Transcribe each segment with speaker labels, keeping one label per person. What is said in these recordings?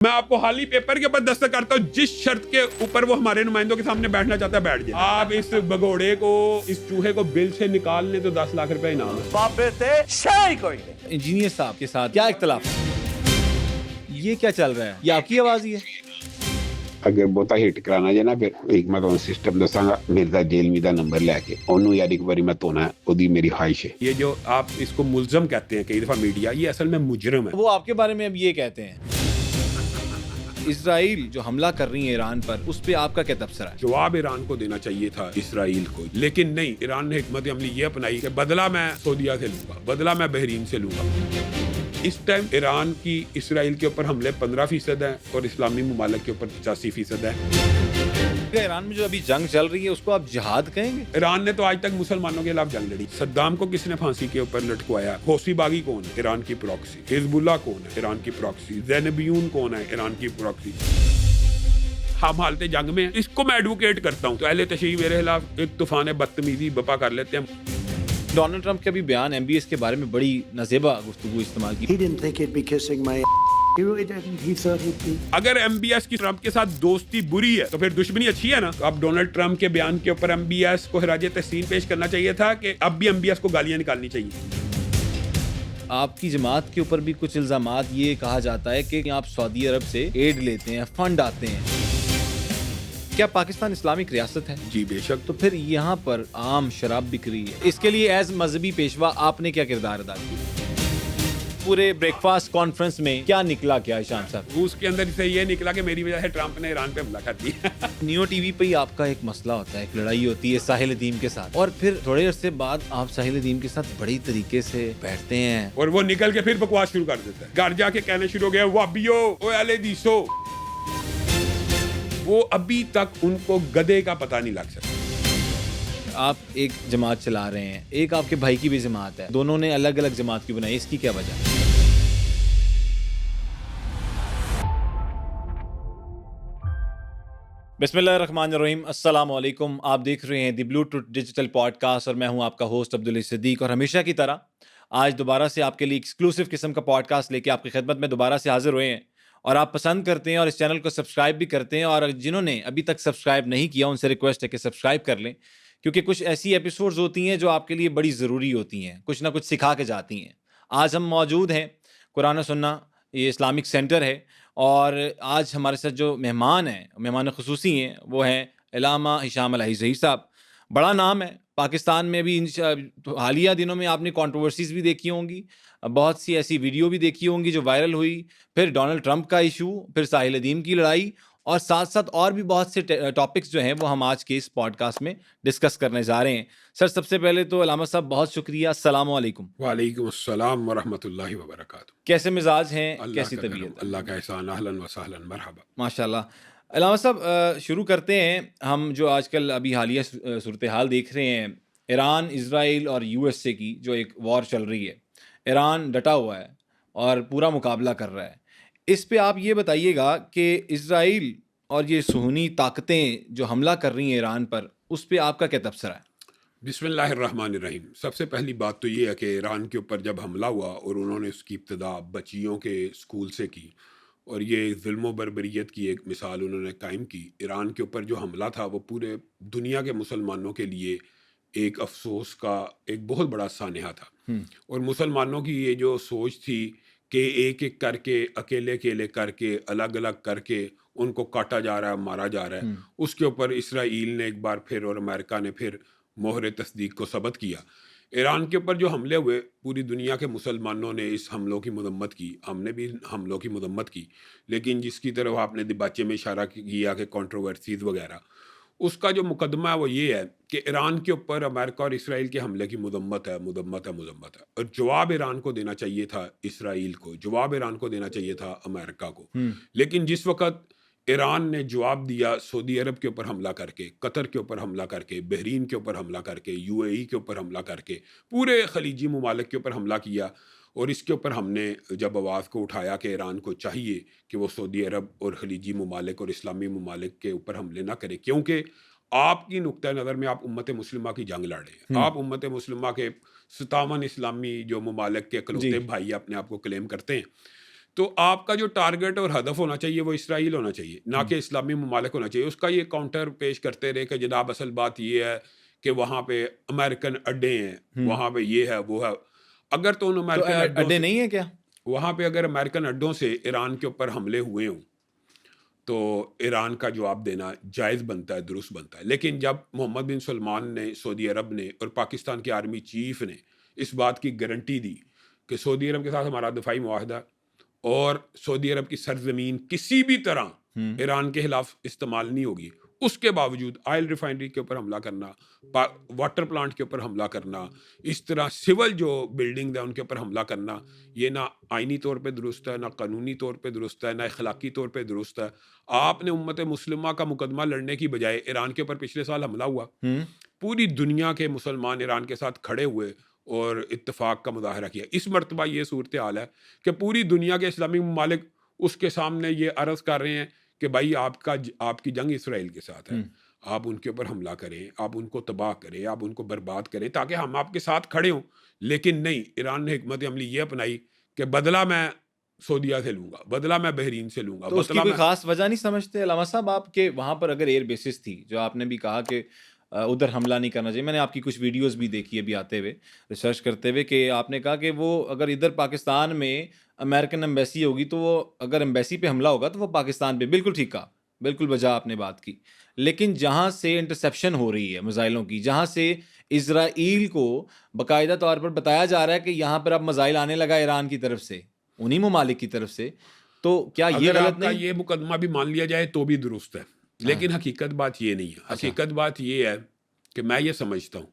Speaker 1: میں آپ کو حال ہی پیپر کے اوپر دستخط کرتا ہوں، جس شرط کے اوپر وہ ہمارے نمائندوں کے سامنے بیٹھنا چاہتا ہے بیٹھ جائے. آپ اس بگوڑے کو، اس چوہے کو بل سے نکال لیں تو 10 لاکھ روپے انعام ہے.
Speaker 2: باپ بیٹے شاہی کوئی نہیں.
Speaker 3: انجینئر صاحب کے ساتھ کیا اختلاف ہے؟ یہ کیا چل رہا ہے؟ یہ آپ کی آواز ہی ہے؟
Speaker 4: اگر بہتا ہٹ کرانا جائے نا پھر ایک میں تو سسٹم دساں گا مرزا جیلمی دا نمبر لے کے انہوں یار ایک باری میں تونا ہے وہ دی میری خواہش ہے.
Speaker 1: یہ جو آپ اس کو ملزم کہتے ہیں کئی دفعہ میڈیا، یہ اصل میں مجرم ہے.
Speaker 3: وہ آپ کے بارے میں اب یہ کہتے ہیں اسرائیل جو حملہ کر رہی ہے ایران پر، اس پہ آپ کا کیا تبصرہ ہے؟
Speaker 1: جواب ایران کو دینا چاہیے تھا اسرائیل کو، لیکن نہیں. ایران نے حکمت عملی یہ اپنائی کہ بدلہ میں سعودیہ سے لوں گا، بدلہ میں بحرین سے لوں گا. اس ٹائم ایران کی اسرائیل کے اوپر حملے 15% ہیں اور اسلامی ممالک کے اوپر 85% ہیں.
Speaker 3: ایران میں جو ابھی جنگ چل رہی ہے اس کو آپ جہاد کہیں گے؟
Speaker 1: ایران نے تو آج تک مسلمانوں کے خلاف جنگ لڑی. صدام کو کس نے پھانسی کے اوپر لٹکوایا؟ حوثی باغی کون ہے؟ ایران کی پراکسی. حزب اللہ کون ہے؟ ایران کی پراکسی. زینبیون کون ہے؟ ایران کی پراکسی. ہم حالت جنگ میں اس کو میں ایڈوکیٹ کرتا ہوں تو اہل تشیع میرے خلاف ایک طوفان بدتمیزی بپا کر لیتے ہیں.
Speaker 3: ڈونلڈ ٹرمپ کے ابھی بیان ایم بی ایس کے بارے میں بڑی نازیبا گفتگو استعمال کی.
Speaker 2: He didn't think he'd be kissing my He really didn't. He thought he'd be.
Speaker 1: اگر ایم بی ایس کی ٹرمپ کے ساتھ دوستی بری ہے تو پھر دشمنی اچھی ہے نا. تو اب ڈونلڈ ٹرمپ کے بیان کے اوپر ایم بی ایس کو خراج تحسین پیش کرنا چاہیے تھا کہ اب بھی ایم بی ایس کو گالیاں نکالنی چاہیے.
Speaker 3: آپ کی جماعت کے اوپر بھی کچھ الزامات یہ کہا جاتا ہے کہ آپ سعودی عرب سے ایڈ لیتے ہیں، فنڈ آتے ہیں. کیا پاکستان اسلامک ریاست ہے؟
Speaker 1: جی بے شک.
Speaker 3: تو پھر یہاں پر عام شراب بک رہی ہے، اس کے لیے ایز مذہبی پیشوا آپ نے کیا کردار ادا کیا؟ پورے بریک فاسٹ کانفرنس میں کیا نکلا کیا شان صاحب؟
Speaker 1: اس کے اندر سے یہ نکلا کہ میری وجہ سے ٹرمپ نے ایران پہ حملہ کر دیا.
Speaker 3: نیو ٹی وی پہ ہی آپ کا ایک مسئلہ ہوتا ہے، ایک لڑائی ہوتی ہے ساحل ادیم کے ساتھ، اور پھر تھوڑے عرصے بعد آپ ساحل ادیم کے ساتھ بڑی طریقے سے بیٹھتے ہیں
Speaker 1: اور وہ نکل کے پھر بکواس شروع کر دیتا ہے. گھر جا کے کہنے شروع ہو گیا وابیو او اہل حدیثو. وہ ابھی تک ان کو گدے کا پتہ نہیں لگ سکتا.
Speaker 3: آپ ایک جماعت چلا رہے ہیں، ایک آپ کے بھائی کی بھی جماعت ہے، دونوں نے الگ الگ جماعت کی بنائی، اس کی کیا وجہ ہے؟ بسم اللہ الرحمن الرحیم. السلام علیکم. آپ دیکھ رہے ہیں دی بلو ٹروتھ ڈیجیٹل پوڈ کاسٹ اور میں ہوں آپ کا ہوسٹ عبدالعزیز صدیق. اور ہمیشہ کی طرح آج دوبارہ سے آپ کے لیے ایکسکلوسیو قسم کا پوڈ کاسٹ لے کے آپ کی خدمت میں دوبارہ سے حاضر ہوئے ہیں. اور آپ پسند کرتے ہیں اور اس چینل کو سبسکرائب بھی کرتے ہیں، اور جنہوں نے ابھی تک سبسکرائب نہیں کیا ان سے ریکویسٹ ہے کہ سبسکرائب کر لیں، کیونکہ کچھ ایسی ایپیسوڈز ہوتی ہیں جو آپ کے لیے بڑی ضروری ہوتی ہیں، کچھ نہ کچھ سکھا کے جاتی ہیں. آج ہم موجود ہیں قرآن و سنہ، یہ اسلامک سینٹر ہے، اور آج ہمارے ساتھ جو مہمان ہیں، مہمان خصوصی ہیں، وہ ہیں علامہ ہشام الہی ظہیر صاحب. بڑا نام ہے پاکستان میں بھی. حالیہ دنوں میں آپ نے کنٹروورسیز بھی دیکھی ہوں گی، بہت سی ایسی ویڈیو بھی دیکھی ہوں گی جو وائرل ہوئی، پھر ڈونلڈ ٹرمپ کا ایشو، پھر ساحل ادیم کی لڑائی، اور ساتھ ساتھ اور بھی بہت سے ٹاپکس جو ہیں وہ ہم آج کے اس پوڈ کاسٹ میں ڈسکس کرنے جا رہے ہیں. سر سب سے پہلے تو علامہ صاحب بہت شکریہ، السلام علیکم.
Speaker 1: وعلیکم السلام ورحمۃ اللہ وبرکاتہ.
Speaker 3: کیسے مزاج ہیں؟ کیسی
Speaker 1: کا کرم،
Speaker 3: طبیعت؟
Speaker 1: اللہ کا احسان. اہلاً و سہلاً، مرحبا.
Speaker 3: ماشاء اللہ. علامہ صاحب شروع کرتے ہیں. ہم جو آج کل ابھی حالیہ صورتحال دیکھ رہے ہیں، ایران، اسرائیل اور یو ایس اے کی جو ایک وار چل رہی ہے، ایران ڈٹا ہوا ہے اور پورا مقابلہ کر رہا ہے. اس پہ آپ یہ بتائیے گا کہ اسرائیل اور یہ صہیونی طاقتیں جو حملہ کر رہی ہیں ایران پر، اس پہ آپ کا کیا تبصرہ ہے؟
Speaker 1: بسم اللہ الرحمن الرحیم. سب سے پہلی بات تو یہ ہے کہ ایران کے اوپر جب حملہ ہوا اور انہوں نے اس کی ابتدا بچیوں کے اسکول سے کی اور یہ ظلم و بربریت کی ایک مثال انہوں نے قائم کی. ایران کے اوپر جو حملہ تھا وہ پورے دنیا کے مسلمانوں کے لیے ایک افسوس کا ایک بہت بڑا سانحہ تھا. اور مسلمانوں کی یہ جو سوچ تھی کہ ایک ایک کر کے، اکیلے اکیلے کر کے، الگ الگ کر کے ان کو کاٹا جا رہا ہے، مارا جا رہا ہے، اس کے اوپر اسرائیل نے ایک بار پھر اور امریکہ نے پھر مہر تصدیق کو ثبت کیا. ایران کے اوپر جو حملے ہوئے، پوری دنیا کے مسلمانوں نے اس حملوں کی مذمت کی، ہم نے بھی حملوں کی مذمت کی، لیکن جس کی طرف آپ نے دباچے میں اشارہ کیا کہ کنٹروورسیز وغیرہ، اس کا جو مقدمہ ہے وہ یہ ہے کہ ایران کے اوپر امریکہ اور اسرائیل کے حملے کی مذمت ہے. اور جواب ایران کو دینا چاہیے تھا اسرائیل کو، جواب ایران کو دینا چاہیے تھا امریکہ کو. لیکن جس وقت ایران نے جواب دیا سعودی عرب کے اوپر حملہ کر کے، قطر کے اوپر حملہ کر کے، بحرین کے اوپر حملہ کر کے، یو اے ای کے اوپر حملہ کر کے، پورے خلیجی ممالک کے اوپر حملہ کیا، اور اس کے اوپر ہم نے جب آواز کو اٹھایا کہ ایران کو چاہیے کہ وہ سعودی عرب اور خلیجی ممالک اور اسلامی ممالک کے اوپر حملے نہ کرے، کیونکہ آپ کی نقطۂ نظر میں آپ امت مسلمہ کی جنگ لڑ رہے ہیں. آپ امت مسلمہ کے 57 اسلامی جو ممالک کے اکلوتے بھائی اپنے آپ کو کلیم کرتے ہیں. تو آپ کا جو ٹارگٹ اور ہدف ہونا چاہیے وہ اسرائیل ہونا چاہیے، نہ کہ اسلامی ممالک ہونا چاہیے. اس کا یہ کاؤنٹر پیش کرتے رہے کہ جناب اصل بات یہ ہے کہ وہاں پہ امریکن اڈے ہیں، وہاں پہ یہ ہے وہ ہے. اگر تو ان
Speaker 3: تو
Speaker 1: امریکن اڈوں
Speaker 3: اڈے نہیں ہے کیا؟
Speaker 1: وہاں پہ اگر امریکن اڈوں سے ایران کے اوپر حملے ہوئے ہوں تو ایران کا جواب دینا جائز بنتا ہے، درست بنتا ہے. لیکن جب محمد بن سلمان نے، سعودی عرب نے اور پاکستان کے آرمی چیف نے اس بات کی گارنٹی دی کہ سعودی عرب کے ساتھ ہمارا دفاعی معاہدہ اور سعودی عرب کی سرزمین کسی بھی طرح ایران کے خلاف استعمال نہیں ہوگی، اس کے باوجود آئل ریفائنری کے اوپر حملہ کرنا، واٹر پلانٹ کے اوپر حملہ کرنا، اس طرح سول جو بلڈنگ ہے ان کے اوپر حملہ کرنا، یہ نہ آئینی طور پہ درست ہے، نہ قانونی طور پہ درست ہے، نہ اخلاقی طور پہ درست ہے. آپ نے امت مسلمہ کا مقدمہ لڑنے کی بجائے ایران کے اوپر پچھلے سال حملہ ہوا، پوری دنیا کے مسلمان ایران کے ساتھ کھڑے ہوئے اور اتفاق کا مظاہرہ کیا. اس مرتبہ یہ صورتحال ہے کہ پوری دنیا کے اسلامی ممالک اس کے سامنے یہ عرض کر رہے ہیں کہ بھائی آپ کی جنگ اسرائیل کے ساتھ ہے، آپ ان کے اوپر حملہ کریں، آپ ان کو تباہ کریں، آپ ان کو برباد کریں تاکہ ہم آپ کے ساتھ کھڑے ہوں. لیکن نہیں، ایران نے حکمت عملی یہ اپنائی کہ بدلہ میں سعودیہ سے لوں گا، بدلہ میں بحرین سے لوں گا.
Speaker 3: تو اس کی کوئی خاص وجہ نہیں سمجھتے علامہ صاحب آپ کہ وہاں پر اگر ایئر بیسز تھی، جو آپ نے بھی کہا کہ ادھر حملہ نہیں کرنا چاہیے، میں نے آپ کی کچھ ویڈیوز بھی دیکھی ابھی آتے ہوئے ریسرچ کرتے ہوئے، کہ آپ نے کہا کہ وہ اگر ادھر پاکستان میں امریکن ایمبیسی ہوگی تو وہ اگر ایمبیسی پہ حملہ ہوگا تو وہ پاکستان پہ، بالکل ٹھیک کہا، بالکل بجا آپ نے بات کی. لیکن جہاں سے انٹرسیپشن ہو رہی ہے میزائلوں کی، جہاں سے اسرائیل کو باقاعدہ طور پر بتایا جا رہا ہے کہ یہاں پر اب میزائل آنے لگا ایران کی طرف سے، انہی ممالک کی طرف سے، تو کیا یہ
Speaker 1: اگر
Speaker 3: غلط
Speaker 1: آپ کا
Speaker 3: نہیں؟
Speaker 1: یہ مقدمہ بھی مان لیا جائے تو بھی درست ہے، لیکن حقیقت بات یہ نہیں ہے. حقیقت بات یہ ہے کہ میں یہ سمجھتا ہوں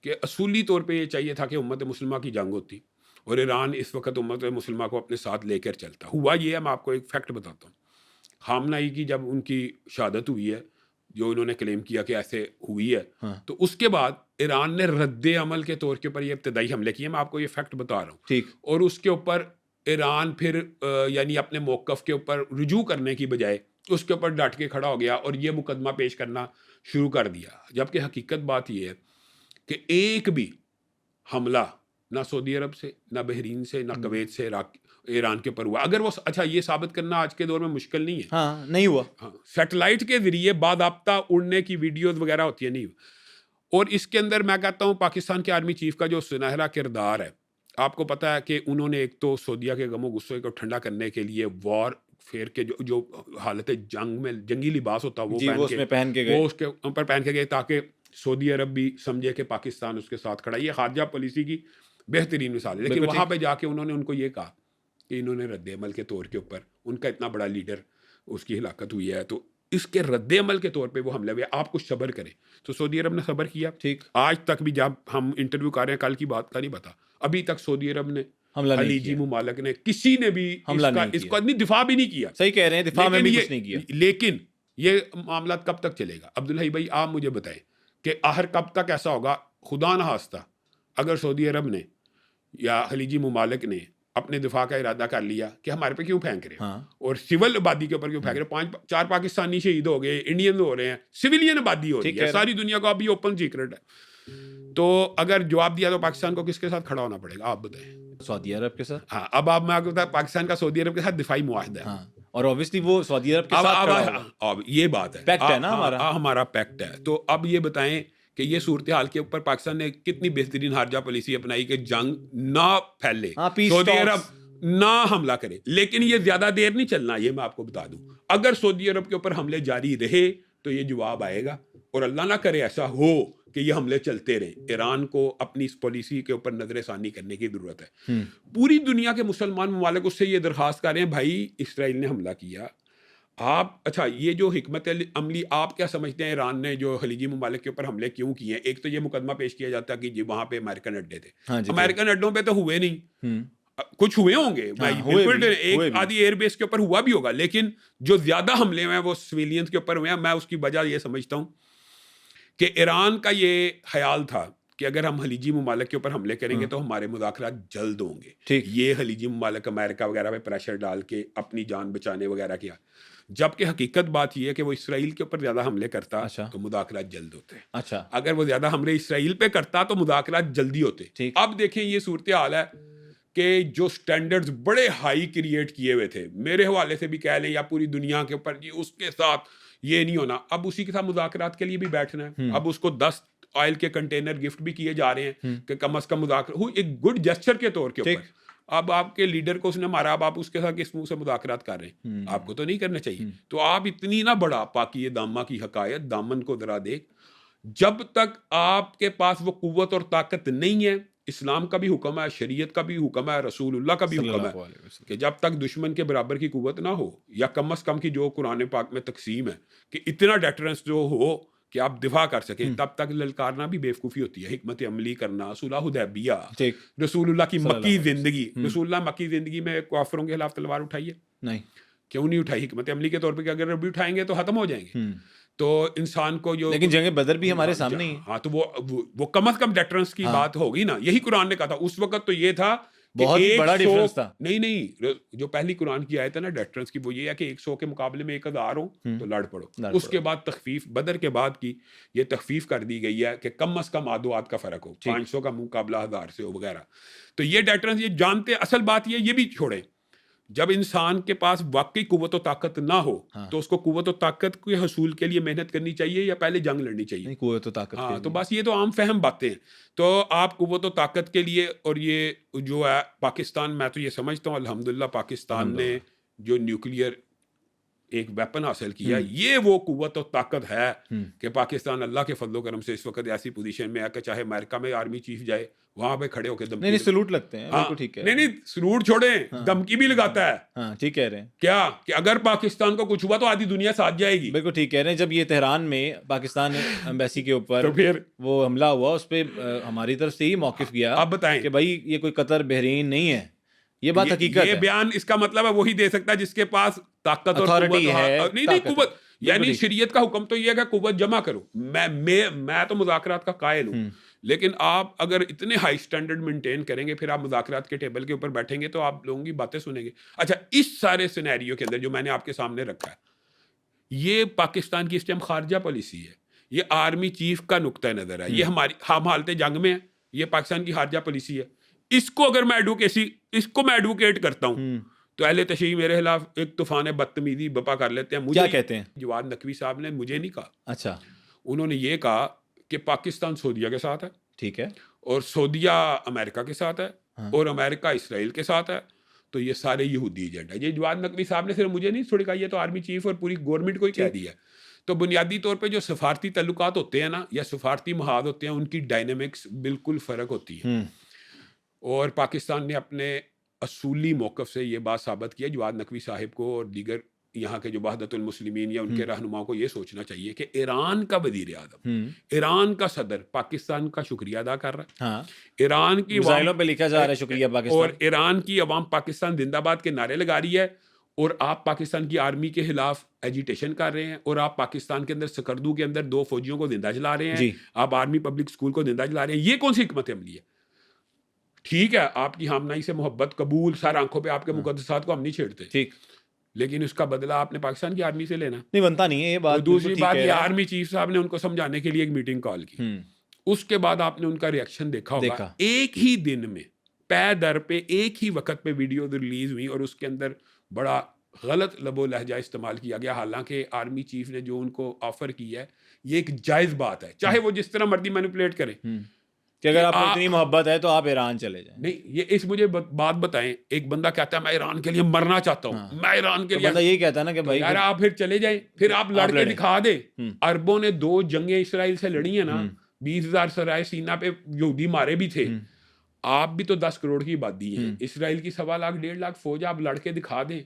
Speaker 1: کہ اصولی طور پہ یہ چاہیے تھا کہ امت مسلمہ کی جنگ ہوتی اور ایران اس وقت امت مسلمہ کو اپنے ساتھ لے کر چلتا. ہوا یہ ہے، میں آپ کو ایک فیکٹ بتاتا ہوں. خامنہ کی جب ان کی شہادت ہوئی ہے، جو انہوں نے کلیم کیا کہ ایسے ہوئی ہے، تو اس کے بعد ایران نے رد عمل کے طور کے اوپر یہ ابتدائی حملے کیے. میں آپ کو یہ فیکٹ بتا رہا ہوں.
Speaker 3: ٹھیک.
Speaker 1: اور اس کے اوپر ایران پھر یعنی اپنے موقف کے اوپر رجوع کرنے کی بجائے اس کے اوپر ڈٹ کے کھڑا ہو گیا اور یہ مقدمہ پیش کرنا شروع کر دیا. جبکہ حقیقت بات یہ ہے کہ ایک بھی حملہ نہ سعودی عرب سے، نہ بحرین سے، نہ کویت سے ایران کے اوپر ہوا. اگر وہ اچھا یہ ثابت کرنا آج کے دور میں مشکل نہیں ہے،
Speaker 3: ہاں نہیں ہوا،
Speaker 1: سیٹلائٹ کے ذریعے باضابطہ اڑنے کی ویڈیوز وغیرہ ہوتی ہیں، نہیں. اور اس کے اندر میں کہتا ہوں پاکستان کے آرمی چیف کا جو سنہرا کردار ہے، آپ کو پتہ ہے کہ انہوں نے ایک تو سعودیہ کے غم و غصے کو ٹھنڈا کرنے کے لیے وار فیئر کے جو حالت جنگ میں جنگی لباس ہوتا وہ
Speaker 3: پہن کے گئے،
Speaker 1: وہ اس کے اوپر پہن کے گئے تاکہ سعودی عرب بھی سمجھے کہ پاکستان اس کے ساتھ کھڑا. یہ خارجہ پالیسی کی بہترین مثال ہے. لیکن وہاں پہ جا کے انہوں نے ان کو یہ کہا کہ انہوں نے رد عمل کے طور کے اوپر، ان کا اتنا بڑا لیڈر اس کی ہلاکت ہوئی ہے تو اس کے رد عمل کے طور پہ وہ حملے ہوئے، آپ کچھ صبر کریں. تو سعودی عرب نے صبر کیا.
Speaker 3: ٹھیک.
Speaker 1: آج تک بھی جب ہم انٹرویو کر رہے ہیں، کل کی بات کا نہیں پتا، ابھی تک سعودی عرب نے، خلیجی ممالک نے، کسی نے بھی اس کا دفاع بھی نہیں کیا.
Speaker 3: صحیح کہہ رہے ہیں، دفاع میں بھی کچھ نہیں کیا.
Speaker 1: لیکن یہ معاملات کب تک چلے گا؟ عبدالحی بھائی آپ مجھے بتائیں کہ آخر کب تک ایسا ہوگا؟ خدا نہ خواستہ اگر سعودی عرب نے یا خلیجی ممالک نے اپنے دفاع کا ارادہ کر لیا کہ ہمارے پہ کیوں پھینک رہے ہیں اور سول آبادی کے اوپر کیوں پھینک رہے ہیں، 4 پاکستانی شہید ہو گئے، انڈین ہو رہے ہیں، سویلین آبادی ہو رہی ہے ساری دنیا کو، ابھی اوپن سیکرٹ ہے. تو اگر جواب دیا تو پاکستان کو کس کے ساتھ کھڑا ہونا پڑے گا آپ بتائیں؟
Speaker 3: سعودی عرب کے ساتھ.
Speaker 1: ہاں اب آپ میں آپ کو بتایا پاکستان کا سعودی عرب کے ساتھ دفاعی معاہدہ ہے،
Speaker 3: اور اوبویسلی وہ سعودی عرب کے ساتھ کھڑا ہوگا.
Speaker 1: اب یہ بات ہے،
Speaker 3: پیکٹ ہے نا
Speaker 1: ہمارا پیکٹ ہے. تو اب یہ بتائیں کہ یہ صورتحال کے اوپر پاکستان نے کتنی بہترین خارجہ پالیسی اپنائی کہ جنگ نہ پھیلے، سعودی عرب نہ حملہ کرے. لیکن یہ زیادہ دیر نہیں چلنا، یہ میں آپ کو بتا دوں. اگر سعودی عرب کے اوپر حملے جاری رہے تو یہ جواب آئے گا، اور اللہ نہ کرے ایسا ہو کہ یہ حملے چلتے رہے. ایران کو اپنی اس پالیسی کے اوپر نظر ثانی کرنے کی ضرورت ہے. پوری دنیا کے مسلمان ممالک اس سے یہ درخواست کر رہے ہیں، بھائی اسرائیل نے حملہ کیا، آپ اچھا یہ جو حکمت عملی آپ کیا سمجھتے ہیں ایران نے جو خلیجی ممالک کے اوپر حملے کیوں کیے ہیں؟ ایک تو یہ مقدمہ پیش کیا جاتا ہے کہ جی وہاں پہ امریکن اڈے تھے. امریکن اڈوں پہ تو ہوئے نہیں، کچھ ہوئے ہوں گے، ایک آدھی ایئر بیس کے اوپر ہوا بھی ہوگا، لیکن جو زیادہ حملے ہوئے ہیں وہ سویلینز کے اوپر ہوئے ہیں. میں اس کی وجہ یہ سمجھتا ہوں کہ ایران کا یہ خیال تھا کہ اگر ہم خلیجی ممالک کے اوپر حملے کریں گے تو ہمارے مذاکرات جلد ہوں گے. یہ خلیجی ممالک امریکہ وغیرہ پہ پریشر ڈال کے اپنی جان بچانے وغیرہ کیا، جبکہ حقیقت بات یہ ہے کہ وہ اسرائیل کے اوپر زیادہ حملے کرتا تو مذاکرات جلد ہوتے. اگر وہ زیادہ حملے اسرائیل پہ کرتا تو مذاکرات جلدی ہوتے. اب دیکھیں یہ صورتحال ہے کہ جو سٹینڈرڈز بڑے ہائی کریٹ کیے ہوئے تھے, میرے حوالے سے بھی کہہ لیں یا پوری دنیا کے اوپر, جی اس کے ساتھ یہ نہیں ہونا. اب اسی کے ساتھ مذاکرات کے لیے بھی بیٹھنا ہے. اب اس کو 10 آئل کے کنٹینر گفٹ بھی کیے جا رہے ہیں کہ کم از کم مذاکرات ہو, ایک گڈ جسچر کے طور کے اوپر. اب آپ کے لیڈر کو اس نے مارا, اب آپ اس کے ساتھ کس منہ سے مذاکرات کر رہے ہیں؟ آپ کو تو نہیں کرنا چاہیے. تو آپ اتنی نہ بڑا پاکی دامہ کی حقائق, دامن کو ذرا دیکھ. جب تک آپ کے پاس وہ قوت اور طاقت نہیں ہے, اسلام کا بھی حکم ہے, شریعت کا بھی حکم ہے, رسول اللہ کا بھی حکم ہے کہ جب تک دشمن کے برابر کی قوت نہ ہو, یا کم از کم کی جو قرآن پاک میں تقسیم ہے کہ اتنا ڈیٹرنس جو ہو کہ آپ دفاع کر سکیں, تب تک للکارنا بھی بیوقوفی ہوتی ہے. حکمت عملی کرنا, صلح حدیبیہ, رسول اللہ کی مکی زندگی. رسول اللہ مکی زندگی میں کافروں کے خلاف تلوار اٹھائی ہے؟ نہیں. کیوں نہیں اٹھائی؟ حکمت عملی کے طور پہ کہ اگر ابھی اٹھائیں گے تو ختم ہو جائیں گے. تو انسان کو جو,
Speaker 3: لیکن جنگ بدر بھی ہمارے سامنے ہی ہے.
Speaker 1: ہاں, تو وہ کم از کم ڈیٹرنس کی بات ہوگی نا. یہی قرآن نے کہا تھا اس وقت. تو یہ تھا
Speaker 3: بہت بڑا ڈیفرنس تھا.
Speaker 1: نہیں, جو پہلی قرآن کی آیت ہے نا ڈیٹرنس کی, وہ یہ ہے کہ 100 کے مقابلے میں 1000 ہوں تو لڑ پڑو. اس کے بعد تخفیف, بدر کے بعد کی یہ تخفیف کر دی گئی ہے کہ کم از کم آدھ کا فرق ہو, 500 کا مقابلہ 1000 سے ہو وغیرہ. تو یہ ڈیٹرنس یہ جانتے. اصل بات یہ بھی چھوڑیں, جب انسان کے پاس واقعی قوت و طاقت نہ ہو تو اس کو قوت و طاقت کے حصول کے لیے محنت کرنی چاہیے یا پہلے جنگ لڑنی چاہیے؟
Speaker 3: قوت و طاقت.
Speaker 1: ہاں, تو بس یہ تو عام فہم باتیں ہیں. تو آپ قوت و طاقت کے لیے, اور یہ جو ہے پاکستان, میں تو یہ سمجھتا ہوں الحمدللہ پاکستان نے جو نیوکلیئر ایک ویپن حاصل کیا, یہ وہ قوت و طاقت ہے کہ پاکستان اللہ کے فضل و کرم سے اس وقت ایسی پوزیشن میں ہے کہ چاہے امریکہ میں آرمی چیف جائے, وہاں پہ کھڑے ہو کے دھمکی.
Speaker 3: نہیں, سلوٹ لگتے ہیں. بالکل ٹھیک ہے.
Speaker 1: نہیں, سلوٹ چھوڑیں, دھمکی بھی لگاتا ہے.
Speaker 3: ہاں, ٹھیک کہہ رہے ہیں.
Speaker 1: کیا کہ اگر پاکستان کو کچھ ہوا تو آدھی دنیا ساتھ جائے گی.
Speaker 3: بالکل ٹھیک کہہ رہے ہیں. جب یہ تہران میں پاکستان ایمبیسی کے اوپر
Speaker 1: تو پھر
Speaker 3: وہ حملہ ہوا, اس پہ ہماری طرف سے ہی موقف کیا.
Speaker 1: آپ بتائیں
Speaker 3: کہ بھائی یہ کوئی قطر بحرین نہیں ہے, یہ بات حقیقت ہے.
Speaker 1: یہ بیان اس کا مطلب ہے وہی دے سکتا ہے جس کے پاس طاقت اور قوت ہے. نہیں, قوت یعنی شریعت کا حکم تو یہ ہے کہ قوت جمع کرو. میں تو مذاکرات کا قائل ہوں, لیکن آپ اگر اتنے ہائی سٹینڈرڈ مینٹین کریں گے, پھر آپ مذاکرات کے ٹیبل کے اوپر بیٹھیں گے تو آپ لوگوں کی باتیں سنیں گے. اچھا, اس سارے سینیریو کے اندر جو میں نے آپ کے سامنے رکھا ہے, یہ پاکستان کی اس ٹائم خارجہ پالیسی ہے, یہ آرمی چیف کا نقطہ نظر ہے, یہ ہم حالت جنگ میں ہے, یہ پاکستان کی خارجہ پالیسی ہے. اس کو اگر میں ایڈوکیٹ کرتا ہوں تو اہل تشیع میرے خلاف ایک طوفان بدتمیزی بپا کر لیتے ہیں.
Speaker 3: کیا کہتے ہیں؟
Speaker 1: جواد نقوی صاحب نے مجھے نہیں کہا.
Speaker 3: اچھا,
Speaker 1: انہوں نے یہ کہا کہ پاکستان سعودیہ کے ساتھ ہے,
Speaker 3: ٹھیک ہے,
Speaker 1: اور سعودیہ امریکہ کے ساتھ ہے, اور امریکہ اسرائیل کے ساتھ ہے, تو یہ سارے یہودی ایجنٹ ہے. یہ جواد نقوی صاحب نے صرف مجھے نہیں تھوڑی کہا, یہ تو آرمی چیف اور پوری گورنمنٹ کو ہی کہہ دیا. تو بنیادی طور پہ جو سفارتی تعلقات ہوتے ہیں نا, یا سفارتی محاذ ہوتے ہیں, ان کی ڈائنامکس بالکل فرق ہوتی ہے. اور پاکستان نے اپنے اصولی موقف سے یہ بات ثابت کیا. جواد نقوی صاحب کو اور دیگر یہاں کے جو وحدت المسلمین یا ان کے رہنماؤں کو یہ سوچنا چاہیے کہ ایران کا وزیر اعظم, ایران کا صدر پاکستان کا شکریہ ادا کر رہا ہے. ایران کی
Speaker 3: میزائلوں پہ لکھا جا رہا ہے شکریہ پاکستان,
Speaker 1: اور ایران کی عوام پاکستان زندہ باد کے نعرے لگا رہی ہے, اور آپ پاکستان کی آرمی کے خلاف ایجیٹیشن کر رہے ہیں, اور آپ پاکستان کے اندر سکردو کے اندر 2 فوجیوں کو زندہ جلا رہے ہیں, آپ آرمی پبلک اسکول کو زندہ جلا رہے ہیں. یہ کون سی حکمت عملی ہے؟ ٹھیک ہے, آپ کی ہمنائی سے محبت قبول, سر آنکھوں پہ آپ کے مقدسات کو ہم نہیں چھیڑتے,
Speaker 3: ٹھیک,
Speaker 1: لیکن اس کا بدلہ آپ نے پاکستان کی آرمی سے لینا
Speaker 3: نہیں بنتا نہیں ہے یہ بات.
Speaker 1: دوسری بات, یہ آرمی چیف صاحب نے ان کو سمجھانے کے لیے ایک میٹنگ کال کی, اس کے بعد آپ نے ان کا ریئیکشن دیکھا ہوگا. ایک ہی دن میں پے در پہ ایک ہی وقت پہ ویڈیو ریلیز ہوئی, اور اس کے اندر بڑا غلط لب و لہجہ استعمال کیا گیا. حالانکہ آرمی چیف نے جو ان کو آفر کیا ہے یہ ایک جائز بات ہے, چاہے وہ جس طرح مرضی مینیپولیٹ کرے,
Speaker 3: کہ اگر آپ کو اتنی محبت ہے تو آپ ایران چلے جائیں.
Speaker 1: نہیں, یہ اس مجھے بات بتائیں, ایک بندہ کہتا ہے میں ایران کے لیے مرنا چاہتا ہوں, میں ایران کے لیے,
Speaker 3: بندہ یہی کہتا ہے نا کہ بھائی
Speaker 1: یار آپ پھر چلے جائیں, پھر آپ لڑ کے دکھا دیں. عربوں نے 2 جنگیں اسرائیل سے لڑی ہیں نا, 20,000 سرائے سینہ پہ یہودی مارے بھی تھے. آپ بھی تو 10 کروڑ کی آبادی ہیں, اسرائیل کی 1.25 لاکھ 1.5 لاکھ فوج, آپ لڑ کے دکھا دیں.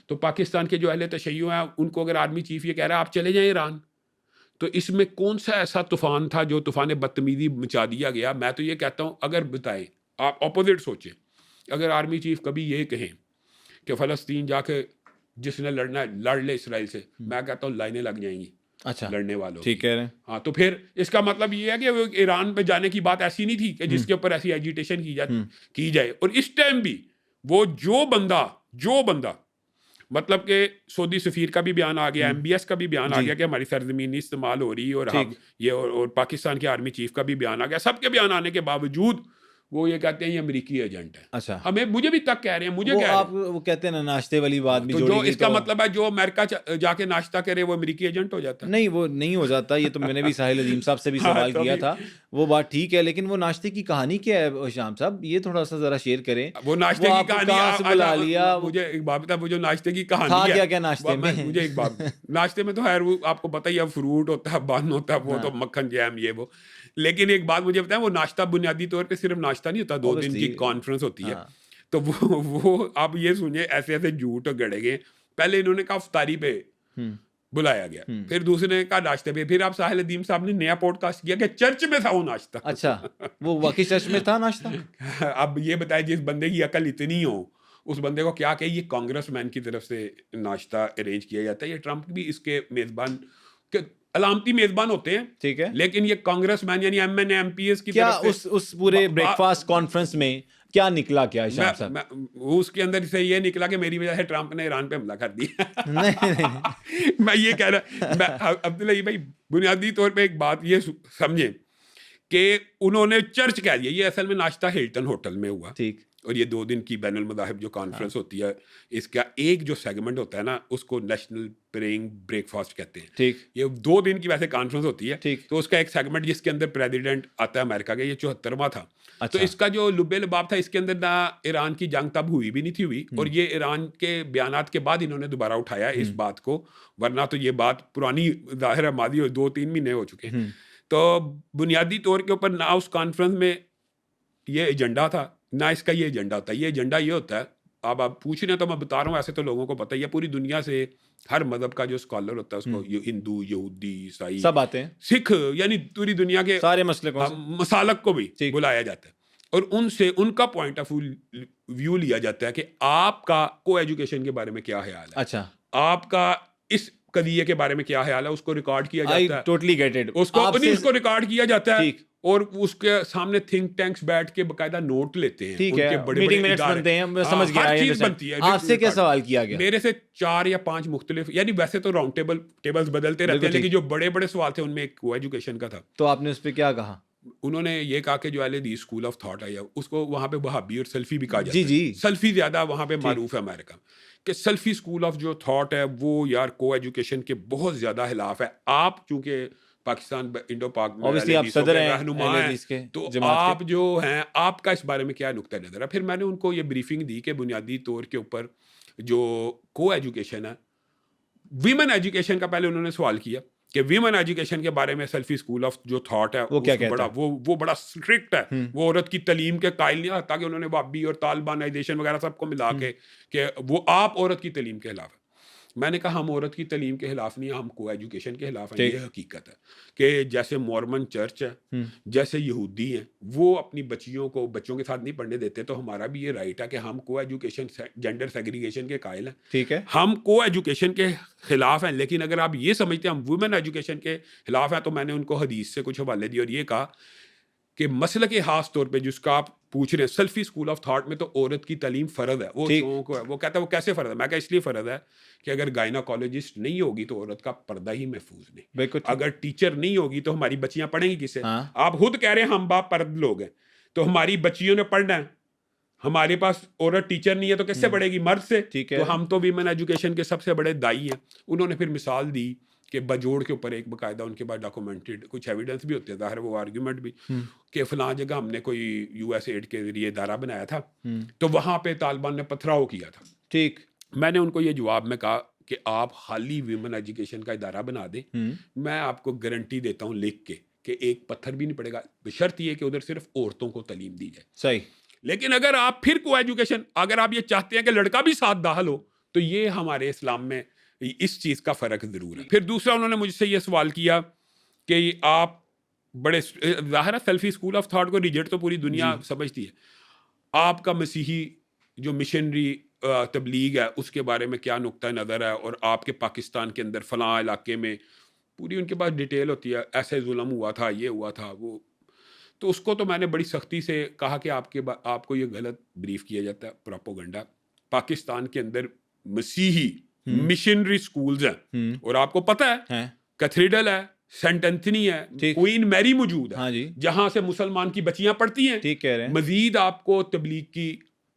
Speaker 1: تو پاکستان کے جو اہل تشیع ہیں ان کو اگر آرمی چیف یہ کہہ رہا ہے آپ چلے جائیں ایران, تو اس میں کون سا ایسا طوفان تھا جو طوفان بدتمیزی مچا دیا گیا؟ میں تو یہ کہتا ہوں, اگر بتائیں آپ اپوزٹ سوچیں, اگر آرمی چیف کبھی یہ کہیں کہ فلسطین جا کے جس نے لڑنا ہے لڑ لے اسرائیل سے, میں کہتا ہوں لائنیں لگ جائیں گی
Speaker 3: اچھا
Speaker 1: لڑنے والوں.
Speaker 3: ٹھیک کہہ رہے ہیں.
Speaker 1: ہاں, تو پھر اس کا مطلب یہ ہے کہ وہ ایران پہ جانے کی بات ایسی نہیں تھی کہ جس کے اوپر ایسی ایجیٹیشن کی جائے. اور اس ٹائم بھی وہ جو بندہ مطلب کہ سعودی سفیر کا بھی بیان آ گیا, MBS کا بھی بیان آ گیا کہ ہماری سرزمین نہیں استعمال ہو رہی, اور ہم یہ اور پاکستان کے آرمی چیف کا بھی بیان آ گیا. سب کے بیان آنے کے باوجود وہ یہ کہتے ہیں یہ امریکی ایجنٹ ہے.
Speaker 3: اچھا
Speaker 1: ہمیں مجھے بھی تک کہہ رہے ہیں, مجھے
Speaker 3: وہ
Speaker 1: کہہ رہے
Speaker 3: آپ
Speaker 1: ہیں.
Speaker 3: وہ کہتے ہیں نا ناشتے والی بات بھی
Speaker 1: تو
Speaker 3: جوڑی
Speaker 1: جو
Speaker 3: گئی
Speaker 1: اس کا
Speaker 3: تو
Speaker 1: مطلب ہے جو امریکہ جا کے ناشتہ کرے وہ امریکی ایجنٹ ہو جاتا ہے.
Speaker 3: نہیں وہ نہیں ہو جاتا. یہ تو میں نے بھی ساحل عظیم صاحب سے بھی سوال کیا تھا, وہ بات ٹھیک ہے, لیکن وہ ناشتے کی کہانی کیا ہے شام صاحب, یہ تھوڑا سا ذرا شیئر کریں.
Speaker 1: وہ ناشتے کی کہانی
Speaker 3: کہاں سے بلا لیا,
Speaker 1: مجھے ایک بات بتا, وہ جو ناشتے کی
Speaker 3: تھا
Speaker 1: کہانی ہے
Speaker 3: کیا کیا ناشتے میں؟
Speaker 1: مجھے ایک بات, ناشتے میں تو خیر وہ آپ کو پتہ ہی ہے, فروٹ ہوتا ہے, بن ہوتا ہے, وہ تو مکھن جیم یہ وہ. لیکن ایک بات مجھے بتائیں, وہ ناشتہ بنیادی طور پہ صرف ناشتہ نہیں ہوتا, 2 دن کی کانفرنس ہوتی ہے. تو وہ آپ یہ سنیے, ایسے ایسے جھوٹ گڑے گئے. پہلے انہوں نے کہا افطاری پہ بلایا گیا, پھر دوسرے نے کہا ناشتے پہ, پھر آپ ساحل عظیم صاحب نے نیا پوڈ کاسٹ کیا کہ چرچ میں تھا وہ ناشتہ.
Speaker 3: اچھا وہ واقعی چرچ میں تھا ناشتہ؟
Speaker 1: اب یہ بتائیں جس بندے کی عقل اتنی ہو اس بندے کو کیا کہ یہ کانگریس مین کی طرف سے ناشتہ ارینج کیا جاتا ہے. یہ ٹرمپ بھی اس کے میزبان کے علامتی میزبان ہوتے ہیں,
Speaker 3: ٹھیک ہے,
Speaker 1: لیکن یہ کانگریس مین یعنی M N M P S کی
Speaker 3: کیا
Speaker 1: طرف سے
Speaker 3: اس پورے بریک فاسٹ کانفرنس میں کیا نکلا کیا شام صاحب؟
Speaker 1: اس کے اندر سے یہ نکلا کہ میری وجہ سے ٹرمپ نے ایران پہ حملہ کر دیا.
Speaker 3: نہیں
Speaker 1: میں یہ کہہ رہا عبداللہ بھائی, بنیادی طور پہ ایک بات یہ سمجھیں کہ انہوں نے چرچ کہہ دیا, یہ اصل میں ناشتہ ہلٹن ہوٹل میں ہوا.
Speaker 3: ٹھیک.
Speaker 1: اور یہ 2 دن کی بین المذاہب جو کانفرنس ہوتی ہے, اس کا ایک جو سیگمنٹ ہوتا ہے نا, اس کو نیشنل پریئنگ بریک فاسٹ کہتے ہیں.
Speaker 3: ٹھیک.
Speaker 1: یہ 2 دن کی ویسے کانفرنس ہوتی ہے.
Speaker 3: ٹھیک.
Speaker 1: تو اس کا ایک سیگمنٹ جس کے اندر پریزیڈنٹ آتا ہے امریکہ کا, یہ 74واں تھا.
Speaker 3: اچھا.
Speaker 1: تو اس کا جو لب لباب تھا, اس کے اندر نہ ایران کی جنگ تب ہوئی بھی نہیں تھی ہوئی, اور یہ ایران کے بیانات کے بعد انہوں نے دوبارہ اٹھایا اس بات کو, ورنہ تو یہ بات پرانی ظاہر ماضی 2-3 مہینے ہو چکے ہیں. تو بنیادی طور کے اوپر نہ اس کانفرنس میں یہ ایجنڈا تھا, نہ اس کا یہ ایجنڈا ہوتا ہے. یہ ایجنڈا یہ ہوتا ہے, اب آپ پوچھ رہے ہیں تو میں بتا رہا ہوں, ایسے تو لوگوں کو پتہ ہی ہے, پوری دنیا سے ہر مذہب کا جو اسکالر ہوتا ہے اس کو ہندو, یہودی, عیسائی,
Speaker 3: سب آتے ہیں,
Speaker 1: سکھ, یعنی پوری دنیا کے
Speaker 3: سارے مسلکوں سے,
Speaker 1: مسالک کو بھی بلایا جاتا ہے, اور ان سے ان کا پوائنٹ آف ویو لیا جاتا ہے کہ آپ کا کو ایجوکیشن کے بارے میں کیا خیال ہے,
Speaker 3: اچھا
Speaker 1: آپ کا اس قضیے کے بارے میں کیا خیال ہے, اس کو ریکارڈ کیا جاتا ہے.
Speaker 3: Totally get it.
Speaker 1: اس کو ریکارڈ کیا جاتا ہے, اور اس کے سامنے تھنک ٹینکس بیٹھ کے باقاعدہ نوٹ لیتے ہیں.
Speaker 3: ٹھیک ہے, میٹنگ منٹس بنتے ہیں, میں سمجھ گیا.
Speaker 1: ہر چیز بنتی ہے.
Speaker 3: آپ سے کیا سوال کیا گیا؟
Speaker 1: میرے سے 4 یا 5 مختلف, یعنی ویسے تو راؤنڈ ٹیبلز بدلتے رہتے ہیں, لیکن جو بڑے بڑے سوال تھے ان میں ایک کو ایجوکیشن کا تھا.
Speaker 3: تو آپ نے اس پہ کیا کہا؟
Speaker 1: انہوں نے یہ کہا کہ جو اہل حدیث اسکول آف تھاٹ ہے, اس کو وہاں پہ وہابی اور سلفی بھی کہا جاتا ہے.
Speaker 3: جی
Speaker 1: سلفی زیادہ وہاں پہ معروف ہے امریکہ, کہ سلفی اسکول آف جو تھاٹ ہے وہ یار کو ایجوکیشن کے بہت زیادہ خلاف ہے. آپ چونکہ پاکستان انڈو پاک میں
Speaker 3: آپ صدر ہیں
Speaker 1: رہنما ہیں, تو آپ جو ہیں, آپ کا اس بارے میں کیا نقطہ نظر ہے؟ پھر میں نے ان کو یہ بریفنگ دی کہ بنیادی طور کے اوپر جو کو ایجوکیشن ہے, ویمن ایجوکیشن کا پہلے انہوں نے سوال کیا کہ ویمن ایجوکیشن کے بارے میں سیلفی اسکول آف جو تھاٹ ہے
Speaker 3: وہ کیا کہتا ہے؟
Speaker 1: وہ بڑا اسٹرکٹ ہے, وہ عورت کی تعلیم کے قائل نہیں آتا, کہ انہوں نے وابی اور طالبانائزیشن وغیرہ سب کو ملا کے کہ وہ آپ عورت کی تعلیم کے خلاف ہے. میں نے کہا ہم عورت کی تعلیم کے خلاف نہیں ہیں, ہم کو ایجوکیشن کے خلاف ہیں. یہ حقیقت ہے کہ جیسے مورمن چرچ ہے, جیسے یہودی ہیں, وہ اپنی بچوں کے ساتھ نہیں پڑھنے دیتے, تو ہمارا بھی یہ رائٹ ہے کہ ہم کو ایجوکیشن جینڈر سیگریگیشن کے قائل ہیں.
Speaker 3: ٹھیک ہے,
Speaker 1: ہم کو ایجوکیشن کے خلاف ہیں. لیکن اگر آپ یہ سمجھتے ہیں ہم وومن ایجوکیشن کے خلاف ہیں, تو میں نے ان کو حدیث سے کچھ حوالے دیے اور یہ کہا کہ مسئلہ کے خاص طور پہ جس کا آپ پوچھ رہے ہیں, سلفی اسکول آف تھاٹ میں تو عورت کی تعلیم فرض ہے. وہ کہتا ہے وہ کیسے فرض ہے؟ میں کہا اس لیے فرض ہے کہ اگر گائناکالوجسٹ نہیں ہوگی تو عورت کا پردہ ہی محفوظ نہیں. اگر ٹیچر نہیں ہوگی تو ہماری بچیاں پڑھیں گی کس سے؟ آپ خود کہہ رہے ہیں ہم باپ پرد لوگ ہیں, تو ہماری بچیوں نے پڑھنا ہے, ہمارے پاس عورت ٹیچر نہیں ہے تو کس سے پڑھے گی؟ مرد سے. تو ہم تو ویمن ایجوکیشن کے سب سے بڑے دائی ہیں. انہوں نے پھر مثال دی کہ بجوڑ کے اوپر ایک باقاعدہ ان کے پاس ڈاکومنٹڈ کچھ ایویڈنس بھی ہوتے ہیں, ظاہر وہ آرگیومنٹ بھی, کہ فلاں جگہ ہم نے کوئی یو ایس ایڈ کے ذریعے ادارہ بنایا تھا, تو وہاں پہ طالبان نے پتھراؤ کیا تھا.
Speaker 3: ٹھیک.
Speaker 1: میں نے ان کو یہ جواب میں کہا کہ آپ خالی ویمن ایجوکیشن کا ادارہ بنا دیں, میں آپ کو گارنٹی دیتا ہوں لکھ کے کہ ایک پتھر بھی نہیں پڑے گا, بشرط یہ کہ ادھر صرف عورتوں کو تعلیم دی جائے.
Speaker 3: صحیح.
Speaker 1: لیکن اگر آپ پھر کو ایجوکیشن, اگر آپ یہ چاہتے ہیں کہ لڑکا بھی ساتھ داخل ہو, تو یہ ہمارے اسلام میں اس چیز کا فرق ضرور ہے. پھر دوسرا انہوں نے مجھ سے یہ سوال کیا کہ آپ بڑے, ظاہر ہے سیلفی اسکول آف تھاٹ کو ریجیکٹ تو پوری دنیا سمجھتی ہے, آپ کا مسیحی جو مشنری تبلیغ ہے اس کے بارے میں کیا نقطہ نظر ہے, اور آپ کے پاکستان کے اندر فلاں علاقے میں پوری ان کے پاس ڈیٹیل ہوتی ہے, ایسے ظلم ہوا تھا, یہ ہوا تھا, وہ. تو اس کو تو میں نے بڑی سختی سے کہا کہ آپ کو یہ غلط بریف کیا جاتا ہے, پروپوگنڈا. پاکستان کے اندر مسیحی مشنری سکولز ہیں, اور آپ کو پتہ ہے کیتھیڈرل ہے, سینٹ اینتھنی ہے,
Speaker 3: ٹھیک.
Speaker 1: کوئین میری موجود ہے,
Speaker 3: ہاں جی
Speaker 1: جہاں سے مسلمان کی بچیاں پڑھتی ہیں.
Speaker 3: ٹھیک کہہ رہے ہیں,
Speaker 1: مزید آپ کو تبلیغ کی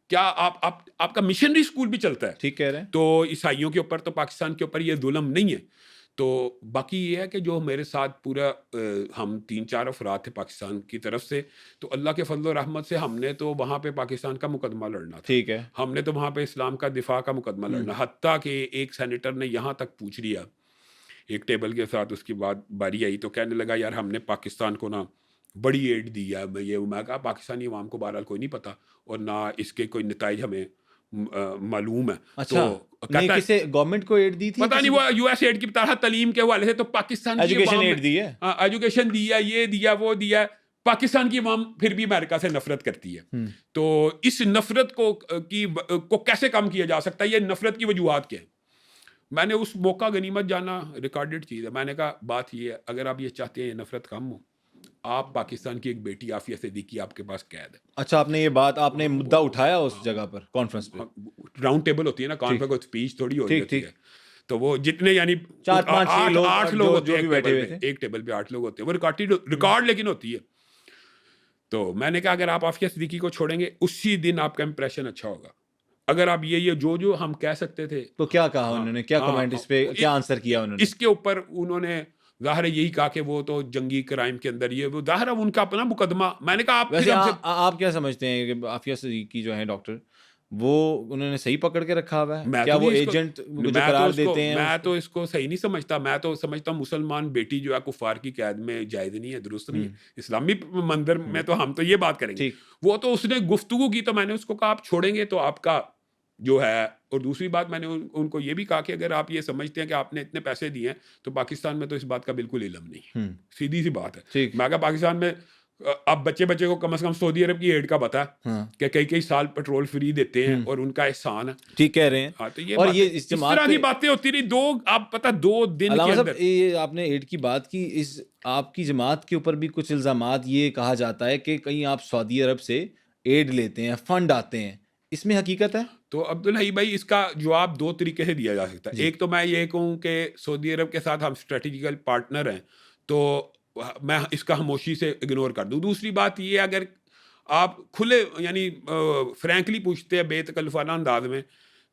Speaker 1: کیا آپ کا مشنری اسکول بھی چلتا ہے.
Speaker 3: ٹھیک کہہ رہے ہیں.
Speaker 1: تو عیسائیوں کے اوپر تو پاکستان کے اوپر یہ ظلم نہیں ہے. تو باقی یہ ہے کہ جو میرے ساتھ پورا ہم 3-4 افراد تھے پاکستان کی طرف سے, تو اللہ کے فضل و رحمت سے ہم نے تو وہاں پہ پاکستان کا مقدمہ لڑنا تھا.
Speaker 3: ٹھیک ہے.
Speaker 1: ہم نے تو وہاں پہ اسلام کا دفاع کا مقدمہ لڑنا, حتیٰ کہ ایک سینیٹر نے یہاں تک پوچھ لیا ایک ٹیبل کے ساتھ, اس کی بعد باری آئی تو کہنے لگا یار ہم نے پاکستان کو نا بڑی ایڈ دی ہے. میں کہا پاکستانی عوام کو بہرحال کوئی نہیں پتہ اور نہ اس کے کوئی نتائج ہمیں معلوم ہے.
Speaker 3: اچھا, نہیں کسے گورنمنٹ کو ایڈ دی تھی؟
Speaker 1: پتہ نہیں, وہ یو ایس ایڈ کی طرح تعلیم کے حوالے سے تو پاکستان کی
Speaker 3: ایجوکیشن ایڈ دی ہے,
Speaker 1: ایجوکیشن دیا, یہ دیا وہ دیا. پاکستان کی عوام پھر بھی امریکہ سے نفرت کرتی ہے. تو اس نفرت کو کیسے کم کیا جا سکتا ہے, یہ نفرت کی وجوہات کیا ہیں؟ میں نے اس موقع غنیمت جانا ریکارڈڈ چیز ہے. میں نے کہا بات یہ ہے, اگر آپ یہ چاہتے ہیں یہ نفرت کم ہو, آپ پاکستان کی ایک بیٹی عافیہ صدیقی آپ کے پاس قید ہے.
Speaker 3: اچھا, آپ نے یہ بات, آپ نے مدعا اٹھایا اس جگہ پر کانفرنس پہ؟
Speaker 1: راؤنڈ ٹیبل ہوتی ہے نا, کانفرنس کو اسپیچ تھوڑی ہوتی ہے. تو وہ جتنے یعنی 8 لوگ ہوتے ہیں ایک ٹیبل پہ, 8 لوگ ہوتے ہیں, وہ ریکارڈ لیکن ہوتی ہے. تو میں نے کہا اگر آپ عافیہ صدیقی کو چھوڑیں گے اسی دن آپ کا امپریشن اچھا ہوگا. اگر آپ یہ جو ہم کہہ سکتے تھے.
Speaker 3: تو کیا کہا انہوں نے, کیا کمنٹ اس پہ, کیا آنسر کیا انہوں نے
Speaker 1: اس کے اوپر؟ انہوں نے ظاہر ہے یہی کہا کہ وہ تو جنگی کرائم کے اندر, یہ وہ ظاہر ہے ان کا اپنا مقدمہ. میں نے کہا
Speaker 3: ویسے آپ کیا سمجھتے ہیں کہ عافیہ صدیقی جو ہیں ڈاکٹر, وہ انہوں نے صحیح پکڑ کے رکھا ہوا ہے, کیا وہ ایجنٹ جو قرار دیتے ہیں؟
Speaker 1: میں تو اس کو صحیح نہیں سمجھتا. میں تو سمجھتا ہوں مسلمان بیٹی جو ہے کفار کی قید میں جائز نہیں ہے, درست نہیں ہے. اسلامی منظر میں تو ہم تو یہ بات کریں گے. وہ تو اس نے گفتگو کی, تو میں نے اس کو کہا آپ چھوڑیں گے تو آپ کا جو ہے. اور دوسری بات میں نے ان کو یہ بھی کہا کہ اگر آپ یہ سمجھتے ہیں کہ آپ نے اتنے پیسے دیے ہیں تو پاکستان میں تو اس بات کا بالکل علم نہیں, سیدھی سی بات ہے. میں کہا پاکستان میں اب بچے کو کم از کم سعودی عرب کی ایڈ کا پتا ہے کہ کئی سال پیٹرول فری دیتے ہیں اور ان کا احسان ہے.
Speaker 3: ٹھیک کہہ رہے ہیں.
Speaker 1: تو یہ اس طرح کی باتیں ہوتی رہی. آپ پتہ 2 دن کے اندر
Speaker 3: یہ آپ نے ایڈ کی بات کی, اس آپ کی جماعت کے اوپر بھی کچھ الزامات یہ کہا جاتا ہے کہ کہیں آپ سعودی عرب سے ایڈ لیتے ہیں, فنڈ آتے ہیں, اس میں حقیقت ہے؟
Speaker 1: تو عبدالحی بھائی اس کا جواب 2 طریقے سے دیا جا سکتا ہے. ایک تو میں یہ کہوں کہ سعودی عرب کے ساتھ ہم اسٹریٹجیکل پارٹنر ہیں تو میں اس کا خاموشی سے اگنور کر دوں. دوسری بات یہ اگر آپ کھلے یعنی فرینکلی پوچھتے ہیں بے تکلفانہ انداز میں,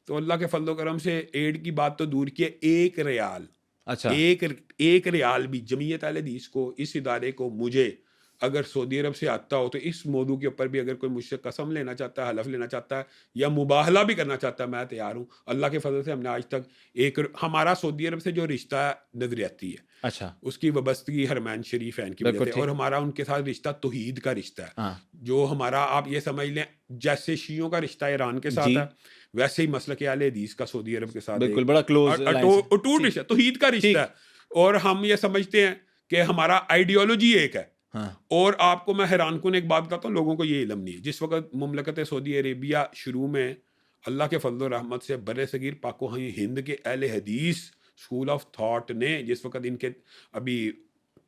Speaker 1: تو اللہ کے فضل و کرم سے ایڈ کی بات تو دور کی ہے, 1 ریال,
Speaker 3: اچھا
Speaker 1: ایک ریال بھی جمعیت اہل حدیث کو, اس ادارے کو, مجھے اگر سعودی عرب سے آتا ہو تو اس موضوع کے اوپر بھی اگر کوئی مجھ سے قسم لینا چاہتا ہے, حلف لینا چاہتا ہے یا مباہلہ بھی کرنا چاہتا ہے, میں تیار ہوں. اللہ کے فضل سے ہم نے آج تک ہمارا سعودی عرب سے جو رشتہ ہے نظریاتی ہے,
Speaker 3: اچھا,
Speaker 1: اس کی وابستگی حرمین شریف ہے کی وجہ سے, اور ہمارا ان کے ساتھ رشتہ توحید کا رشتہ ہے. جو ہمارا آپ یہ سمجھ لیں جیسے شیعوں کا رشتہ ایران کے ساتھ ہے, ویسے ہی مسلک اہل حدیث کا سعودی عرب کے ساتھ
Speaker 3: بالکل بڑا کلوز
Speaker 1: اٹوٹ رشتہ, توحید کا رشتہ ہے. اور ہم یہ سمجھتے ہیں کہ ہمارا آئیڈیالوجی ایک ہے. اور آپ کو میں حیران کن ایک بات بتاتا ہوں, لوگوں کو یہ علم نہیں ہے. جس وقت مملکت سعودی عربیہ شروع میں اللہ کے فضل و رحمت سے بر صغیر پاک و ہند کے اہل حدیث اسکول آف تھاٹ نے, جس وقت ان کے ابھی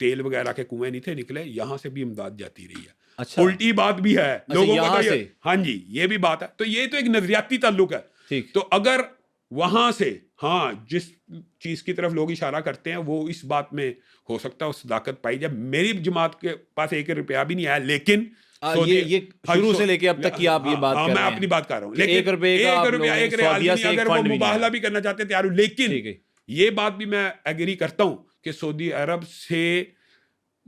Speaker 1: تیل وغیرہ کے کنویں نہیں تھے نکلے, یہاں سے بھی امداد جاتی رہی ہے.
Speaker 3: اچھا,
Speaker 1: الٹی بات بھی ہے لوگوں کا, ہاں جی یہ بھی بات ہے. تو یہ تو ایک نظریاتی تعلق ہے. تو اگر وہاں سے جس چیز کی طرف لوگ اشارہ کرتے ہیں وہ اس بات میں ہو سکتا ہے اس صداقت پائی جائے. میری جماعت کے پاس 1 روپیہ بھی نہیں آیا, لیکن
Speaker 3: یہ شروع سے لے کے اب تک کی آپ یہ بات کر رہے ہیں,
Speaker 1: میں اپنی بات کر رہا ہوں, لیکن
Speaker 3: 1 روپے کا
Speaker 1: 1 روپیہ 1 ریال اگر وہ مباہلہ بھی کرنا چاہتے ہیں تیار ہوں. لیکن یہ بات بھی میں ایگری کرتا ہوں کہ سعودی عرب سے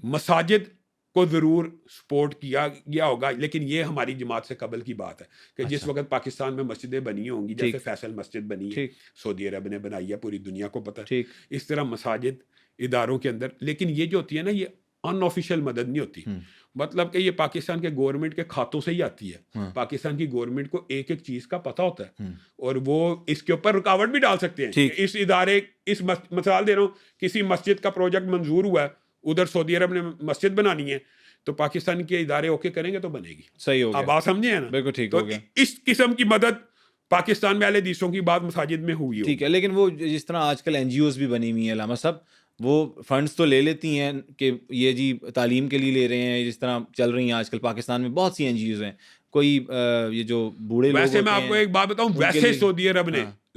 Speaker 1: مساجد کو ضرور سپورٹ کیا گیا ہوگا, لیکن یہ ہماری جماعت سے قبل کی بات ہے کہ جس وقت پاکستان میں مسجدیں بنی ہوں گی, جیسے فیصل مسجد بنی ہے سعودی عرب نے بنائی ہے, پوری دنیا کو پتہ ہے, اس طرح مساجد اداروں کے اندر. لیکن یہ جو ہوتی ہے نا یہ ان آفیشیل مدد نہیں ہوتی, مطلب کہ یہ پاکستان کے گورنمنٹ کے کھاتوں سے ہی آتی ہے. پاکستان کی گورنمنٹ کو ایک چیز کا پتہ ہوتا ہے اور وہ اس کے اوپر رکاوٹ بھی ڈال سکتے ہیں. اس ادارے, اس مثال دے رہا ہوں, کسی مسجد کا پروجیکٹ منظور ہوا ہے, ادھر سعودی عرب نے مسجد بنانی ہے, تو پاکستان کے ادارے اوکے کریں گے تو بنے گی.
Speaker 3: صحیح ہو گیا,
Speaker 1: آپ بات سمجھے ہیں نا,
Speaker 3: بالکل ٹھیک
Speaker 1: ہو
Speaker 3: گیا.
Speaker 1: اس قسم کی مدد پاکستان میں اہل حدیثوں کی بات مساجد میں ہوئی.
Speaker 3: ٹھیک ہے, لیکن وہ جس طرح آج کل NGOs بھی بنی ہوئی ہیں علامہ صاحب, وہ فنڈز تو لے لیتی ہیں کہ یہ جی تعلیم کے لیے لے رہے ہیں, جس طرح چل رہی ہیں آج کل پاکستان میں بہت سی NGOs ہیں. کوئی یہ جو بوڑھے لوگ,
Speaker 1: ویسے میں آپ کو ایک بات بتاؤں, ویسے سعودی عرب نے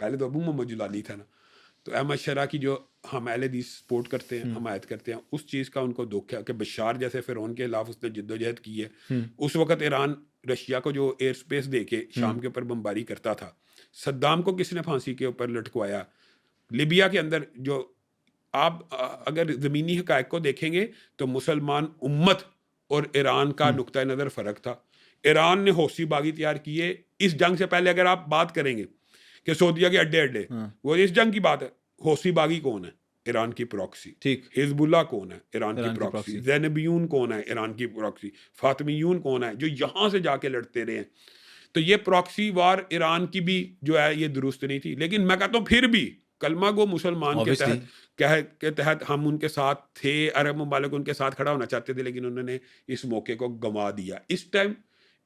Speaker 1: پہلے تو ابو محمد جولانی تھا نا. تو احمد شرح کی جو ہم اہل حدیث سپورٹ کرتے ہیں, حمایت کرتے ہیں, اس چیز کا ان کو دکھ ہے کہ بشار جیسے فرعون کے خلاف اس نے جد و جہد کی ہے. اس وقت ایران رشیا کو جو ایئر سپیس دے کے شام کے اوپر بمباری کرتا تھا. صدام کو کس نے پھانسی کے اوپر لٹکوایا. لیبیا کے اندر جو آپ اگر زمینی حقائق کو دیکھیں گے تو مسلمان امت اور ایران کا نقطۂ نظر فرق تھا. ایران نے حوثی باغی تیار کیے. اس جنگ سے پہلے اگر آپ بات کریں گے کہ سعودیہ کے اڈے وہ اس جنگ کی بات ہے. حوثی باغی کون ہے؟ ایران کی پراکسی.
Speaker 3: ٹھیک.
Speaker 1: حزب اللہ کون ہے؟ ایران کی پراکسی. زینبیون کون ہے؟ ایران کی پراکسی. فاطمیون کون ہے جو یہاں سے جا کے لڑتے رہے ہیں. تو یہ پراکسی وار ایران کی بھی جو ہے یہ درست نہیں تھی. لیکن میں کہتا ہوں پھر بھی کلمہ گو مسلمان کے تحت ہم ان کے ساتھ تھے. عرب ممالک ان کے ساتھ کھڑا ہونا چاہتے تھے لیکن انہوں نے اس موقع کو گنوا دیا. اس ٹائم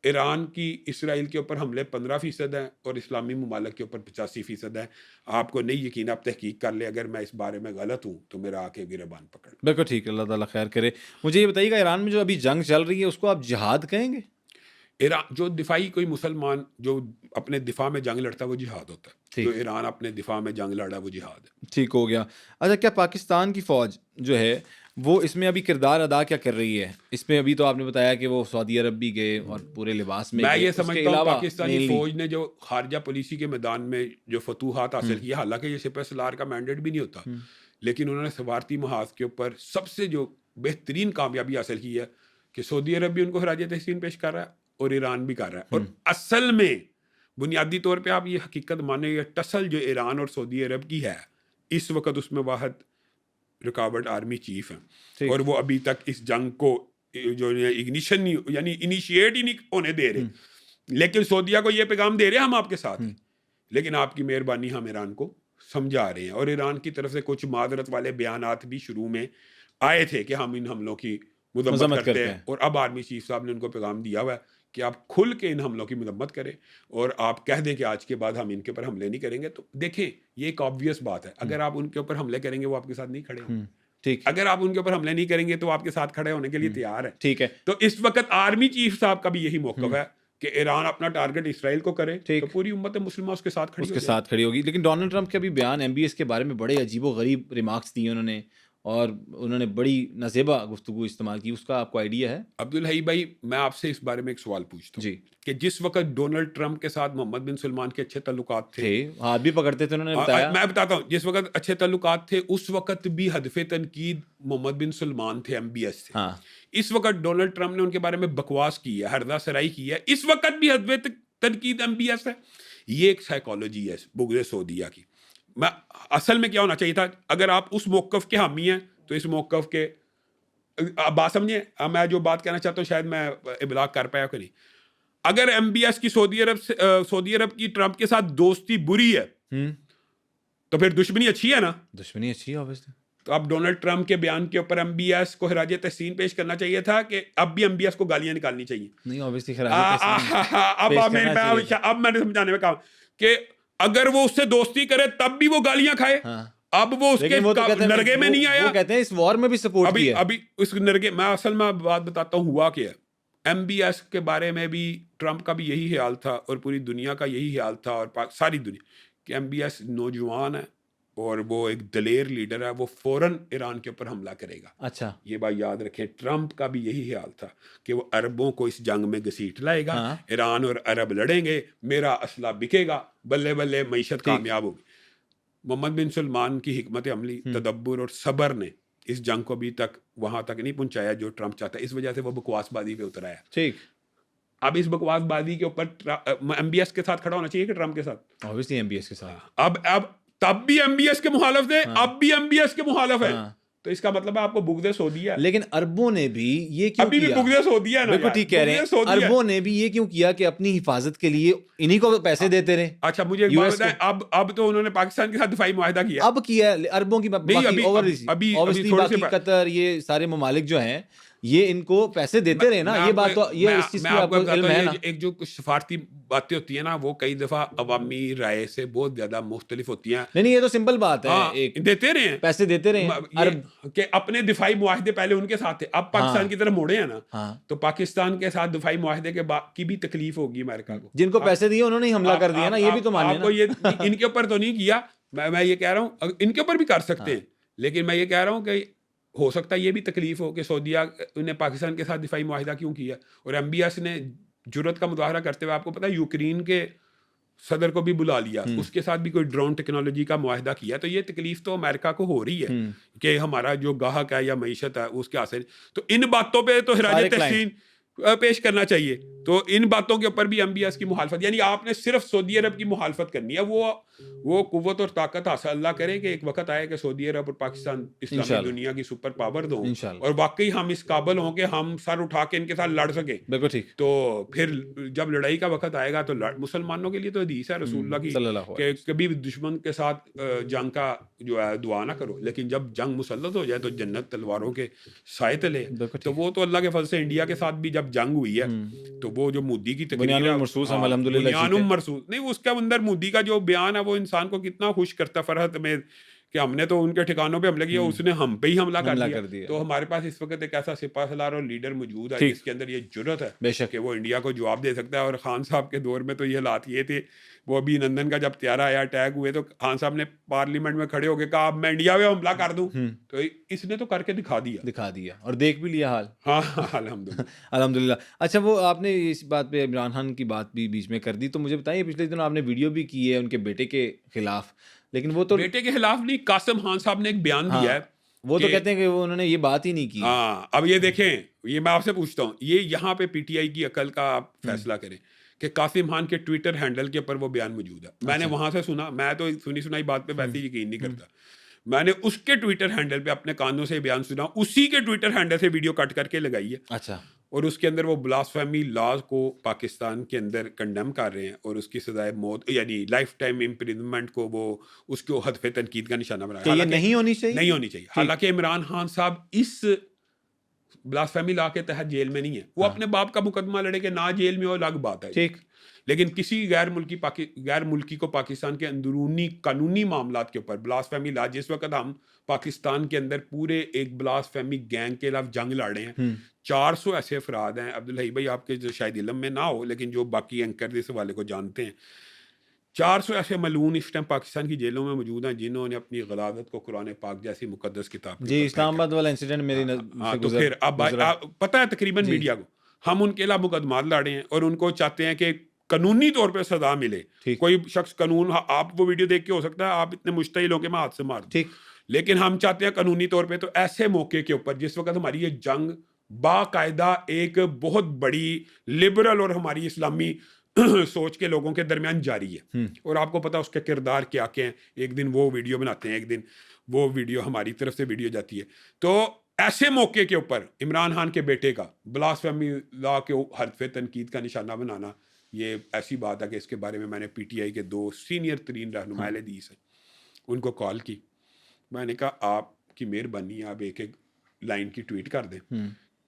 Speaker 1: ایران کی اسرائیل کے اوپر حملے 15% ہیں اور اسلامی ممالک کے اوپر 85% ہیں. آپ کو نہیں یقین, آپ تحقیق کر لیں. اگر میں اس بارے میں غلط ہوں تو میرا آ کے گربان پکڑ.
Speaker 3: بالکل ٹھیک ہے, اللہ تعالیٰ خیر کرے. مجھے یہ بتائیے گا ایران میں جو ابھی جنگ چل رہی ہے اس کو آپ جہاد کہیں گے؟
Speaker 1: ایران جو دفاعی کوئی مسلمان جو اپنے دفاع میں جنگ لڑتا ہے وہ جہاد ہوتا ہے. جو ایران اپنے دفاع میں جنگ لڑا وہ جہاد ہے.
Speaker 3: ٹھیک ہو گیا. اچھا, کیا پاکستان کی فوج جو ہے وہ اس میں ابھی کردار ادا کیا کر رہی ہے اس میں؟ ابھی تو آپ نے بتایا کہ وہ سعودی عرب بھی گئے اور پورے لباس میں
Speaker 1: یہ سمجھتا ہوں پاکستانی فوج نے جو خارجہ پالیسی کے میدان میں جو فتوحات حاصل کیا, حالانکہ یہ سپہ سالار کا مینڈیٹ بھی نہیں ہوتا, لیکن انہوں نے سفارتی محاذ کے اوپر سب سے جو بہترین کامیابی حاصل کی ہے کہ سعودی عرب بھی ان کو خراج تحسین پیش کر رہا ہے اور ایران بھی کر رہا ہے. اور اصل میں بنیادی طور پہ آپ یہ حقیقت مانیں گے, ٹسل جو ایران اور سعودی عرب کی ہے اس وقت اس میں واحد رکاوٹ آرمی چیف ہیں, اور وہ ابھی تک اس جنگ کو جو اگنیشن یعنی انیشیٹ ہی نہیں ہونے دے رہے. لیکن سعودیہ کو یہ پیغام دے رہے ہیں ہم آپ کے ساتھ ہیں, لیکن آپ کی مہربانی ہم ایران کو سمجھا رہے ہیں. اور ایران کی طرف سے کچھ معذرت والے بیانات بھی شروع میں آئے تھے کہ ہم ان حملوں کی مذمت کرتے ہیں, اور اب آرمی چیف صاحب نے ان کو پیغام دیا ہوا ہے کہ آپ کھل کے ان حملوں کی مذمت کریں اور آپ کہہ دیں کہ آج کے بعد ہم ان کے اوپر حملے نہیں کریں گے. تو دیکھیں یہ ایک آبویس بات ہے, اگر آپ ان کے اوپر حملے کریں گے وہ آپ کے ساتھ نہیں کھڑے ہوں.
Speaker 3: ٹھیک.
Speaker 1: اگر آپ ان کے اوپر حملے نہیں کریں گے تو آپ کے ساتھ کھڑے ہونے کے لیے تیار ہے.
Speaker 3: ٹھیک ہے.
Speaker 1: تو اس وقت آرمی چیف صاحب کا بھی یہی موقف ہے کہ ایران اپنا ٹارگٹ اسرائیل کو کرے تو پوری امت مسلمہ اس کے ساتھ
Speaker 3: کھڑی ہوگی. لیکن ڈونلڈ ٹرمپ کے بھی بیان MBS کے بارے میں بڑے عجیب و غریب ریمارکس دیے انہوں نے, اور انہوں نے بڑی نازیبا گفتگو استعمال کی. اس کا آپ کو آئیڈیا ہے؟
Speaker 1: عبدالحی بھائی, میں آپ سے اس بارے میں ایک سوال پوچھتا ہوں
Speaker 3: جی,
Speaker 1: کہ جس وقت ڈونلڈ ٹرمپ کے ساتھ محمد بن سلمان کے اچھے تعلقات تھے,
Speaker 3: ہاتھ بھی پکڑتے تھے, انہوں نے بتایا.
Speaker 1: میں بتاتا ہوں, جس وقت اچھے تعلقات تھے اس وقت بھی ہدف تنقید محمد بن سلمان تھے MBS سے. اس وقت ڈونلڈ ٹرمپ نے ان کے بارے میں بکواس کی ہے, ہردہ سرائی کی ہے, اس وقت بھی ہدف تنقید MBS ہے. یہ ایک سائیکالوجی ہے بغض سعودیہ کی. میں اصل میں کیا ہونا چاہیے تھا, اگر آپ اس موقف کے حامی ہیں تو اس موقف کے بات سمجھیں. میں جو بات کہنا چاہتا ہوں شاید میں ابلاغ کر پایا کہ نہیں. اگر MBS کی سعودی عرب کی ٹرمپ کے ساتھ دوستی بری ہے تو پھر دشمنی اچھی ہے نا. دشمنی اچھی ہے obviously. تو اب ڈونلڈ ٹرمپ کے بیان کے اوپر MBS کو خراج تحسین پیش کرنا چاہیے تھا کہ اب بھی MBS کو گالیاں نکالنی چاہیے. نہیں obviously خراج تحسین. اب میں نے سمجھانے میں کہا کہ اگر وہ اس سے دوستی کرے تب بھی وہ گالیاں کھائے. اب وہ اس کے نرگے میں نہیں آیا. وہ کہتے ہیں اس وار میں بھی سپورٹ کیا. ابھی اس نرگے میں اصل میں بات بتاتا ہوں ہوا کیا ہے. MBS کے بارے میں بھی ٹرمپ کا بھی یہی خیال تھا اور پوری دنیا کا یہی خیال تھا اور ساری دنیا کہ MBS نوجوان ہے اور وہ ایک دلیر لیڈر ہے, وہ فوراً ایران کے اوپر حملہ کرے گا. اچھا, یہ بات یاد رکھیں, ٹرمپ کا بھی یہی خیال تھا کہ وہ عربوں کو اس جنگ میں گھسیٹ لائے گا. ایران اور عرب لڑیں گے, میرا اسلحہ بکے گا, بلے بلے معیشت کامیاب ہوگی. محمد بن سلمان کی حکمت عملی, تدبر اور صبر نے اس جنگ کو ابھی تک وہاں تک نہیں پہنچایا جو ٹرمپ چاہتا ہے. اس وجہ سے وہ بکواس بازی پہ اتر آیا. ٹھیک. اب اس بکواس بازی کے اوپر MBS کے ساتھ کھڑا ہونا چاہیے کہ ٹرمپ کے ساتھ؟ obviously MBS کے ساتھ. اب تب بھی MBS کے مخالف تھے, اب بھی MBS کے مخالف ہے. تو اس کا مطلب ہے آپ کو بغض سعودیہ ہے. لیکن
Speaker 3: عربوں نے بھی یہ کیوں
Speaker 1: ابھی بھی بغض سعودیہ ہے نا.
Speaker 3: بالکل ٹھیک کہہ رہے ہیں, عربوں نے بھی یہ کیوں کیا کہ اپنی حفاظت کے لیے انہی کو پیسے دیتے رہے.
Speaker 1: اچھا مجھے ایک بات بتائیں, اب تو انہوں نے پاکستان کے ساتھ دفاعی معاہدہ کیا.
Speaker 3: اب کیا عربوں کی قطر, یہ سارے ممالک جو ہیں یہ ان کو پیسے دیتے رہے نا, یہ بات تو یہ اس چیز کی آپ کو علم ہے نا.
Speaker 1: ایک جو کچھ سفارتی باتیں ہوتی ہیں نا وہ کئی دفعہ عوامی رائے سے بہت زیادہ مختلف ہوتی ہیں.
Speaker 3: نہیں یہ تو سمپل بات ہے, ایک
Speaker 1: دیتے رہے ہیں,
Speaker 3: پیسے دیتے رہے ہیں
Speaker 1: کہ اپنے دفاعی معاہدے پہلے ان کے ساتھ تھے, اب پاکستان کی طرف موڑے ہیں نا, تو پاکستان کے ساتھ دفاعی معاہدے کی بھی تکلیف ہوگی امریکہ کو.
Speaker 3: جن کو پیسے دیے انہوں نے حملہ کر دیا نا, یہ بھی تو مانیے نا.
Speaker 1: یہ ان کے اوپر تو نہیں کیا, میں یہ کہہ رہا ہوں ان کے اوپر بھی کر سکتے ہیں, لیکن میں یہ کہہ رہا ہوں کہ ہو سکتا ہے یہ بھی تکلیف ہو کہ سعودیہ نے پاکستان کے ساتھ دفاعی معاہدہ کیوں کیا, اور ایم بی ایس نے جرت کا مظاہرہ کرتے ہوئے آپ کو پتا ہے یوکرین کے صدر کو بھی بلا لیا, اس کے ساتھ بھی کوئی ڈرون ٹیکنالوجی کا معاہدہ کیا. تو یہ تکلیف تو امریکہ کو ہو رہی ہے کہ ہمارا جو گاہک ہے یا معیشت ہے اس کے حاصل, تو ان باتوں پہ تو خراج تحسین پیش کرنا چاہیے. تو ان باتوں کے اوپر بھی ایم بی ایس کی مخالفت, یعنی آپ نے صرف سعودی عرب کی مخالفت کرنی ہے. وہ قوت اور طاقت حاصل اللہ کرے کہ ایک وقت آئے کہ سعودی عرب اور پاکستان اسلامی دنیا کی سپر پاور ہوں اور واقعی ہم اس قابل ہوں کہ ہم سر اٹھا کے ان کے ساتھ لڑ سکیں.
Speaker 3: بالکل ٹھیک.
Speaker 1: تو پھر جب لڑائی کا وقت آئے گا تو مسلمانوں کے لیے تو حدیث ہے رسول اللہ کی کہ کبھی دشمن کے ساتھ جنگ کا جو ہے دعا نہ کرو, لیکن جب جنگ مسلط ہو جائے تو جنت تلواروں کے سائے تلے. تو وہ تو اللہ کے فضل سے انڈیا کے ساتھ بھی جب جنگ ہوئی ہے تو وہ جو مودی کی
Speaker 3: بنیان مرصوص ہم الحمدللہ
Speaker 1: نہیں, اس کے اندر مودی کا جو بیان ہے وہ انسان کو کتنا خوش کرتا فرحت میں کہ ہم نے تو ان کے ٹھکانوں پہ حملہ کیا, اس نے ہم پہ ہی حملہ کر دیا. تو ہمارے پاس اس وقت ایک ایسا سپاہ سالار اور لیڈر موجود ہے جس کے اندر یہ جرت ہے کہ وہ انڈیا کو جواب دے سکتا ہے. اور خان صاحب کے دور میں تو یہ حالات یہ تھے, وہ ابھی نندن کا جب طیارہ آیا اٹیک ہوئے تو خان صاحب نے پارلیمنٹ میں کھڑے ہو کے کہا اب میں انڈیا پہ حملہ کر دوں, تو اس نے تو کر کے دکھا دیا
Speaker 3: اور دیکھ بھی لیا حال.
Speaker 1: ہاں
Speaker 3: الحمدللہ. اچھا وہ آپ نے اس بات پہ عمران خان کی بات بھی بیچ میں کر دی, تو مجھے بتائیے پچھلے دنوں آپ نے ویڈیو بھی کی ہے ان کے بیٹے کے خلاف, لیکن وہ تو
Speaker 1: بیٹے کے خلاف نہیں, قاسم خان صاحب نے ایک بیان دیا ہے,
Speaker 3: وہ تو کہتے ہیں کہ وہ انہوں نے یہ بات ہی نہیں کی.
Speaker 1: ہاں اب یہ دیکھیں, یہ میں آپ سے پوچھتا ہوں, یہ یہاں پہ پی ٹی آئی کی عقل کا آپ فیصلہ کریں کہ قاسم خان کے ٹویٹر ہینڈل کے اوپر وہ بیان موجود ہے. میں نے وہاں سے سنا, میں تو سنی سنائی بات پہ ویسے یقین نہیں کرتا, میں نے اس کے ٹویٹر ہینڈل پہ اپنے کانوں سے بیان سنا, اسی کے ٹویٹر ہینڈل سے ویڈیو کٹ کر کے لگائی ہے.
Speaker 3: اچھا.
Speaker 1: اور اس کے اندر وہ بلاسفیمی لاز کو پاکستان کے اندر کنڈیم کر رہے ہیں اور اس کی سزائے موت یعنی لائف ٹائم امپریزنمنٹ کو وہ اس کو ہدف تنقید کا نشانہ بنایا.
Speaker 3: یہ نہیں ہونی چاہیے.
Speaker 1: حالانکہ عمران خان صاحب اس بلاسفیمی لا کے تحت جیل میں نہیں ہے, وہ اپنے باپ کا مقدمہ لڑے کہ نہ جیل میں ہو الگ بات ہے,
Speaker 3: ٹھیک,
Speaker 1: لیکن کسی غیر ملکی کو پاکستان کے اندرونی قانونی معاملات کے اوپر بلاسفیمی لا, جس وقت ہم پاکستان کے اندر پورے ایک بلاسفیمی گینگ کے خلاف جنگ لڑ رہے ہیں, 400 ایسے افراد ہیں عبدالحی بھائی, آپ کے جو شاید علم میں نہ ہو لیکن جو باقی اینکر اس حوالے کو جانتے ہیں, 400 ایسے ملعون اس ٹائم پاکستان کی جیلوں میں موجود ہیں جنہوں نے اپنی غلاظت کو قرآن پاک جیسی مقدس کتاب
Speaker 3: جی اسلام آباد والا انسیڈنٹ میری
Speaker 1: تو پھر اب پتہ ہے تقریباً میڈیا کو ہم ان کے خلاف مقدمات لڑے ہیں اور ان کو چاہتے ہیں کہ قانونی طور پہ سزا ملے. کوئی شخص قانون, آپ وہ ویڈیو دیکھ کے ہو سکتا ہے آپ اتنے مشتعل ہو کے میں ہاتھ سے مار دوں, لیکن ہم چاہتے ہیں قانونی طور پہ. تو ایسے موقع کے اوپر جس وقت ہماری یہ جنگ باقاعدہ ایک بہت بڑی لبرل اور ہماری اسلامی سوچ کے لوگوں کے درمیان جاری ہے, اور آپ کو پتا اس کے کردار کیا کیا ہیں, ایک دن وہ ویڈیو بناتے ہیں, ایک دن وہ ویڈیو ہماری طرف سے ویڈیو جاتی ہے. تو ایسے موقع کے اوپر عمران خان کے بیٹے کا بلاسفیمی لا کے ہدف تنقید کا نشانہ بنانا, یہ ایسی بات ہے کہ اس کے بارے میں میں نے پی ٹی آئی کے 2 سینئر ترین رہنما اہل حدیث ہیں, ان کو کال کی, میں نے کہا آپ کی مہربانی آپ ایک لائن کی ٹویٹ کر دیں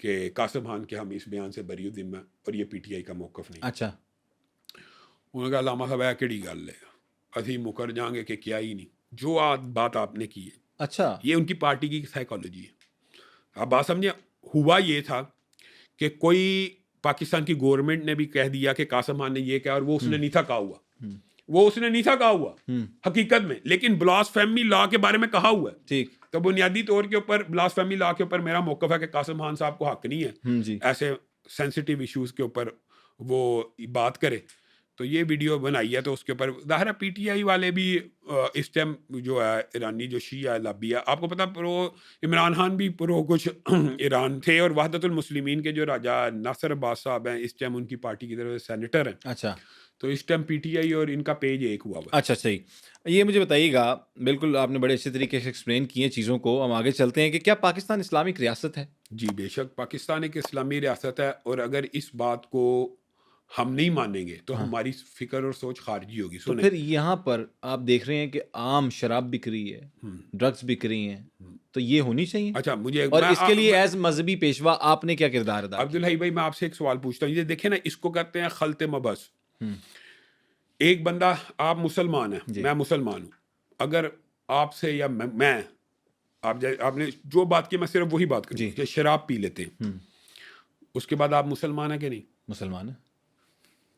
Speaker 1: کہ قاسم خان کے ہم اس بیان سے بری ذمہ اور یہ پی ٹی آئی کا موقف نہیں.
Speaker 3: اچھا.
Speaker 1: انہوں نے کہا علامہ صاحب ہے کیڑی گل ہے, ابھی مکر جائیں گے کہ کیا ہی نہیں, جو بات آپ نے کی ہے.
Speaker 3: اچھا.
Speaker 1: یہ ان کی پارٹی کی سائیکالوجی ہے. آپ بات سمجھیں, ہوا یہ تھا کہ کوئی پاکستان کی گورنمنٹ نے بھی کہہ دیا کہ قاسم خان نے یہ کہا, اور وہ اس نے نہیں تھا کہا ہوا, حقیقت میں, لیکن بلاسفیمی لا کے بارے میں کہا ہوا ہے.
Speaker 3: ٹھیک.
Speaker 1: تو بنیادی طور کے اوپر بلاسفیمی لا کے اوپر میرا موقف ہے کہ قاسم خان صاحب کو حق نہیں ہے ایسے سینسیٹیو ایشوز کے اوپر وہ بات کرے. تو یہ ویڈیو بنائی ہے, تو اس کے اوپر ظاہر ہے پی ٹی آئی والے بھی اس ٹائم جو ہے ایرانی جو شیعہ لابی ہے, آپ کو پتا پرو عمران خان بھی پرو کچھ ایران تھے, اور وحدت المسلمین کے جو راجہ ناصر عباس صاحب ہیں اس ٹائم ان کی پارٹی کی طرف سے سینیٹر ہیں.
Speaker 3: اچھا.
Speaker 1: تو اس ٹائم پی ٹی آئی اور ان کا پیج ایک ہوا ہوا.
Speaker 3: اچھا صحیح. یہ مجھے بتائیے گا, بالکل آپ نے بڑے اچھے طریقے سے ایکسپلین کیے چیزوں کو, ہم آگے چلتے ہیں کہ کیا پاکستان اسلامک ریاست ہے؟
Speaker 1: جی بے شک پاکستان ایک اسلامی ریاست ہے, اور اگر اس بات کو ہم نہیں مانیں گے تو ہماری فکر اور سوچ خارجی ہوگی.
Speaker 3: تو پھر یہاں پر آپ دیکھ رہے ہیں کہ عام شراب بک رہی ہے, ڈرگس بک رہی ہیں, تو یہ ہونی چاہیے.
Speaker 1: اچھا مجھے
Speaker 3: اور اس کے لیے ایز مذہبی پیشوا آپ نے کیا کردار ادا کیا؟
Speaker 1: عبدالحی بھائی میں آپ سے ایک سوال پوچھتا ہوں. یہ دیکھیں نا, اس کو کہتے ہیں خلط مبس. ایک بندہ, آپ مسلمان ہیں, میں مسلمان ہوں, اگر آپ سے یا میں آپ نے جو بات کی میں صرف وہی بات کروں کہ شراب پی لیتے ہیں, اس کے بعد آپ مسلمان ہیں کہ نہیں؟
Speaker 3: مسلمان ہے.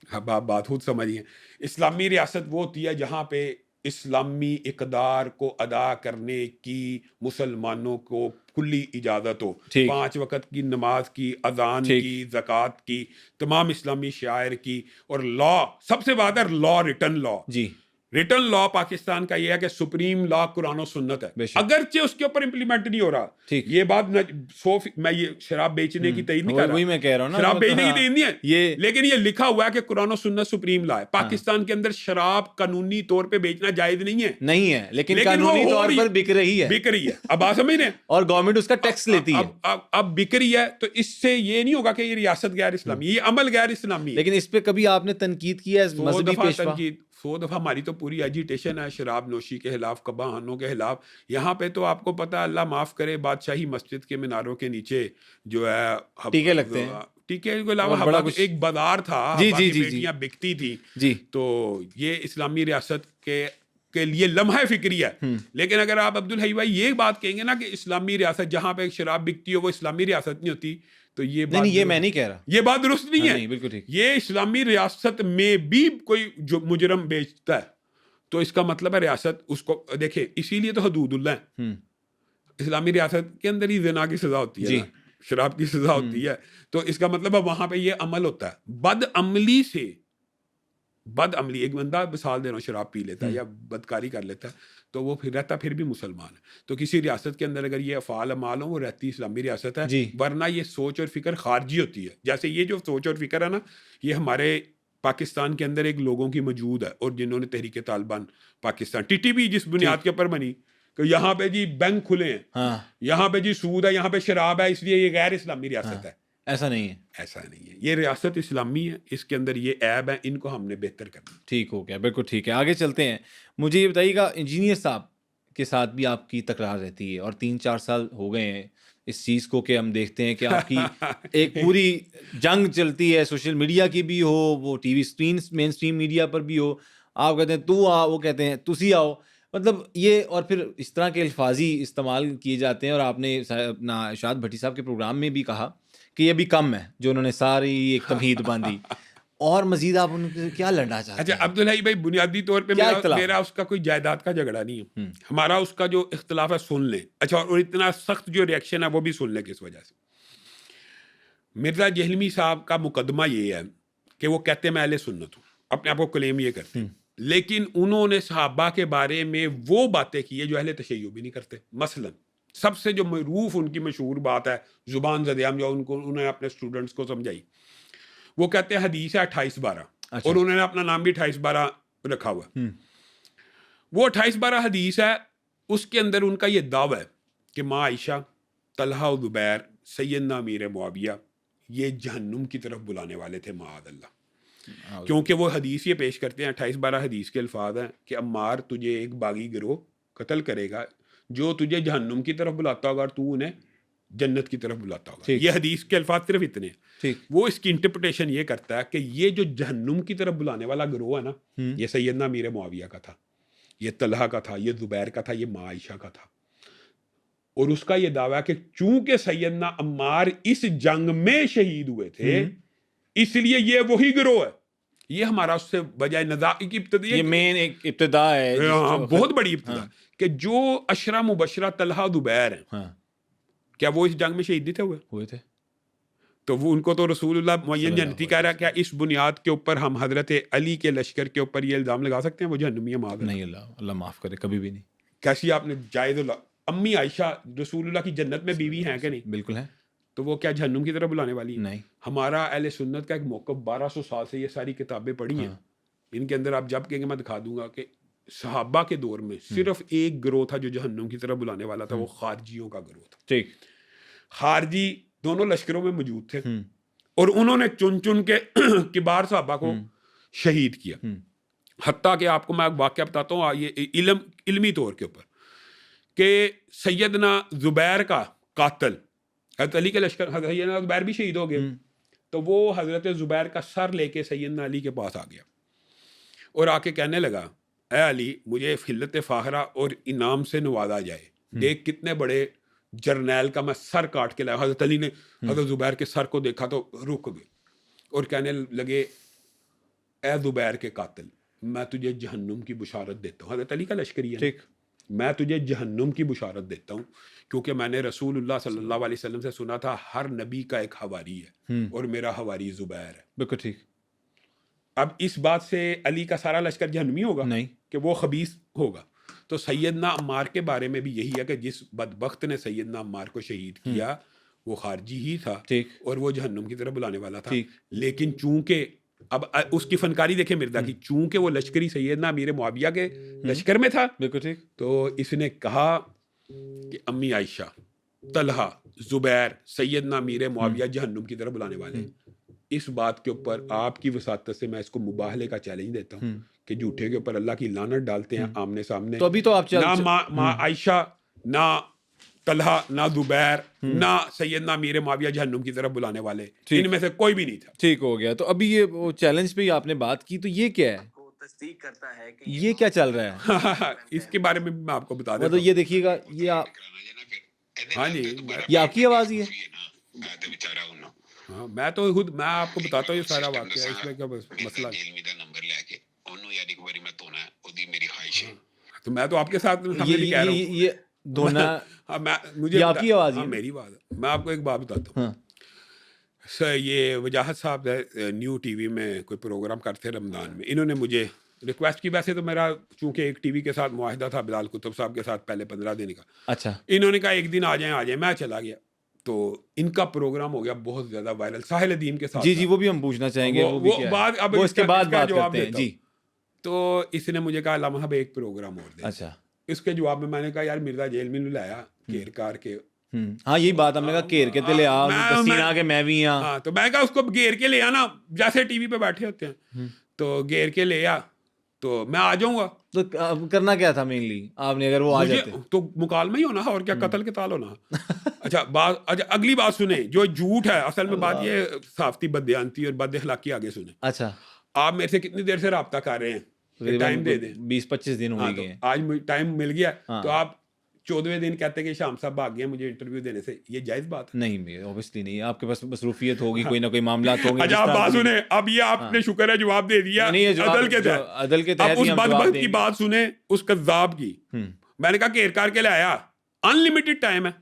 Speaker 1: اب آپ بات خود سمجھیے. اسلامی ریاست وہ ہوتی ہے جہاں پہ اسلامی اقدار کو ادا کرنے کی مسلمانوں کو کلی اجازت ہو. 5 وقت کی نماز کی, اذان کی, زکوٰۃ کی, تمام اسلامی شعائر کی, اور لا سب سے بات ہے لا, ریٹن لا.
Speaker 3: جی
Speaker 1: ریٹن لا پاکستان کا یہ ہے کہ سپریم لا قرآن و سنت ہے, اگرچہ اس کے اوپر امپلیمنٹ نہیں ہو رہا. یہ بات میں یہ شراب بیچنے کی تائید نہیں کر رہا,
Speaker 3: وہی میں کہہ رہا ہوں نا,
Speaker 1: شراب بیچنے کی تائید نہیں ہے, لیکن یہ لکھا ہوا ہے کہ قرآن و سنت سپریم لا ہے. پاکستان کے اندر شراب قانونی طور پہ بیچنا جائز نہیں ہے,
Speaker 3: لیکن قانونی طور پر بک رہی ہے.
Speaker 1: اب بات سمجھ رہے ہیں,
Speaker 3: اور گورنمنٹ اس کا ٹیکس لیتی ہے.
Speaker 1: اب بک رہی ہے, تو اس سے یہ نہیں ہوگا کہ یہ ریاست غیر اسلامی, یہ عمل غیر اسلامی.
Speaker 3: لیکن اس پہ کبھی آپ نے تنقید کی ہے مذہبی پیشوا؟
Speaker 1: 100 دفعہ ہماری تو پوری ایجیٹیشن ہے شراب نوشی کے خلاف, کباہانوں کے خلاف. یہاں پہ تو آپ کو پتہ, اللہ معاف کرے, بادشاہی مسجد کے میناروں کے نیچے جو ہے
Speaker 3: ٹیکے لگتے ہیں.
Speaker 1: ٹیکے کے علاوہ ایک بازار تھا, بیٹیاں بکتی تھی. تو یہ اسلامی ریاست کے لیے لمحہ فکری ہے. لیکن اگر آپ عبدالحی بھائی یہ بات کہیں گے نا کہ اسلامی ریاست جہاں پہ شراب بکتی ہو وہ اسلامی ریاست نہیں ہوتی, تو یہ بات
Speaker 3: نہیں, یہ میں نہیں کہہ رہا,
Speaker 1: یہ بات درست نہیں ہے.
Speaker 3: بالکل ٹھیک.
Speaker 1: یہ اسلامی ریاست میں بھی کوئی جو مجرم بیچتا ہے تو اس کا مطلب ہے ریاست اس کو دیکھے. اسی لیے تو حدود اللہ ہے. اسلامی ریاست کے اندر ہی زنا کی سزا ہوتی ہے, شراب کی سزا ہوتی ہے, تو اس کا مطلب ہے وہاں پہ یہ عمل ہوتا ہے. بد عملی, ایک بندہ مثال دے رہا ہوں, شراب پی لیتا ہے یا بدکاری کر لیتا ہے, تو وہ پھر رہتا پھر بھی مسلمان ہے. تو کسی ریاست کے اندر اگر یہ افعال اعمال ہوں, وہ رہتی اسلامی ریاست ہے. ورنہ یہ سوچ اور فکر خارجی ہوتی ہے. جیسے یہ جو سوچ اور فکر ہے نا, یہ ہمارے پاکستان کے اندر ایک لوگوں کی موجود ہے, اور جنہوں نے تحریک طالبان پاکستان TTP جس بنیاد کے اوپر بنی کہ یہاں پہ جی بینک کھلے ہیں, یہاں پہ جی سود ہے, یہاں پہ شراب ہے, اس لیے یہ غیر اسلامی ریاست ہے.
Speaker 3: ایسا نہیں ہے,
Speaker 1: ایسا نہیں ہے. یہ ریاست اسلامی ہے, اس کے اندر یہ عیب ہے, ان کو ہم نے بہتر کرنا.
Speaker 3: ٹھیک ہو گیا, بالکل ٹھیک ہے. آگے چلتے ہیں. مجھے یہ بتائیے گا, انجینئر صاحب کے ساتھ بھی آپ کی تکرار رہتی ہے, اور 3-4 سال ہو گئے ہیں اس چیز کو کہ ہم دیکھتے ہیں کہ آپ کی ایک پوری جنگ چلتی ہے, سوشل میڈیا کی بھی ہو, وہ ٹی وی اسکرین مین اسٹریم میڈیا پر بھی ہو. آپ کہتے ہیں تو آ, وہ کہتے ہیں تسی آؤ, مطلب یہ, اور پھر اس طرح کے الفاظی استعمال کیے جاتے ہیں. اور آپ نے اپنا ارشاد بھٹی صاحب کے پروگرام میں بھی کہا کہ یہ بھی کم ہے جو انہوں نے ساری ایک تمہید باندھی, اور مزید آپ ان سے کیا لڑنا چاہتے ہیں؟
Speaker 1: اچھا عبدالحی بھائی, بنیادی طور پہ میرا اس کا کوئی جائیداد کا جھگڑا نہیں ہے. ہمارا اس کا جو اختلاف ہے سن لیں. اچھا, اور اتنا سخت جو ریئیکشن ہے وہ بھی سن لیں کس وجہ سے. مرزا جہلمی صاحب کا مقدمہ یہ ہے کہ وہ کہتے ہیں میں اہل سنت ہوں, اپنے آپ کو کلیم یہ کرتے ہیں, لیکن انہوں نے صحابہ کے بارے میں وہ باتیں کی ہے جو اہل تشیع بھی نہیں کرتے. مثلا سب سے جو معروف ان کی مشہور بات ہے, زبان زدیام, جو انہوں نے اپنے اسٹوڈنٹس کو سمجھائی, وہ کہتے ہیں حدیث ہے 28-12, اور انہوں نے اپنا نام بھی 28-12 رکھا ہوا. وہ 28-12 حدیث ہے, اس کے اندر ان کا یہ دعویٰ ہے کہ ماں عائشہ, طلحہ و زبیر, سیدنا امیر معاویہ یہ جہنم کی طرف بلانے والے تھے معاذ اللہ. کیونکہ وہ حدیث یہ پیش کرتے ہیں, 28-12 حدیث کے الفاظ ہیں کہ عمار تجھے ایک باغی گروہ قتل کرے گا جو تجھے جہنم کی طرف بلاتا ہوگا, اور تو انہیں جنت کی طرف بلاتا ہوگا. یہ حدیث کے الفاظ صرف اتنے ہیں. وہ اس کی انٹرپریٹیشن یہ کرتا ہے کہ یہ جو جہنم کی طرف بلانے والا گروہ ہے نا, یہ سیدنا امیر معاویہ کا تھا, یہ طلحہ کا تھا, یہ زبیر کا تھا, یہ ماں عائشہ کا تھا. اور اس کا یہ دعویٰ ہے کہ چونکہ سیدنا عمار اس جنگ میں شہید ہوئے تھے, اس لیے یہ وہی گروہ ہے. یہ ہمارا اس سے بجائے نزاع کی ابتدا,
Speaker 3: یہ مین ایک ابتدا ہے,
Speaker 1: بہت بڑی ابتدا, کہ جو عشرہ مبشرہ طلحہ زبیر ہیں, کیا وہ اس جنگ میں شہید نہیں ہوئے تھے؟ تو وہ ان کو تو رسول اللہ معین جنتی کہہ رہا ہے. کیا اس بنیاد کے اوپر ہم حضرت علی کے لشکر کے اوپر یہ الزام لگا سکتے ہیں وہ جہنمی ہیں؟
Speaker 3: نہیں, اللہ معاف کرے, کبھی بھی نہیں.
Speaker 1: کیسی آپ نے جائز اللہ, امی عائشہ رسول اللہ کی جنت میں بیوی ہیں کہ نہیں؟
Speaker 3: بالکل ہے.
Speaker 1: تو وہ کیا جہنم کی طرف بلانے والی؟
Speaker 3: نہیں.
Speaker 1: ہمارا اہل سنت کا ایک موقف 1200 سال سے یہ ساری کتابیں پڑھی ہیں, ان کے اندر آپ جب کہیں گے میں دکھا دوں گا کہ صحابہ کے دور میں صرف ایک گروہ تھا جو جہنم کی طرف بلانے والا تھا, وہ خارجیوں کا گروہ تھا.
Speaker 3: ٹھیک.
Speaker 1: خارجی دونوں لشکروں میں موجود تھے, اور انہوں نے چن چن کے کبار صحابہ کو شہید کیا. حتیٰ کہ آپ کو میں واقعہ بتاتا ہوں, یہ علمی طور کے اوپر کہ سیدنا زبیر کا قاتل حضرت علی کے لشکر، حضرت سیدنا زبیر بھی شہید ہو گئے، تو وہ حضرت زبیر کا سر لے کے سیدنا علی کے پاس آ گیا اور آ کے کہنے لگا اے علی مجھے خلت فاخرہ اور انعام سے نوازا جائے، دیکھ کتنے بڑے جرنیل کا میں سر کاٹ کے لایا۔ حضرت علی نے حضرت زبیر کے سر کو دیکھا تو رک گئے اور کہنے لگے اے زبیر کے قاتل میں تجھے جہنم کی بشارت دیتا ہوں۔ حضرت علی کا لشکری ہے،
Speaker 3: ٹھیک،
Speaker 1: میں تجھے جہنم کی بشارت دیتا ہوں کیونکہ میں نے رسول اللہ صلی اللہ علیہ وسلم سے سنا تھا ہر نبی کا ایک حواری ہے اور میرا حواری زبیر ہے۔
Speaker 3: بالکل ٹھیک۔
Speaker 1: اب اس بات سے علی کا سارا لشکر جہنمی ہوگا
Speaker 3: نہیں،
Speaker 1: کہ وہ خبیث ہوگا؟ تو سیدنا عمار کے بارے میں بھی یہی ہے کہ جس بدبخت نے سیدنا عمار کو شہید کیا وہ خارجی ہی تھا
Speaker 3: ٹھیک،
Speaker 1: اور وہ جہنم کی طرف بلانے والا تھا،
Speaker 3: ٹھیک۔
Speaker 1: لیکن چونکہ اب اس کی فنکاری دیکھیں مرزا کی، چونکہ وہ لشکری سیدنا امیر معاویہ کے لشکر میں تھا
Speaker 3: بالکل ٹھیک،
Speaker 1: تو اس نے کہا کہ امی عائشہ، طلحہ، زبیر، سیدنا امیر معاویہ جہنم کی طرف بلانے والے ہیں۔ اس بات کے اوپر آپ کی وساطت سے میں اس کو مباہلے کا چیلنج دیتا ہوں کہ جھوٹے کے اوپر اللہ کی لعنت ڈالتے ہیں آمنے سامنے۔
Speaker 3: تو ابھی تو آپ
Speaker 1: نہ ماں عائشہ، نہ طلحہ، نہ زبیر، نہ سیدنا امیر معاویہ جہنم کی طرف بلانے والے، ان میں سے کوئی بھی نہیں تھا۔
Speaker 3: ٹھیک ہو گیا۔ تو ابھی یہ وہ چیلنج پہ آپ نے بات کی، تو یہ کیا ہے؟
Speaker 2: تصدیق کرتا ہے کہ
Speaker 3: یہ کیا چل رہا ہے؟
Speaker 1: اس کے بارے میں میں آپ کو بتا دیتا
Speaker 3: مطلب
Speaker 1: ہوں۔
Speaker 3: یہ دیکھیے گا، یہ
Speaker 1: ہاں جی،
Speaker 3: یہ آپ کی آواز ہی ہے؟
Speaker 1: ہاں میں تو خود میں آپ کو بتاتا ہوں یہ سارا واقعہ، اس میں کیا مسئلہ ہے؟ تو میں تو آپ کے ساتھ میری کہہ رہا ہوں
Speaker 3: یہ دھونا
Speaker 1: مجھے
Speaker 3: یہ آپ کی آواز ہی ہے؟
Speaker 1: میری بات ہے۔ میں آپ کو ایک بات بتاتا ہوں،
Speaker 3: ہاں،
Speaker 1: یہ وجاہت صاحب نیو ٹی وی میں کوئی پروگرام کرتے رمضان میں، انہوں نے مجھے ریکویسٹ کی، ویسے تو میرا چونکہ ایک ٹی وی کے ساتھ معاہدہ تھا بلال کتب صاحب کے ساتھ پہلے 15 دن کا،
Speaker 3: اچھا،
Speaker 1: انہوں نے کہا ایک دن آ جائیں، میں چلا گیا تو ان کا پروگرام ہو گیا بہت زیادہ وائرل ساحل ادیم کے ساتھ۔
Speaker 3: جی وہ بھی ہم پوچھنا چاہیں گے، وہ
Speaker 1: بات اب
Speaker 3: اس کے بعد بات
Speaker 1: جواب
Speaker 3: کرتے ہیں۔
Speaker 1: دیتا
Speaker 3: جی،
Speaker 1: ہوں۔ تو اس نے مجھے کہا علامہ صاحب ایک پروگرام اور دے۔
Speaker 3: اچھا،
Speaker 1: اس کے جواب میں نے کہا یار مرزا جیل میں لایا گھیر کار کے،
Speaker 3: ہاں یہی بات ہم نے کہا گھیر کے تے لے آ، پسینہ کے میں بھی ہاں۔
Speaker 1: ہاں تو میں کہا اس کو گھیر کے لے آنا، جیسے ٹی وی پہ بیٹھے ہوتے ہیں، تو گھیر کے لے آ تو میں آ جاؤں گا۔
Speaker 3: تو کرنا کیا تھا مینلی آپ نے اگر وہ آ جاتے؟
Speaker 1: تو مکالمہ ہی ہونا اور کیا، قتل قتال ہونا۔ اچھا اگلی بات سنیں، جو جھوٹ ہے اصل میں بات یہ صحافتی بددیانتی اور بد اخلاقی آگے سنیں۔
Speaker 3: اچھا،
Speaker 1: آپ میرے سے کتنی دیر سے رابطہ کر رہے ہیں؟ ٹائم دے دیں،
Speaker 3: 20-25 دن ہو گئے ہیں۔
Speaker 1: آج ٹائم مل گیا تو آپ 14ویں دن کہتے ہیں کہ شام صاحب بھاگ گئے مجھے انٹرویو دینے سے، یہ جائز بات ہے؟
Speaker 3: نہیں اوبیسلی نہیں، آپ کے پاس مصروفیت ہوگی، کوئی نہ کوئی معاملات ہوں گے۔
Speaker 1: اچھا آپ بات سنیں، اب یہ آپ نے شکر ہے جواب دے دیا عدل کے تحت۔ اب اس بدبخت کی بات سنیں، اس کذاب کی۔ میں نے کہا گھیر کر کے لایا، ان لمیٹڈ ٹائم ہے۔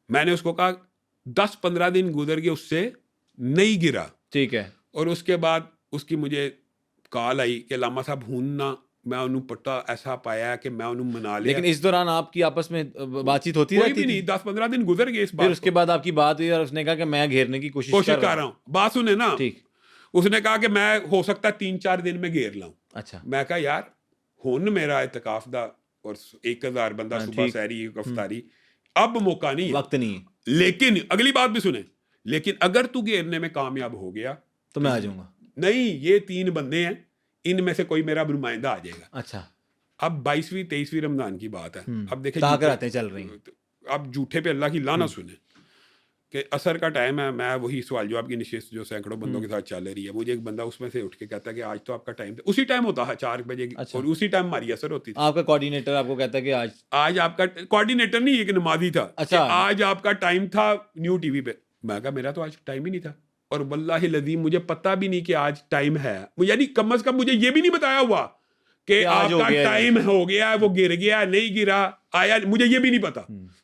Speaker 1: میں نے اس کو کہا 10-15 دن گزر گئے، اس سے نہیں گرا،
Speaker 3: ٹھیک ہے۔
Speaker 1: اور اس کے بعد اس کی مجھے کال آئی کہ علامہ صاحب ہوننا میں انہوں پٹا ایسا پایا کہ میں انہوں منا لیا۔
Speaker 3: لیکن اس دوران آپ کی آپس میں بات چیت ہوتی
Speaker 1: کوئی
Speaker 3: رہتی
Speaker 1: بھی نہیں، 10-15 دن گزر گئے اس بات،
Speaker 3: پھر اس کے بعد آپ کی بات ہوئی اور اس نے کہا کہ میں گھیرنے کی کوشش کر
Speaker 1: رہا ہوں۔ بات سنیں نا،
Speaker 3: ٹھیک،
Speaker 1: اس نے کہا کہ میں ہو سکتا ہے 3-4 دن میں گھیر لاؤں۔
Speaker 3: اچھا،
Speaker 1: میں کہا یار ہن میرا اعتکاف دا اور 1000 بندہ صبح سحری افطاری، اب موقع نہیں ہے،
Speaker 3: وقت نہیں ہے۔
Speaker 1: لیکن اگلی بات بھی سنیں، لیکن اگر تو گھیرنے میں کامیاب ہو گیا
Speaker 3: تو میں آ جاؤں گا۔
Speaker 1: نہیں، یہ 3 بندے ہیں، ان میں سے کوئی میرا نمائندہ آ جائے گا۔
Speaker 3: اچھا،
Speaker 1: اب 22ویں-23ویں رمضان کی بات ہے، اب دیکھیں
Speaker 3: تاکراتیں چل رہی ہیں۔
Speaker 1: اب جھوٹے پہ اللہ کی لعنت سنیں کہ عصر کا ٹائم ہے، میں وہی سوال جواب کی نشست جو سینکڑوں بندوں کے ساتھ چل رہی ہے، مجھے ایک بندہ اس میں سے اٹھ کے کہتا ہے کہ آج تو آپ کا ٹائم تھا، اسی ٹائم ہوتا ہے 4 بجے اور اسی ٹائم ہماری اثر ہوتی تھی۔
Speaker 3: آپ کا کوآرڈینیٹر آپ کو کہتا ہے کہ
Speaker 1: آج آپ کا کوآرڈینیٹر نہیں، ایک نمازی تھا،
Speaker 3: اچھا،
Speaker 1: آج آپ کا ٹائم تھا نیو ٹی وی پہ۔ میں کہا میرا تو آج ٹائم ہی نہیں تھا، اور واللہ العظیم مجھے پتہ بھی نہیں کہ آج ٹائم ہے، یعنی کم از کم مجھے یہ بھی نہیں بتایا ہوا کہ آپ کا ٹائم ہو گیا ہے، وہ گر گیا نہیں گرا آیا، مجھے یہ بھی نہیں پتا۔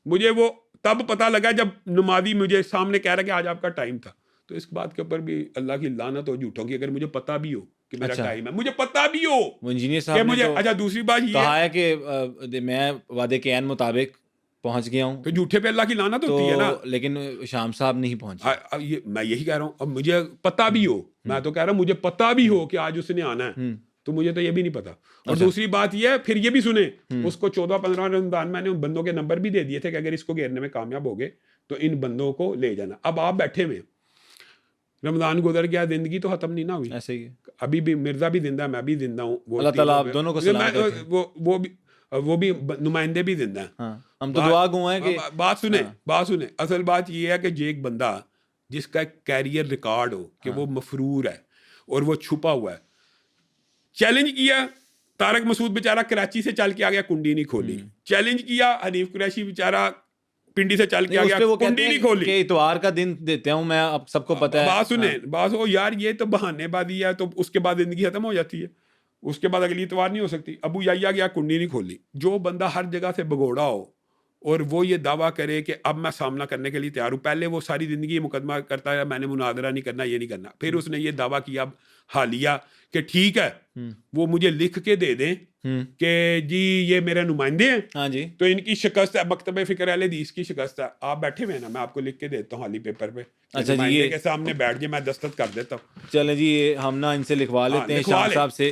Speaker 1: مجھے وہ تب پتہ لگا جب نمازی مجھے سامنے کہہ رہا کہ آج آپ کا ٹائم تھا۔ تو اس بات کے اوپر بھی اللہ کی لعنت ہو جھوٹوں کی، اگر مجھے پتہ بھی ہو کہ میرا ٹائم ہے، مجھے پتہ بھی ہو
Speaker 3: وہ انجینئر
Speaker 1: کہ
Speaker 3: صاحب
Speaker 1: مجھے۔
Speaker 3: نے
Speaker 1: اچھا دوسری بات یہ
Speaker 3: کہا ہے کہ میں وعدے کے عین مطابق پہنچ گیا ہوں،
Speaker 1: تو جھوٹے پہ اللہ کی لعنت ہوتی ہے نا۔
Speaker 3: لیکن شام صاحب نہیں پہنچے۔
Speaker 1: میں یہی کہہ رہا ہوں، اب مجھے پتہ بھی ہو، میں تو کہہ رہا ہوں مجھے پتہ بھی ہو کہ آج اس نے آنا ہے، تو مجھے تو یہ بھی نہیں پتا۔ اور دوسری بات یہ ہے، پھر یہ بھی سنیں، اس کو 14-15 رمضان میں نے ان بندوں کے نمبر بھی دے دیے تھے کہ اگر اس کو گھیرنے میں کامیاب ہو گئے تو ان بندوں کو لے جانا۔ اب آپ بیٹھے ہوئے، رمضان گزر گیا، زندگی تو ختم نہیں نہ ہوئی،
Speaker 3: ایسے ہی
Speaker 1: ابھی بھی مرزا بھی زندہ ہے، میں بھی زندہ ہوں،
Speaker 3: اللہ تعالیٰ آپ دونوں کو سلامت رکھے۔
Speaker 1: وہ بھی اور وہ بھی نمائندے بھی زندہ ہیں.
Speaker 3: ہاں ہم تو دعا گو ہیں کہ
Speaker 1: بات سنیں اصل بات یہ ہے کہ یہ ایک بندہ جس کا ایک کیریئر ریکارڈ ہو کہ وہ مفرور ہے اور وہ چھپا ہوا ہے. چیلنج کیا طارق مسعود بیچارہ کراچی سے چل کے آ گیا, کنڈی نہیں کھولی. چیلنج کیا حنیف قریشی بیچارہ پنڈی سے چل کے آ گیا, کنڈی نہیں کھولی.
Speaker 3: کہ اتوار کا دن دیتے ہوں میں, اب سب کو پتہ ہے.
Speaker 1: بات سنیں بات ہو یار, یہ تو بہانے بازی ہے, تو اس کے بعد زندگی ختم ہو جاتی ہے, اس کے بعد اگلی اتوار نہیں ہو سکتی. ابو یحییٰ گیا کنڈی نہیں کھولی. جو بندہ ہر جگہ سے بگوڑا ہو اور وہ یہ دعویٰ کرے کہ اب میں سامنا کرنے کے لیے تیار ہوں, پہلے وہ ساری زندگی مقدمہ کرتا ہے میں نے مناظرہ نہیں کرنا, یہ نہیں کرنا, پھر اس نے یہ دعویٰ کیا اب حالیہ کہ ٹھیک ہے وہ مجھے لکھ کے دے دیں کہ جی یہ میرے نمائندے ہیں,
Speaker 3: ہاں جی
Speaker 1: تو ان کی شکست ہے, مکتبہ فکر اہل حدیث کی شکست ہے. آپ بیٹھے ہوئے ہیں نا, میں آپ کو لکھ کے دیتا ہوں حالی پیپر پہ,
Speaker 3: اچھا جی,
Speaker 1: نمائندے کے سامنے بیٹھ جائے, میں دستخط کر دیتا ہوں.
Speaker 3: چلیں جی ہم نا ان سے لکھوا لیتے ہیں شاہ صاحب سے,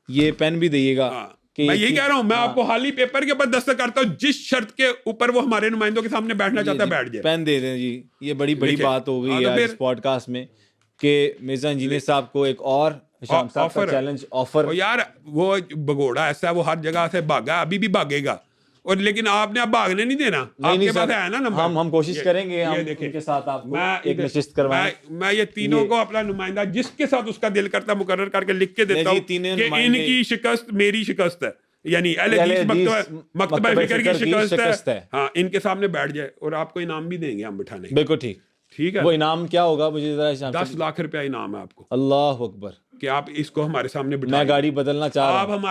Speaker 3: یہ پین بھی دئیے گا.
Speaker 1: میں یہی کہہ رہا ہوں, میں آپ کو حالی پیپر کے اوپر دستخط کرتا ہوں, جس شرط کے اوپر وہ ہمارے نمائندوں کے سامنے بیٹھنا چاہتا ہے بیٹھ جائے.
Speaker 3: پین دے دیں جی. یہ بڑی بات ہو گئی ہے اس پوڈ کاسٹ میں کہ مرزا انجینئر صاحب کو ایک اور شام صاحب کا چیلنج آفر.
Speaker 1: یار وہ بگوڑا ایسا ہے, وہ ہر جگہ سے بھاگا, ابھی بھی بھاگے گا, اور لیکن آپ نے اب بھاگنے نہیں دینا. آپ کے پاس ہے نا نمبر,
Speaker 3: ہم کوشش کریں گے ہم ان کے ساتھ آپ کو ایک نشست کروائیں.
Speaker 1: میں یہ تینوں کو اپنا نمائندہ جس کے ساتھ اس کا دل کرتا مقرر کر کے لکھ کے دیتا ہوں کہ ان کی شکست میری شکست ہے, یعنی اہل حدیث مکتبہ فکر کی شکست ہے. ہاں ان کے سامنے بیٹھ جائے, اور آپ کو انعام بھی دیں گے ہم بٹھانے.
Speaker 3: بالکل ٹھیک ہے. وہ انعام کیا ہوگا مجھے ذرا
Speaker 1: 10 لاکھ روپیہ انعام ہے آپ کو.
Speaker 3: اللہ اکبر.
Speaker 1: کہ آپ اس کو ہمارے سامنے بٹھائیں.
Speaker 3: میں گاڑی بدلنا چاہ رہا ہوں.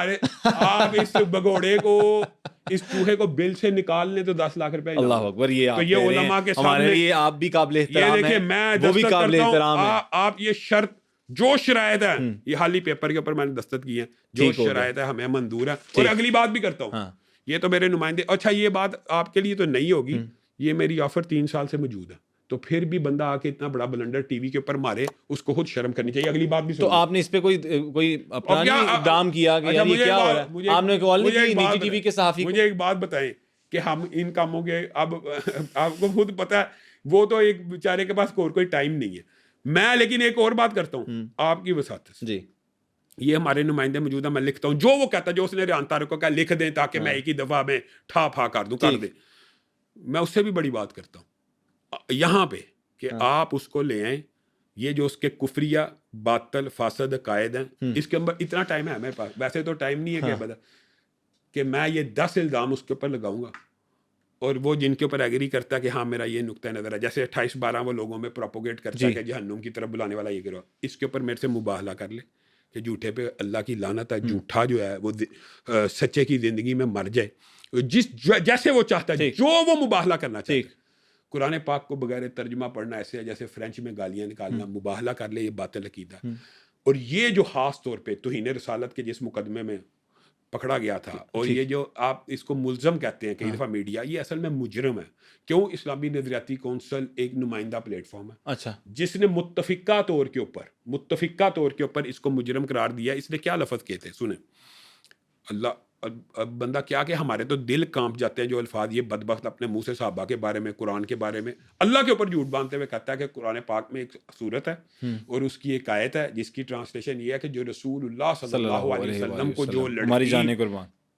Speaker 1: آپ اس بگوڑے کو, اس چوہے کو بل سے نکال لیں تو 10 لاکھ روپے.
Speaker 3: اللہ اکبر. یہ
Speaker 1: علماء کے سامنے
Speaker 3: یہ آپ بھی قابل احترام ہیں,
Speaker 1: دیکھیں میں
Speaker 3: وہ بھی قابل احترام ہے.
Speaker 1: آپ یہ شرط جو شرائط ہے, یہ حالی پیپر کے اوپر میں نے دستخط کی ہے, جو شرائط ہے ہمیں منظور ہے. اور اگلی بات بھی کرتا ہوں, یہ تو میرے نمائندے. اچھا یہ بات آپ کے لیے تو نہیں ہوگی, یہ میری آفر 3 سال سے موجود ہے, تو پھر بھی بندہ آ کے اتنا بڑا بلنڈر ٹی وی کے اوپر مارے, اس کو خود شرم کرنی چاہیے. اگلی بات بھی
Speaker 3: تو آپ نے اس پہ کوئی اپنا اقدام کیا کہ یار یہ کیا ہو رہا ہے؟ آپ نے کال نہیں کی نجی ٹی وی کے صحافی کو؟
Speaker 1: مجھے ایک بات بتائیں کہ ہم ان کاموں کے, اب آپ کو خود پتا ہے وہ تو ایک بیچارے کے پاس کوئی ٹائم نہیں ہے. میں لیکن ایک اور بات کرتا ہوں آپ کی وساطت سے.
Speaker 3: جی
Speaker 1: یہ ہمارے نمائندے موجود ہیں, میں لکھتا ہوں جو وہ کہتا ہے, جو اس نے ریحان طارق کو کہا لکھ دیں تاکہ میں ایک ہی دفعہ میں ٹھا پھا کر دوں, کر دیں. میں اس سے بھی بڑی بات کرتا ہوں یہاں پہ کہ آپ اس کو لے آئیں, یہ جو اس کے کفریہ باطل فاسد عقائد ہیں, اس کے اندر اتنا ٹائم ہے میرے پاس, ویسے تو ٹائم نہیں ہے کہ بتا کہ میں یہ 10 الزام اس کے اوپر لگاؤں گا, اور وہ جن کے اوپر ایگری کرتا ہے کہ ہاں میرا یہ نقطہ نظر ہے, جیسے 28-12 وہ لوگوں میں پروپوگیٹ کرتا ہے کہ جہنم کی طرف بلانے والا یہ کرو, اس کے اوپر میرے سے مباہلہ کر لے کہ جھوٹے پہ اللہ کی لعنت ہے, جھوٹا جو ہے وہ سچے کی زندگی میں مر جائے, جیسے وہ چاہتا ہے, جو وہ مباہلہ کرنا چاہیے. قرآن پاک کو بغیر ترجمہ پڑھنا ایسے ہے جیسے فرینچ میں گالیاں نکالنا, مباہلہ کر لے, یہ باطل عقیدہ. اور یہ جو خاص طور پہ توہین رسالت کے جس مقدمے میں پکڑا گیا تھا, اور یہ جو آپ اس کو ملزم کہتے ہیں کئی دفعہ میڈیا, یہ اصل میں مجرم ہے. کیوں؟ اسلامی نظریاتی کونسل ایک نمائندہ پلیٹ فارم ہے,
Speaker 3: اچھا,
Speaker 1: جس نے متفقہ طور کے اوپر اس کو مجرم قرار دیا. اس نے کیا لفظ کہتے ہیں سنیں, اللہ بندہ کیا کہ ہمارے تو دل کانپ جاتے ہیں جو الفاظ یہ بدبخت اپنے منہ سے صحابہ کے بارے میں, قرآن کے بارے میں, اللہ کے اوپر جھوٹ باندھتے ہوئے کہتا ہے کہ قرآن پاک میں ایک صورت ہے اور اس کی ایک آیت ہے جس کی ٹرانسلیشن یہ ہے کہ جو رسول اللہ صلی اللہ علیہ وسلم کو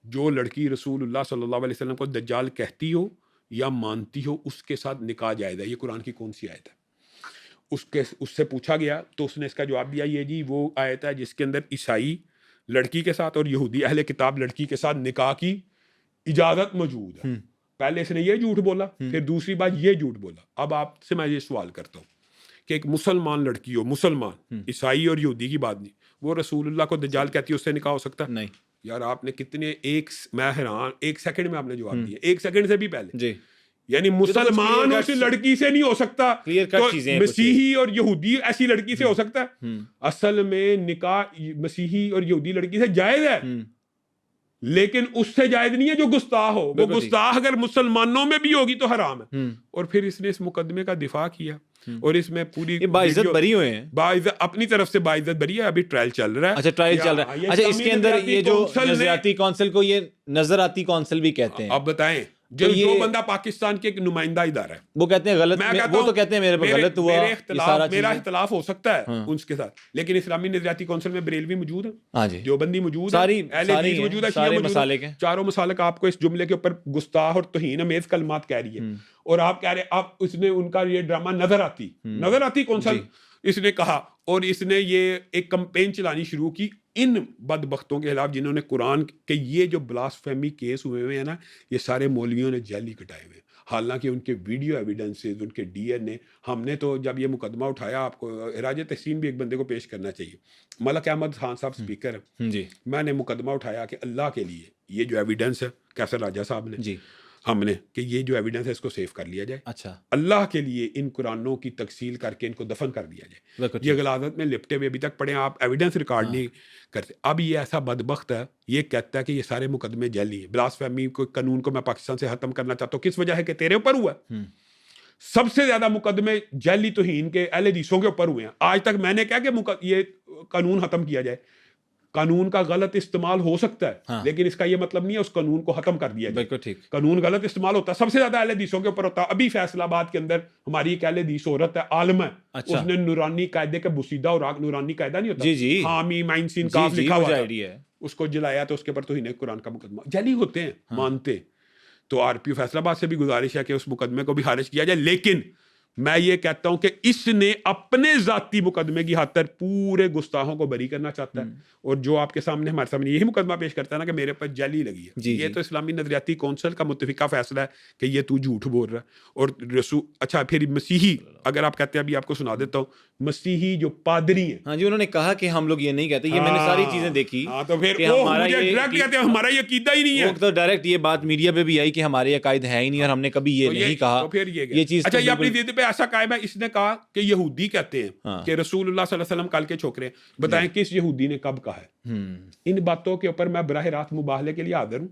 Speaker 1: جو لڑکی رسول اللہ صلی اللہ علیہ وسلم کو دجال کہتی ہو یا مانتی ہو, اس کے ساتھ نکاح جائز ہے. یہ قرآن کی کون سی آیت ہے؟ اس سے پوچھا گیا تو اس نے اس کا جواب دیا, یہ جی وہ آیت ہے جس کے اندر عیسائی لڑکی کے ساتھ اور یہودی اہل کتاب لڑکی کے ساتھ نکاح کی اجازت موجود ہے. پہلے اس نے یہ جھوٹ بولا, پھر دوسری بات یہ جھوٹ بولا. اب آپ سے میں یہ سوال کرتا ہوں کہ ایک مسلمان لڑکی ہو, مسلمان, عیسائی اور یہودی کی بات نہیں, وہ رسول اللہ کو دجال کہتی ہے, اس سے نکاح ہو سکتا؟
Speaker 3: نہیں.
Speaker 1: یار آپ نے کتنے, میں حیران, 1 سیکنڈ میں آپ نے جواب دیا, 1 سیکنڈ سے بھی پہلے.
Speaker 3: جی,
Speaker 1: یعنی مسلمان اس لڑکی سے نہیں ہو سکتا, تو مسیحی اور یہودی ایسی لڑکی سے ہو سکتا ہے؟ اصل میں نکاح مسیحی اور یہودی لڑکی سے جائز ہے, لیکن اس سے جائز نہیں ہے جو گستاخ ہو. وہ گستاخ اگر مسلمانوں میں بھی ہوگی تو حرام ہے. اور پھر اس نے اس مقدمے کا دفاع کیا, اور اس میں پوری
Speaker 3: باعزت بری ہوئے ہیں,
Speaker 1: باعزت اپنی طرف سے باعزت بری ہے. ابھی ٹرائل چل رہا ہے.
Speaker 3: اچھا, ٹرائل چل رہا ہے. اچھا, اس کے اندر یہ جو نظریاتی کونسل کو یہ نظر آتی کونسل بھی کہتے ہیں.
Speaker 1: اب بتائیں, جو بندہ پاکستان کے ایک نمائندہ ادارہ ہے
Speaker 3: وہ کہتے ہیں غلط, وہ تو کہتے ہیں میرے پر غلط ہوا,
Speaker 1: میرا اختلاف ہو سکتا ہے ان کے ساتھ, لیکن اسلامی نظریاتی کونسل میں بریلوی موجود ہے,
Speaker 3: ہاں جی,
Speaker 1: دیوبندی موجود ہے, اہل حدیث موجود ہے, شیعہ موجود ہے, چاروں مسالک آپ کو اس جملے کے اوپر گستاخ اور توہین امیز کلمات کہہ رہی ہے, اور آپ کہہ رہے آپ اس نے ان کا یہ ڈرامہ نظر آتی کونسل اس نے کہا, اور اس نے یہ ایک کمپین چلانی شروع کی ان بدبختوں کے خلاف جنہوں نے قرآن کے یہ جو بلاسفیمی کیس ہوئے ہیں نا, یہ سارے مولویوں نے جیل ہی کٹائے ہوئے, حالانکہ ان کے ویڈیو ایویڈنسز, ان کے ڈی این اے, ہم نے تو جب یہ مقدمہ اٹھایا, آپ کو اراج تحسین بھی ایک بندے کو پیش کرنا چاہیے, ملک احمد خان صاحب اسپیکر ہیں
Speaker 3: جی,
Speaker 1: میں نے مقدمہ اٹھایا کہ اللہ کے لیے یہ جو ایویڈنس ہے, کیسر راجہ صاحب نے
Speaker 3: جی,
Speaker 1: ہم نے کہ یہ جو ایویڈنس ہے اس کو سیو کر لیا جائے,
Speaker 3: اچھا
Speaker 1: اللہ کے لیے ان قرآنوں کی تکسیل کر کے ان کو دفن کر دیا جائے. یہ غلاظت میں لپٹے ہوئے ابھی تک پڑے, آپ ایویڈنس ریکارڈ نہیں کرتے. اب یہ ایسا بدبخت ہے, یہ کہتا ہے کہ یہ سارے مقدمے جعلی ہیں, بلاسفیمی کو قانون کو میں پاکستان سے ختم کرنا چاہتا ہوں. کس وجہ ہے کہ تیرے اوپر ہوا ہے. سب سے زیادہ مقدمے جعلی توہین کے اہل حدیثوں کے اوپر ہوئے ہیں. آج تک میں نے کہا کہ یہ قانون ختم کیا جائے, قانون کا غلط استعمال ہو سکتا ہے, لیکن اس کا یہ مطلب نہیں ہے اس قانون کو ختم کر دیا جائے.
Speaker 3: بالکل ٹھیک,
Speaker 1: قانون غلط استعمال ہوتا ہے, سب سے زیادہ اہل حدیثوں کے اوپر ہوتا ہے. ابھی فیصل آباد کے اندر ہماری ایک اہل حدیث عورت ہے, عالم ہے, اس نے نورانی قاعدے کے بوسیدہ اور نورانی قاعدہ نہیں ہوتا,
Speaker 3: جی جی,
Speaker 1: حامیم عین سین کاف لکھا ہوا ہے, اس کو جلایا تو اس کے اوپر توہین قرآن کا مقدمہ. جعلی ہوتے ہیں مانتے. تو آر پی او فیصل آباد سے بھی گزارش ہے کہ اس مقدمے کو بھی خارج کیا جائے, لیکن میں یہ کہتا ہوں کہ اس نے اپنے ذاتی مقدمے کی خاطر پورے گستاخوں کو بری کرنا چاہتا ہے, اور جو آپ کے سامنے ہمارے سامنے یہی مقدمہ پیش کرتا ہے نا کہ میرے پر جعلی لگی ہے. یہ تو اسلامی نظریاتی کونسل کا متفقہ فیصلہ ہے کہ یہ تو جھوٹ بول رہا ہے. اور اچھا پھر مسیحی, اگر آپ کہتے ہیں, ابھی آپ کو سنا دیتا ہوں, مسیحی جو پادری ہیں,
Speaker 3: ہاں جی, انہوں نے کہا کہ ہم لوگ یہ نہیں کہتے, یہ میں نے ساری چیزیں دیکھی,
Speaker 1: تو پھر ہمارا یہ عقیدہ ہی نہیں ہے.
Speaker 3: تو ڈائریکٹ یہ بات میڈیا پہ بھی آئی کہ ہمارے عقائد ہے ہی نہیں, اور ہم نے کبھی یہ نہیں کہا. یہ چیز
Speaker 1: اچھا, یہ اپنی ضد پہ ایسا قائم ہے, اس نے کہا کہ یہودی کہتے ہیں کہ رسول اللہ صلی اللہ علیہ وسلم کل کے چھوکرے, بتائیں کس یہودی نے کب کہا ہے. ان باتوں کے اوپر میں براہ راست مباحلے کے لیے حاضر ہوں,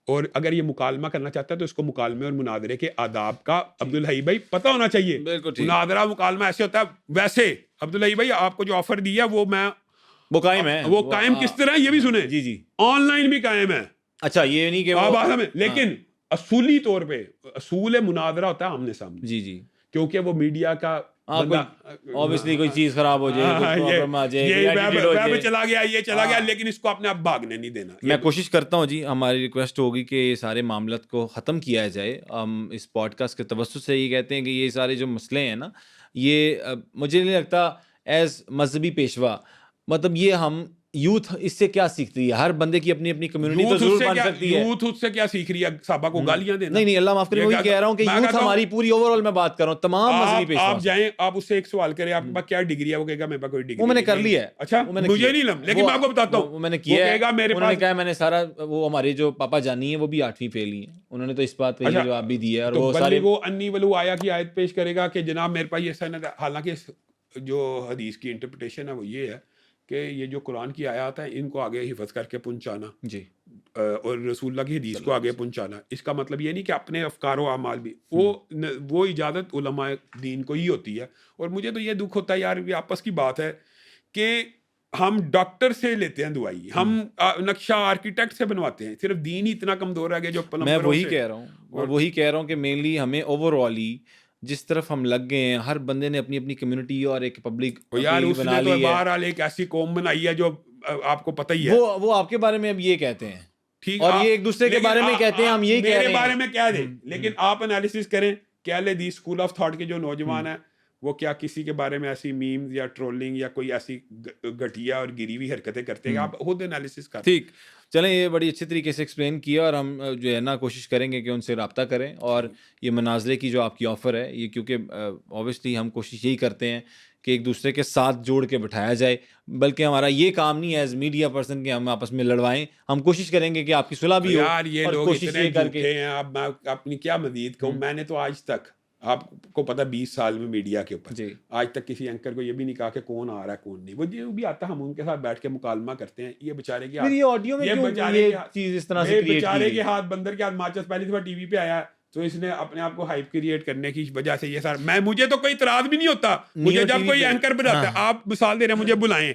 Speaker 1: اور اگر یہ مکالمہ کرنا چاہتا ہے تو اس کو مکالمے اور مناظرے کے آداب کا عبدالحی بھائی پتہ ہونا چاہیے. مناظرہ مکالمہ ایسے ہوتا ہے. ویسے عبدالحی بھائی آپ کو جو آفر دیا وہ قائم ہے, وہ قائم کس طرح یہ بھی سنیں,
Speaker 3: جی جی,
Speaker 1: آن لائن بھی قائم ہے.
Speaker 3: اچھا, یہ نہیں کہ
Speaker 1: لیکن اصولی طور پہ اصول مناظرہ ہوتا ہے آمنے سامنے.
Speaker 3: جی جی,
Speaker 1: کیونکہ وہ میڈیا کا
Speaker 3: obviously کوئی چیز خراب ہو جائے,
Speaker 1: یہ چلا گیا, لیکن اس کو اپنے آپ بھاگنے نہیں دینا.
Speaker 3: میں کوشش کرتا ہوں جی, ہماری ریکویسٹ ہوگی کہ یہ سارے معاملات کو ختم کیا جائے. ہم اس پوڈ کاسٹ کے توسط سے یہ کہتے ہیں کہ یہ سارے جو مسئلے ہیں نا, یہ مجھے نہیں لگتا ایز مذہبی پیشوا, مطلب یہ ہم یوتھ اس سے کیا سیکھتی ہے, ہر بندے کی اپنی اپنی کمیونٹی تو ضرور بن سکتی ہے.
Speaker 1: یوتھ اس سے کیا سیکھ رہی ہے, صحابہ کو گالیاں دینا؟
Speaker 3: نہیں, اللہ معاف کرے, وہی کہہ رہا ہوں کہ یوتھ ہماری پوری اوور آل میں بات کر رہا ہوں, تمام مذہبی پیشوا.
Speaker 1: آپ جائیں, آپ اس سے ایک سوال کریں, آپ کے پاس کیا ڈگری ہے, وہ کہے گا میرے پاس کوئی ڈگری,
Speaker 3: وہ میں نے کر لی ہے.
Speaker 1: اچھا, مجھے نہیں لم, لیکن میں آپ کو بتاتا ہوں,
Speaker 3: میں نے کیا ہے, انہوں نے کہا میں نے سارا, وہ ہمارے جو پاپا جانی ہیں وہ بھی 8ویں فیل ہی ہیں, انہوں نے تو اس بات پہ جواب بھی دیا. اور وہ سارے
Speaker 1: وہ انی ولو آیا کی آیت پیش کرے گا کہ جناب میرے پاس یہ سند ہے. حالانکہ جو حدیث کی انٹرپریٹیشن ہے وہ یہ ہے کہ یہ جو قرآن کی آیات ہیں ان کو آگے حفظ کر کے پہنچانا,
Speaker 3: جی,
Speaker 1: اور رسول اللہ کی حدیث کو آگے پہنچانا, اس کا مطلب یہ نہیں کہ اپنے افکار و اعمال بھی, وہ اجازت علماء دین کو ہی ہوتی ہے. اور مجھے تو یہ دکھ ہوتا ہے یار, یہ آپس کی بات ہے کہ ہم ڈاکٹر سے لیتے ہیں دوائی, ہم نقشہ آرکیٹیکٹ سے بنواتے ہیں, صرف دین ہی اتنا کمزور ہے کہ جو
Speaker 3: میں وہی کہہ رہا ہوں کہ مینلی ہمیں اوور آل ہی جس طرف ہم لگ گئے ہیں, ہر بندے نے اپنی اپنی کمیونٹی اور ایک پبلک
Speaker 1: بنا لی ہے. بہرحال ایک ایسی قوم بنائی ہے جو آپ کو پتہ ہی ہے,
Speaker 3: وہ آپ کے بارے میں اب یہ کہتے ہیں, اور یہ ایک دوسرے کے بارے میں کہتے ہیں, ہم یہی کہہ رہے ہیں,
Speaker 1: میرے بارے میں کہہ دیں, لیکن آپ انالیسس کریں کہ اہل حدیث اسکول آف تھاٹ کے جو نوجوان ہیں وہ کیا کسی کے بارے میں ایسی میمز یا ٹرولنگ یا کوئی ایسی گھٹیا اور گری ہوئی حرکتیں کرتے ہیں, آپ خود انالیسس کریں.
Speaker 3: ٹھیک, چلیں, یہ بڑی اچھی طریقے سے ایکسپلین کیا, اور ہم جو ہے نا کوشش کریں گے کہ ان سے رابطہ کریں, اور یہ مناظرے کی جو آپ کی آفر ہے یہ, کیونکہ اوبیسلی ہم کوشش یہی کرتے ہیں کہ ایک دوسرے کے ساتھ جوڑ کے بٹھایا جائے, بلکہ ہمارا یہ کام نہیں ہے ایز میڈیا پرسن کہ ہم آپس میں لڑوائیں, ہم کوشش کریں گے کہ آپ کی صلح بھی ہو.
Speaker 1: یار یہ لوگ اتنے جھوٹے ہیں, اب میں اپنی کیا مزید کہوں, میں نے تو آج تک, آپ کو پتہ 20 سال میں میڈیا کے اوپر آج تک کسی اینکر کو یہ بھی نہیں کہا کہ کون آ رہا ہے کون نہیں, وہ جو بھی آتا ہم ان کے ساتھ بیٹھ کے مکالمہ کرتے ہیں. یہ بیچارے کے بیچارے کے ہاتھ بندر کے ہاتھ ماچس پہلی دفعہ ٹی وی پہ آیا, تو اس نے اپنے آپ کو ہائپ کریٹ کرنے کی وجہ سے یہ سارا, مجھے تو کوئی اعتراض بھی نہیں ہوتا, مجھے جب کوئی اینکر بناتا ہے, آپ مثال دے رہے ہیں, مجھے بلائیں,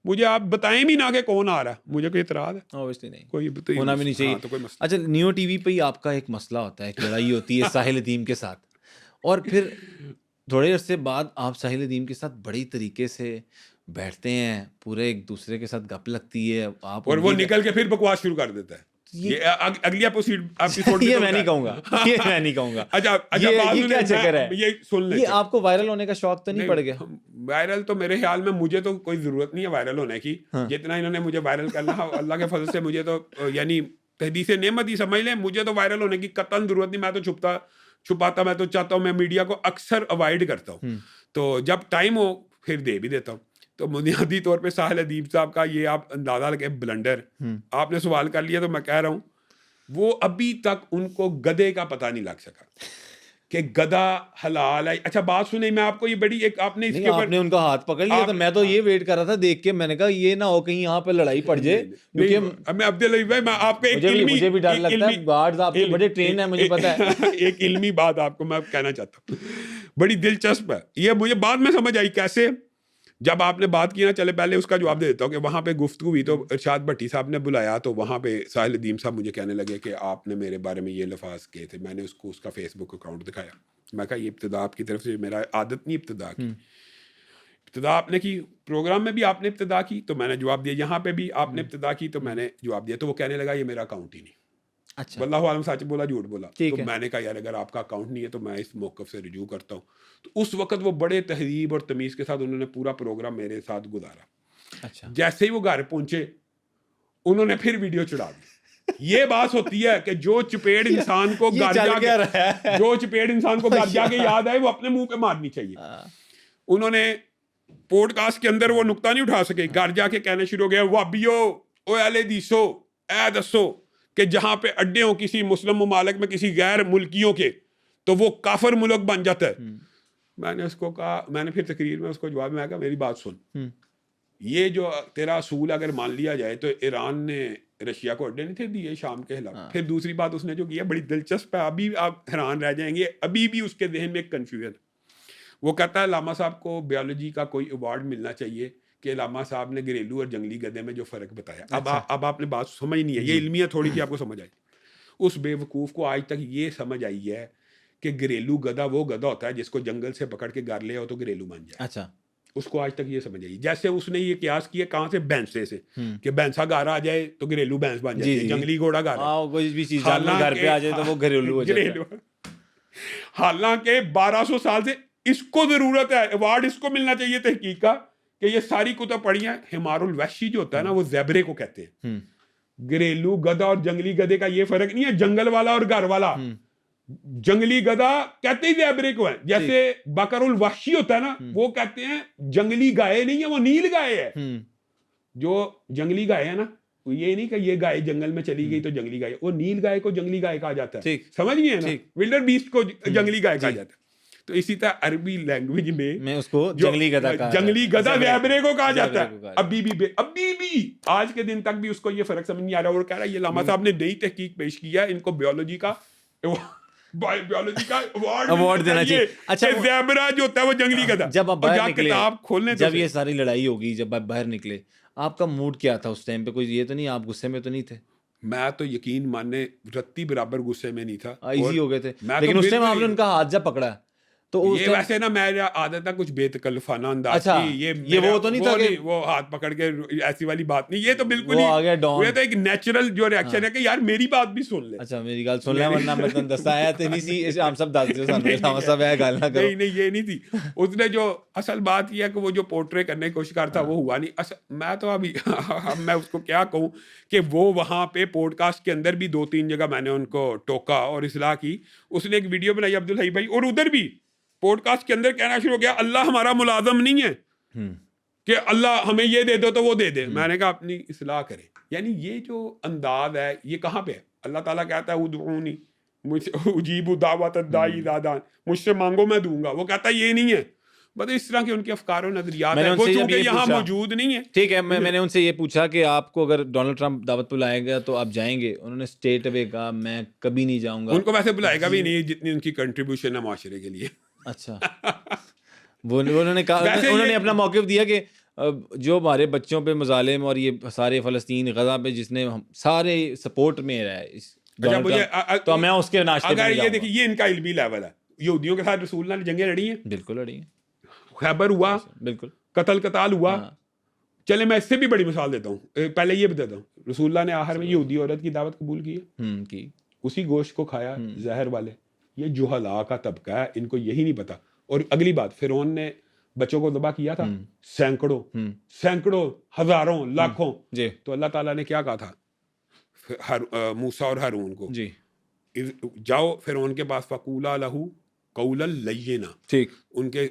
Speaker 1: مجھے آپ بتائیں بھی نہ کہ کون آ رہا ہے, مجھے کوئی اعتراض ہے؟
Speaker 3: اوبویسلی نہیں,
Speaker 1: کوئی
Speaker 3: ہونا بھی نہیں چاہیے.
Speaker 1: تو کوئی مسئلہ.
Speaker 3: اچھا, نیو ٹی وی پہ ہی آپ کا ایک مسئلہ ہوتا ہے, ایک لڑائی ہوتی ہے ساحل ادیم کے ساتھ, اور پھر تھوڑے عرصے بعد آپ ساحل ادیم کے ساتھ بڑی طریقے سے بیٹھتے ہیں, پورے ایک دوسرے کے ساتھ گپ لگتی ہے, آپ
Speaker 1: اور وہ نکل کے پھر بکواس شروع کر دیتا ہے. یہ اگلی ایپیسوڈ
Speaker 3: یہ میں نہیں کہوں گا, یہ میں نہیں کہوں گا.
Speaker 1: اچھا
Speaker 3: یہ کیا چکر ہے,
Speaker 1: یہ سن لیں.
Speaker 3: یہ آپ کو وائرل ہونے کا شوق تو نہیں پڑ گیا؟
Speaker 1: وائرل تو میرے خیال میں مجھے تو کوئی ضرورت نہیں ہے وائرل ہونے کی, جتنا انہوں نے مجھے وائرل کرنا ہے اللہ کے فضل سے مجھے تو یعنی تحدیث نعمت ہی سمجھ لیں, مجھے تو وائرل ہونے کی قطعاً ضرورت نہیں. میں تو چھپاتا میں تو چاہتا ہوں, میں میڈیا کو اکثر اوائڈ کرتا ہوں, تو جب ٹائم ہو پھر دے بھی دیتا ہوں. تو بنیادی طور پہ ساحل ادیب صاحب کا یہ آپ اندازہ لگے بلنڈر آپ نے سوال کر لیا, تو میں کہہ رہا ہوں وہ ابھی تک ان کو گدے کا پتہ نہیں لگ سکا کہ گدا حلال ہے. اچھا بات سنیں, میں آپ کو یہ بڑی ایک آپ نے اس کے
Speaker 3: آپ نے ان کا ہاتھ پکڑ لیا, تو میں تو یہ ویٹ کر رہا تھا دیکھ کے, میں نے کہا یہ نہ ہو کہیں یہاں پہ لڑائی پڑ جائے, کیونکہ
Speaker 1: میں عبدالعزیز بھائی میں آپ کو
Speaker 3: مجھے بھی ڈر لگتا ہے, گارڈز آپ کے بڑے ٹرین ہیں مجھے پتا ہے.
Speaker 1: ایک علمی بات آپ کو میں کہنا چاہتا ہوں, بڑی دلچسپ ہے یہ, مجھے بعد میں سمجھ آئی کیسے. جب آپ نے بات کی نا, چلے پہلے اس کا جواب دے دیتا ہوں کہ وہاں پہ گفتگو ہوئی تو ارشاد بھٹی صاحب نے بلایا, تو وہاں پہ ساحل ادیم صاحب مجھے کہنے لگے کہ آپ نے میرے بارے میں یہ لفاظ کہے تھے. میں نے اس کو اس کا فیس بک اکاؤنٹ دکھایا, میں کہا یہ ابتدا آپ کی طرف سے, میرا عادت نہیں ابتدا کی, ابتدا آپ نے کی, پروگرام میں بھی آپ نے ابتدا کی تو میں نے جواب دیا, یہاں پہ بھی آپ نے ابتدا کی تو میں نے جواب دیا. تو وہ کہنے لگا یہ میرا اکاؤنٹ ہی نہیں.
Speaker 3: اچھا,
Speaker 1: واللہ عالم سچ بولا جھوٹ بولا. تو میں نے کہا یار اگر آپ کا اکاؤنٹ نہیں ہے تو میں اس موقف سے رجوع کرتا ہوں. تو اس وقت وہ بڑے تہذیب اور تمیز کے ساتھ انہوں نے پورا پروگرام میرے ساتھ گزارا.
Speaker 3: اچھا,
Speaker 1: جیسے ہی وہ گھر پہنچے انہوں نے پھر ویڈیو چڑھا دی. یہ بات ہوتی ہے کہ جو چپیڑ انسان کو گھر جا کے, جو چپیڑ انسان کو گھر جا کے یاد آئے وہ اپنے منہ پہ مارنی چاہیے. انہوں نے پوڈ کاسٹ کے اندر وہ نقطہ نہیں اٹھا سکے, گھر جا کے کہنے شروع ہو گیا وابیو او اہل حدیثو اے دسو کہ جہاں پہ اڈے ہوں کسی مسلم ممالک میں کسی غیر ملکیوں کے تو وہ کافر ملک بن جاتا ہے. میں نے اس کو کہا, میں نے پھر تقریر میں اس کو جواب میں کہا میری بات سن, یہ جو تیرا اصول اگر مان لیا جائے تو ایران نے رشیا کو اڈے نہیں تھے دیے شام کے خلاف. پھر دوسری بات اس نے جو کیا بڑی دلچسپ ہے, ابھی آپ حیران رہ جائیں گے, ابھی بھی اس کے ذہن میں ایک کنفیوژن. وہ کہتا ہے علامہ صاحب کو بیولوجی کا کوئی ایوارڈ ملنا چاہیے کہ علامہ صاحب نے گھریلو اور جنگلی گدے میں جو فرق بتایا. اب آپ نے بات سمجھ نہیں ہے, یہ علمیہ تھوڑی سی آپ کو سمجھ آئی. اس بے وقوف کو آج تک یہ سمجھ آئی ہے کہ گھریلو گدھا وہ گدھا ہوتا ہے جس کو جنگل سے پکڑ کے گھر لے آؤ تو گھریلو بن جائے.
Speaker 3: اچھا,
Speaker 1: اس کو آج تک یہ سمجھ آئی. جیسے اس نے یہ قیاس کیا کہاں سے, بھینسے سے, کہ بھینسا گھر آ جائے تو گھریلو بھینس بن جائے, جنگلی گھوڑا گھر,
Speaker 3: کوئی بھی چیز گھر پہ آ جائے تو وہ گھریلو ہو جاتا ہے.
Speaker 1: حالانکہ 1200 سال سے اس کو ضرورت ہے, ایوارڈ اس کو ملنا چاہیے تحقیق کا کہ یہ ساری کتب پڑھی ہیں. حمار الوحشی جو ہوتا ہے نا وہ زیبرے کو کہتے ہیں. گھریلو گدھا اور جنگلی گدھے کا یہ فرق نہیں ہے, جنگل والا اور گھر والا. جنگلی گدھا کہتے ہی زیبرے کو ہے, جیسے بکر الوحشی ہوتا ہے نا وہ کہتے ہیں جنگلی گائے نہیں ہے, وہ نیل گائے ہے. جو جنگلی گائے ہے نا یہ نہیں کہ یہ گائے جنگل میں چلی گئی تو جنگلی گائے, وہ نیل گائے کو جنگلی گائے کہا جاتا ہے. سمجھ گئے نا, ولڈر بیسٹ کو جنگلی گائے کہا جاتا ہے. تو اسی طرح عربی لینگویج میں
Speaker 3: اس کو جنگلی
Speaker 1: گدھا زیبرے کو کہا جاتا ہے. ابھی بھی آج کے دن تک بھی اس کو یہ فرق سمجھ نہیں آ رہا, اور کہہ رہا ہے یہ علامہ صاحب نے نئی تحقیق پیش کی ہے, ان کو بیولوجی کا ایوارڈ دینا چاہیے.
Speaker 3: اچھا,
Speaker 1: زیبرا جو ہوتا ہے وہ جنگلی گدھا.
Speaker 3: جب آپ باہر نکلے,
Speaker 1: کتاب کھولنے,
Speaker 3: جب یہ ساری لڑائی ہوگی, جب آپ باہر نکلے, آپ کا موڈ کیا تھا اس ٹائم پہ؟ کوئی یہ تو نہیں آپ غصے میں تو نہیں تھے؟
Speaker 1: میں تو یقین ماننے رتی برابر غصے میں نہیں تھا,
Speaker 3: ایزی ہو گئے تھے, لیکن اس ٹائم آپ نے ان کا ہاتھ جب پکڑا تو
Speaker 1: یہ ویسے نا میرا عادت ہے کچھ بے تکلفانہ انداز کی.
Speaker 3: یہ وہ تو نہیں تھا کہ
Speaker 1: وہ ہاتھ پکڑ کے ایسی والی بات نہیں, یہ تو بالکل نہیں, یہ تو ایک نیچرل جو ریاکشن ہے کہ یار میری بات بھی سن لے.
Speaker 3: اچھا میری گل سن لے, ورنہ میں تن دستا آیا تے نہیں سی, ہم سب دس دیو سانوں علامہ صاحب ہے گل نہ کرو.
Speaker 1: نہیں یہ نہیں تھی. اس نے جو اصل بات یہ ہے کہ وہ جو پورٹرے کرنے کی کوشش کرتا وہ ہوا نہیں. میں تو ابھی میں اس کو کیا کہوں کہ وہ وہاں پہ پوڈ کاسٹ کے اندر بھی 2-3 جگہ میں نے ان کو ٹوکا اور اصلاح کی. اس نے ایک ویڈیو بنائی عبدالحی بھائی, اور ادھر بھی پوڈ کاسٹ کے اندر کہنا شروع ہو گیا اللہ ہمارا ملازم نہیں ہے کہ اللہ ہمیں یہ دے دو تو وہ دے دے. میں نے کہا اپنی اصلاح کرے. یعنی یہ جو انداز ہے یہ کہاں پہ ہے؟ اللہ تعالیٰ کہتا ہے ادعونی اجیب دعوت الداعی اذا دعان, مجھ سے مانگو میں دوں گا. وہ کہتا ہے یہ نہیں ہے. بس اس طرح کے ان کے افکار و نظریات ہیں, وہ چونکہ یہاں موجود نہیں ہے.
Speaker 3: ٹھیک ہے, میں نے ان سے یہ پوچھا کہ آپ کو اگر ڈونلڈ ٹرمپ دعوت پہ لائے گا تو آپ جائیں گے؟ انہوں نے اسٹیٹ اوے کہا میں کبھی نہیں جاؤں گا.
Speaker 1: ان کو ویسے بلائے گا بھی نہیں جتنی ان کی کنٹریبیوشن ہے معاشرے کے لیے.
Speaker 3: اچھا, وہ انہوں نے کہا, انہوں نے اپنا موقف دیا کہ جو ہمارے بچوں پہ مظالم اور یہ سارے فلسطین غزہ پہ جس نے سارے سپورٹ میں رہا ہے
Speaker 1: اچھا مجھے
Speaker 3: تو میں اس کے ناشتے
Speaker 1: اگر یہ دیکھیں یہ ان کا علمی لیول ہے، یہودیوں کے ساتھ رسول اللہ نے جنگیں لڑی ہیں،
Speaker 3: بالکل لڑی ہیں،
Speaker 1: خیبر ہوا،
Speaker 3: بالکل
Speaker 1: قتل قتال ہوا. چلے میں اس سے بھی بڑی مثال دیتا ہوں، پہلے یہ بتاتا ہوں، رسول اللہ نے آخر میں یہودی عورت کی دعوت قبول کی ہے، اسی گوشت کو کھایا زہر والے. یہ جہلا کا طبقہ ہے، ان کو یہی نہیں پتا. اور اگلی بات، فرعون نے بچوں کو ذبح کیا تھا، سینکڑوں ہزاروں لاکھوں. تو اللہ تعالیٰ نے کیا کہا تھا موسیٰ اور ہارون کو، جاؤ فرعون کے پاس، فقولا لہو قولا لینا،
Speaker 3: ٹھیک،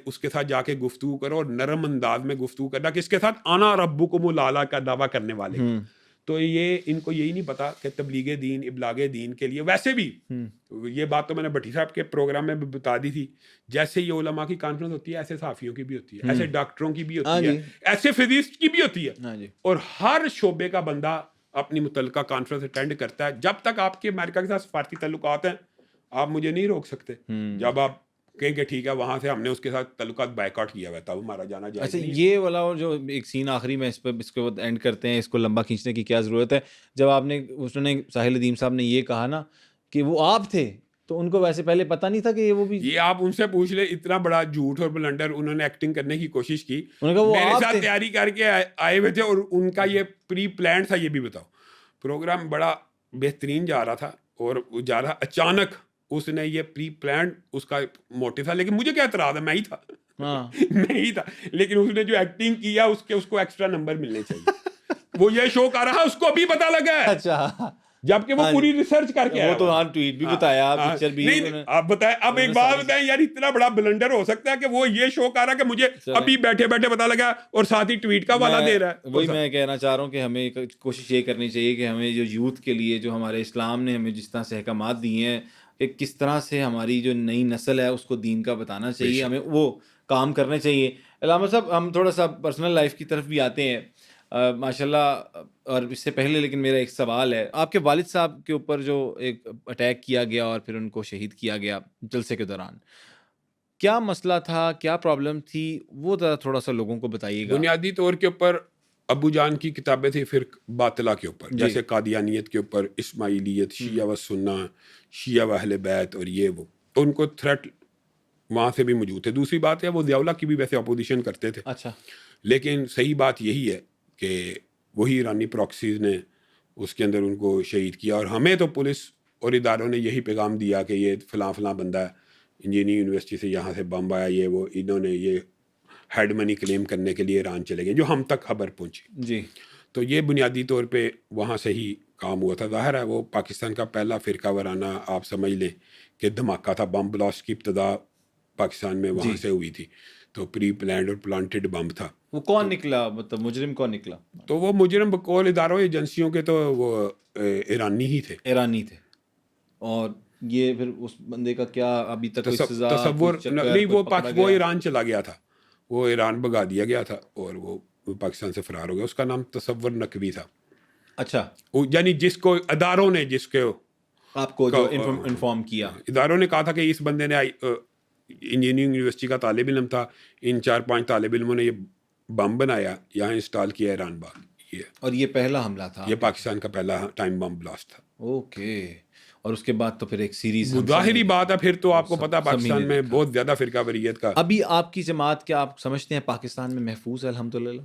Speaker 1: اس کے ساتھ جا کے گفتگو کرو، اور نرم انداز میں گفتگو کرنا، کس کے ساتھ؟ انا ربکم الاعلی کا دعویٰ کرنے والے. تو یہ ان کو یہی نہیں پتا کہ تبلیغ دین، ابلاغ دین کے لیے ویسے بھی یہ بات تو میں نے بھٹی صاحب کے پروگرام میں بھی بتا دی تھی، جیسے یہ علماء کی کانفرنس ہوتی ہے ایسے صحافیوں کی بھی ہوتی ہے، ایسے ڈاکٹروں کی بھی ہوتی ہے، ایسے فزسٹ کی بھی ہوتی ہے، اور ہر شعبے کا بندہ اپنی متعلقہ کانفرنس اٹینڈ کرتا ہے. جب تک آپ کے امریکہ کے ساتھ سفارتی تعلقات ہیں آپ مجھے نہیں روک سکتے. جب آپ کہیں کہ ٹھیک ہے وہاں سے ہم نے اس کے ساتھ تعلقات بائیکاٹ کیا ہوا ہے، تب ہمارا جانا جائز
Speaker 3: اچھا
Speaker 1: نہیں ہے.
Speaker 3: یہ والا جو ایک سین آخری میں اس پہ اس کو اینڈ کرتے ہیں، اس کو لمبا کھینچنے کی کیا ضرورت ہے. جب آپ نے اس نے ساحل ادیم صاحب نے یہ کہا نا کہ وہ آپ تھے، تو ان کو ویسے پہلے پتہ نہیں تھا کہ وہ بھی،
Speaker 1: یہ آپ ان سے پوچھ لیں، اتنا بڑا جھوٹ اور بلنڈر انہوں نے ایکٹنگ کرنے کی کوشش کی، میرے ساتھ تیاری کر کے آئے ہوئے تھے، اور ان کا یہ پری پلان تھا. یہ بھی بتاؤ، پروگرام بڑا بہترین جا رہا تھا اور جا رہا، اچانک اس نے یہ پری پلانڈ اس کا موٹو تھا، لیکن مجھے کیا اعتراض ہے، میں ہی تھا میں ہی تھا، لیکن اس نے جو ایکٹنگ کیا اس کو ایکسٹرا نمبر ملنے چاہیے. وہ یہ شو کر رہا، اس کو بھی پتا لگا ہے،
Speaker 3: اچھا
Speaker 1: جبکہ وہ پوری ریسرچ کر کے
Speaker 3: وہ تو ہاں ٹویٹ بھی بتایا، پکچر بھی.
Speaker 1: آپ بتائیں، اب ایک بات بتائیں یار، اتنا بڑا بلنڈر ہو سکتا ہے کہ وہ یہ شو کر رہا کہ مجھے ابھی بیٹھے بیٹھے پتا لگا، اور ساتھ ہی ٹویٹ کا والا دے رہا ہے.
Speaker 3: وہی میں کہنا چاہ رہا ہوں کہ ہمیں کوشش یہ کرنی چاہیے کہ ہمیں جو یوتھ کے لیے جو ہمارے اسلام نے ہمیں جس طرح سے احکامات دیے ہیں کہ کس طرح سے ہماری جو نئی نسل ہے اس کو دین کا بتانا چاہیے، ہمیں وہ کام کرنے چاہیے. علامہ صاحب ہم تھوڑا سا پرسنل لائف کی طرف بھی آتے ہیں ماشاء اللہ، اور اس سے پہلے لیکن میرا ایک سوال ہے، آپ کے والد صاحب کے اوپر جو ایک اٹیک کیا گیا اور پھر ان کو شہید کیا گیا جلسے کے دوران، کیا مسئلہ تھا، کیا پرابلم تھی، وہ تھوڑا سا لوگوں کو بتائیے گا.
Speaker 1: بنیادی طور کے اوپر ابو جان کی کتابیں تھیں فرق باطلہ کے اوپر، جیسے قادیانیت کے اوپر، اسماعیلیت، شیعہ و سنہ، شیعہ و اہل بیت، اور یہ وہ ان کو تھریٹ وہاں سے بھی موجود تھے. دوسری بات ہے وہ ضیاء اللہ کی بھی ویسے اپوزیشن کرتے تھے،
Speaker 3: اچھا،
Speaker 1: لیکن صحیح بات یہی ہے کہ وہی ایرانی پراکسیز نے اس کے اندر ان کو شہید کیا. اور ہمیں تو پولیس اور اداروں نے یہی پیغام دیا کہ یہ فلاں فلاں بندہ ہے، انجینئرنگ یونیورسٹی سے یہاں سے بم آیا، یہ وہ، انہوں نے یہ ہیڈ منی کلیم کرنے کے لیے ایران چلے گئے، جو ہم تک خبر پہنچی.
Speaker 3: جی،
Speaker 1: تو یہ بنیادی طور پہ وہاں سے ہی کام ہوا تھا. ظاہر ہے وہ پاکستان کا پہلا فرقہ وارانہ آپ سمجھ لیں کہ دھماکہ تھا، بم بلاسٹ کی ابتدا پاکستان میں وہاں سے ہوئی تھی، تو پری پلانڈ اور پلانٹڈ بم تھا.
Speaker 3: وہ کون نکلا، مطلب مجرم کون نکلا؟
Speaker 1: تو وہ مجرم بقول اداروں ایجنسیوں کے تو وہ ایرانی ہی تھے،
Speaker 3: ایرانی تھے. اور یہ پھر اس بندے کا کیا ابھی تک
Speaker 1: تصور نہیں، وہ ایران چلا گیا تھا، وہ ایران بھگا دیا گیا تھا اور وہ پاکستان سے فرار ہو گیا. اس کا نام تصور نقوی تھا.
Speaker 3: اچھا،
Speaker 1: یعنی جس کو اداروں نے، جس کو
Speaker 3: آپ کو جو انفارم کیا،
Speaker 1: اداروں نے کہا تھا کہ اس بندے نے انجینئرنگ یونیورسٹی کا طالب علم تھا، ان 4-5 طالب علموں نے یہ بم بنایا، یہاں انسٹال کیا ایران باغ.
Speaker 3: اور یہ پہلا حملہ تھا،
Speaker 1: یہ پاکستان کا پہلا ٹائم بم بلاسٹ تھا.
Speaker 3: اوکے. اور اس کے بعد تو پھر ایک سیریز،
Speaker 1: ظاہری بات ہے پھر تو آپ کو پتا پاکستان میں بہت زیادہ فرقہ واریت کا.
Speaker 3: ابھی آپ کی جماعت کیا آپ سمجھتے ہیں پاکستان میں محفوظ ہے؟ الحمدللہ.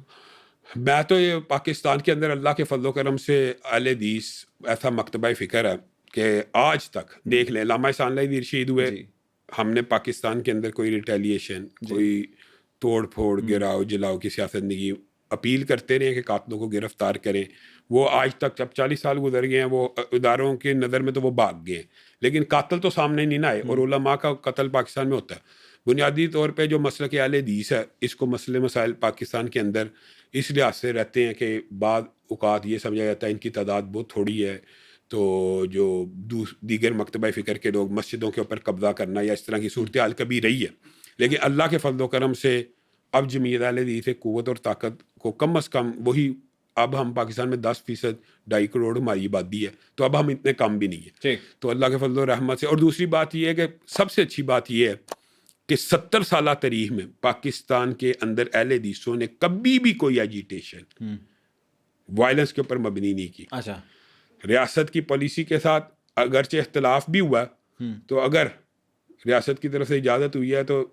Speaker 1: میں تو یہ پاکستان کے اندر اللہ کے فضل و کرم سے اہل حدیث ایسا مکتبہ فکر ہے کہ آج تک دیکھ لیں، علامہ احسان اللہ دیر شہید ہوئے، ہم نے پاکستان کے اندر کوئی ریٹیلیشن، کوئی توڑ پھوڑ، گراؤ جلاؤ کی سیاست نہیں کی. اپیل کرتے رہے کہ قاتلوں کو گرفتار کریں. وہ آج تک جب 40 سال گزر گئے ہیں، وہ اداروں کے نظر میں تو وہ بھاگ گئے، لیکن قاتل تو سامنے نہیں نہ آئے. اور علماء کا قتل پاکستان میں ہوتا ہے. بنیادی طور پہ جو مسلک اہل حدیث ہے، اس کو مسئلے مسائل پاکستان کے اندر اس لحاظ سے رہتے ہیں کہ بعض اوقات یہ سمجھا جاتا ہے ان کی تعداد بہت تھوڑی ہے، تو جو دیگر مکتبہ فکر کے لوگ مسجدوں کے اوپر قبضہ کرنا یا اس طرح کی صورتحال کبھی رہی ہے. لیکن اللہ کے فضل و کرم سے اب جمعیت اہل حدیث قوت اور طاقت کو کم از کم وہی، اب ہم پاکستان میں 10%، 2.5 کروڑ ہماری آبادی ہے، تو اب ہم اتنے کم بھی نہیں ہیں. تو اللہ کے فضل و رحمت سے. اور دوسری بات یہ ہے کہ سب سے اچھی بات یہ ہے کہ 70 سالہ تاریخ میں پاکستان کے اندر اہل حدیثوں نے کبھی بھی کوئی ایجیٹیشن وائلنس کے اوپر مبنی نہیں کی.
Speaker 3: اچھا.
Speaker 1: ریاست کی پالیسی کے ساتھ اگرچہ اختلاف بھی ہوا تو اگر ریاست کی طرف سے اجازت ہوئی ہے تو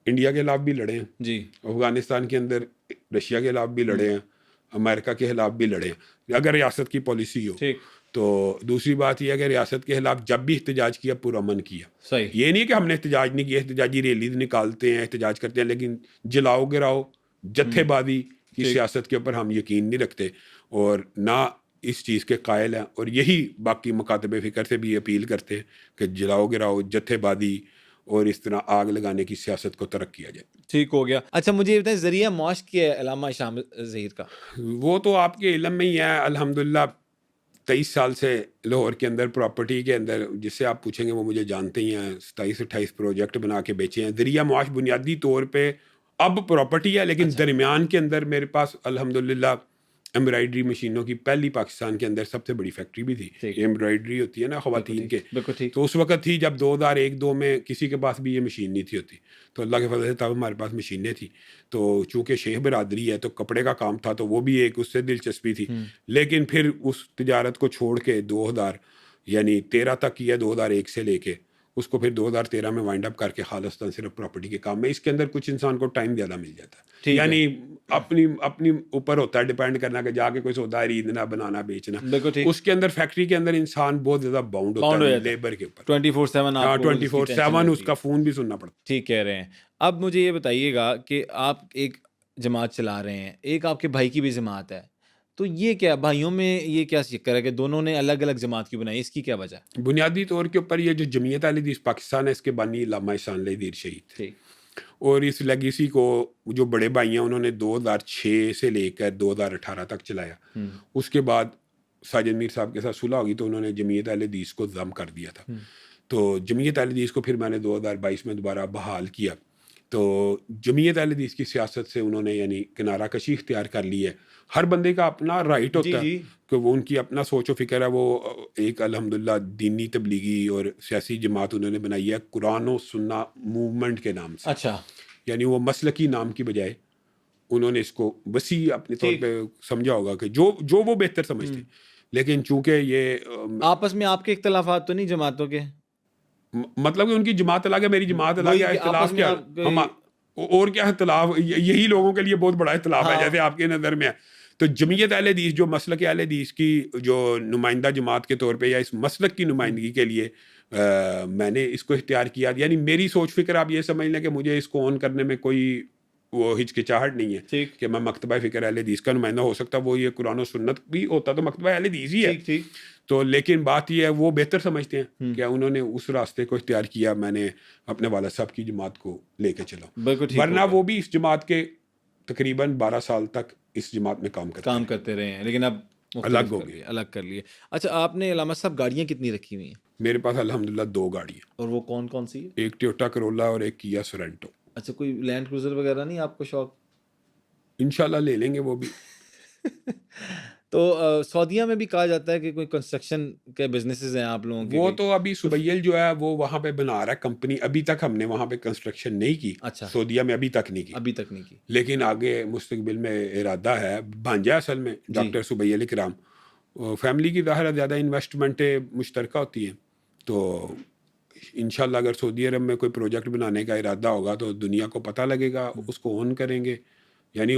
Speaker 1: انڈیا کے خلاف بھی لڑے ہیں
Speaker 3: جی.
Speaker 1: افغانستان کے اندر رشیا کے خلاف بھی لڑے ہیں, امریکہ کے خلاف بھی لڑے ہیں اگر ریاست کی پالیسی ہو.
Speaker 3: ٹھیک.
Speaker 1: تو دوسری بات یہ ہے کہ ریاست کے خلاف جب بھی احتجاج کیا پرامن کیا.
Speaker 3: صحیح.
Speaker 1: یہ نہیں کہ ہم نے احتجاج نہیں کیا, احتجاجی ریلیز نکالتے ہیں, احتجاج کرتے ہیں, لیکن جلاؤ گراؤ جتھے بازی کی سیاست کے اوپر ہم یقین نہیں رکھتے اور نہ اس چیز کے قائل ہیں, اور یہی باقی مکاتب فکر سے بھی اپیل کرتے ہیں کہ جلاؤ گراؤ جتھے بازی اور اس طرح آگ لگانے کی سیاست کو ترک کیا جائے.
Speaker 3: ٹھیک ہو گیا. اچھا مجھے یہ بتائیں ذریعہ معاش کیا ہے علامہ شام ظہیر کا؟
Speaker 1: وہ تو آپ کے علم میں ہی ہے. الحمدللہ 23 سال سے لاہور کے اندر پراپرٹی کے اندر, جس سے آپ پوچھیں گے وہ مجھے جانتے ہی ہیں, 27-28 پروجیکٹ بنا کے بیچے ہیں. ذریعہ معاش بنیادی طور پہ اب پراپرٹی ہے, لیکن درمیان کے اندر میرے پاس الحمدللہ ایمبرائڈری مشینوں کی پہلی پاکستان کے اندر سب سے بڑی فیکٹری بھی تھی. یہ ایمبرائڈری ہوتی ہے نا خواتین کے, تو اس وقت تھی جب 2001-2 میں کسی کے پاس بھی یہ مشین نہیں تھی ہوتی. تو اللہ کے فضل سے تب ہمارے پاس مشینیں تھیں. تو چونکہ شیخ برادری ہے تو کپڑے کا کام تھا, تو وہ بھی ایک اس سے دلچسپی تھی. لیکن پھر اس تجارت کو چھوڑ کے 2013 تک کیا, 2001 سے لے کے اس کو پھر 2013 میں وائنڈ اپ کر کے خالصتاً صرف پراپرٹی کے کام میں. اس کے اندر کچھ انسان کو ٹائم زیادہ مل جاتا ہے, یعنی اپنی اوپر ہوتا ہے ڈیپینڈ کرنا کہ جا کے کوئی سودا خریدنا, بنانا, بیچنا. اس کے اندر فیکٹری کے اندر انسان بہت زیادہ باؤنڈ ہوتا ہے لیبر کے اوپر. 24/7 اس کا فون بھی سننا پڑتا ہے.
Speaker 3: ٹھیک کہہ رہے ہیں. اب مجھے یہ بتائیے گا کہ آپ ایک جماعت چلا رہے ہیں, ایک آپ کے بھائی کی بھی جماعت ہے, تو یہ کیا بھائیوں میں یہ کیا چکر ہے کہ دونوں نے الگ الگ جماعت کیوں بنائی, اس کی کیا وجہ ہے؟
Speaker 1: بنیادی طور کے اوپر یہ جو جمعیت اہل حدیث پاکستان ہے, اس کے بانی علامہ احسان اللہ دیر شہید تھے, اور اس لیگیسی کو جو بڑے بھائی ہیں انہوں نے 2006 سے لے کر 2018 تک چلایا. اس کے بعد ساجد میر صاحب کے ساتھ صلح ہوگی تو انہوں نے جمعیت اہل حدیث کو ضم کر دیا تھا. تو جمعیت اہل حدیث کو پھر میں نے 2022 میں دوبارہ بحال کیا. تو جمعیت اہل حدیث کی سیاست سے انہوں نے یعنی کنارہ کشی اختیار کر لی ہے. ہر بندے کا اپنا رائٹ ہوتا ہے کہ وہ ان کی اپنا سوچ و فکر ہے. وہ ایک الحمدللہ دینی تبلیغی اور سیاسی جماعت انہوں نے بنائی ہے قرآن و سنہ موومنٹ کے نام سے.
Speaker 3: اچھا.
Speaker 1: یعنی وہ مسلکی نام کی بجائے انہوں نے اس کو وسیع اپنے طور پہ سمجھا ہوگا کہ جو وہ بہتر سمجھتے ہیں. لیکن چونکہ یہ
Speaker 3: آپس میں آپ کے اختلافات تو نہیں جماعتوں کے,
Speaker 1: مطلب کہ ان کی جماعت الگ ہے, میری جماعت الگ ہے, اختلاف کیا اور کیا اختلاف, یہی لوگوں کے لیے بہت بڑا اختلاف ہے جیسے آپ کے نظر میں ہے. تو جمعیت اہل حدیث جو مسلک اہل حدیث کی جو نمائندہ جماعت کے طور پہ یا اس مسلک کی نمائندگی کے لیے میں نے اس کو اختیار کیا. یعنی میری سوچ فکر آپ یہ سمجھ لیں کہ مجھے اس کو آن کرنے میں کوئی وہ ہچکچاہٹ نہیں ہے کہ میں مکتبہ فکر اہل حدیث کا نمائندہ ہو سکتا. وہ یہ قرآن و سنت بھی ہوتا تو مکتبہ اہل حدیث ہی ہے. تو لیکن بات یہ ہے وہ بہتر سمجھتے ہیں کہ انہوں نے اس راستے کو اختیار کیا, میں نے اپنے والد صاحب کی جماعت کو لے کے چلا. ورنہ وہ بھی اس جماعت کے تقریباً 12 سال تک اس جماعت میں کام کرتے رہے
Speaker 3: ہیں, لیکن اب
Speaker 1: الگ ہو گئے,
Speaker 3: الگ کر لیے. اچھا آپ نے علامہ صاحب گاڑیاں کتنی رکھی ہوئی ہیں؟
Speaker 1: میرے پاس الحمدللہ 2 گاڑیاں.
Speaker 3: اور وہ کون کون سی ہے؟
Speaker 1: ایک ٹویوٹا کرولا اور ایک کیا سورینٹو.
Speaker 3: اچھا کوئی لینڈ کروزر وغیرہ نہیں آپ کو شوق؟
Speaker 1: انشاءاللہ لے لیں گے وہ بھی.
Speaker 3: تو سعودیہ میں بھی کہا جاتا ہے کہ کوئی کنسٹرکشن کے بزنسز ہیں آپ لوگوں کے.
Speaker 1: وہ تو ابھی سبیل جو ہے وہ وہاں پہ بنا رہا ہے کمپنی. ابھی تک ہم نے وہاں پہ کنسٹرکشن نہیں کی.
Speaker 3: اچھا.
Speaker 1: سعودیہ میں ابھی تک نہیں کی, لیکن آگے مستقبل میں ارادہ ہے. بھانجا اصل میں ڈاکٹر سبیل اکرام. فیملی کی ظاہر زیادہ انویسٹمنٹیں مشترکہ ہوتی ہیں, تو انشاءاللہ اگر سعودی عرب میں کوئی پروجیکٹ بنانے کا ارادہ ہوگا تو دنیا کو پتہ لگے گا, اس کو آن کریں گے. یعنی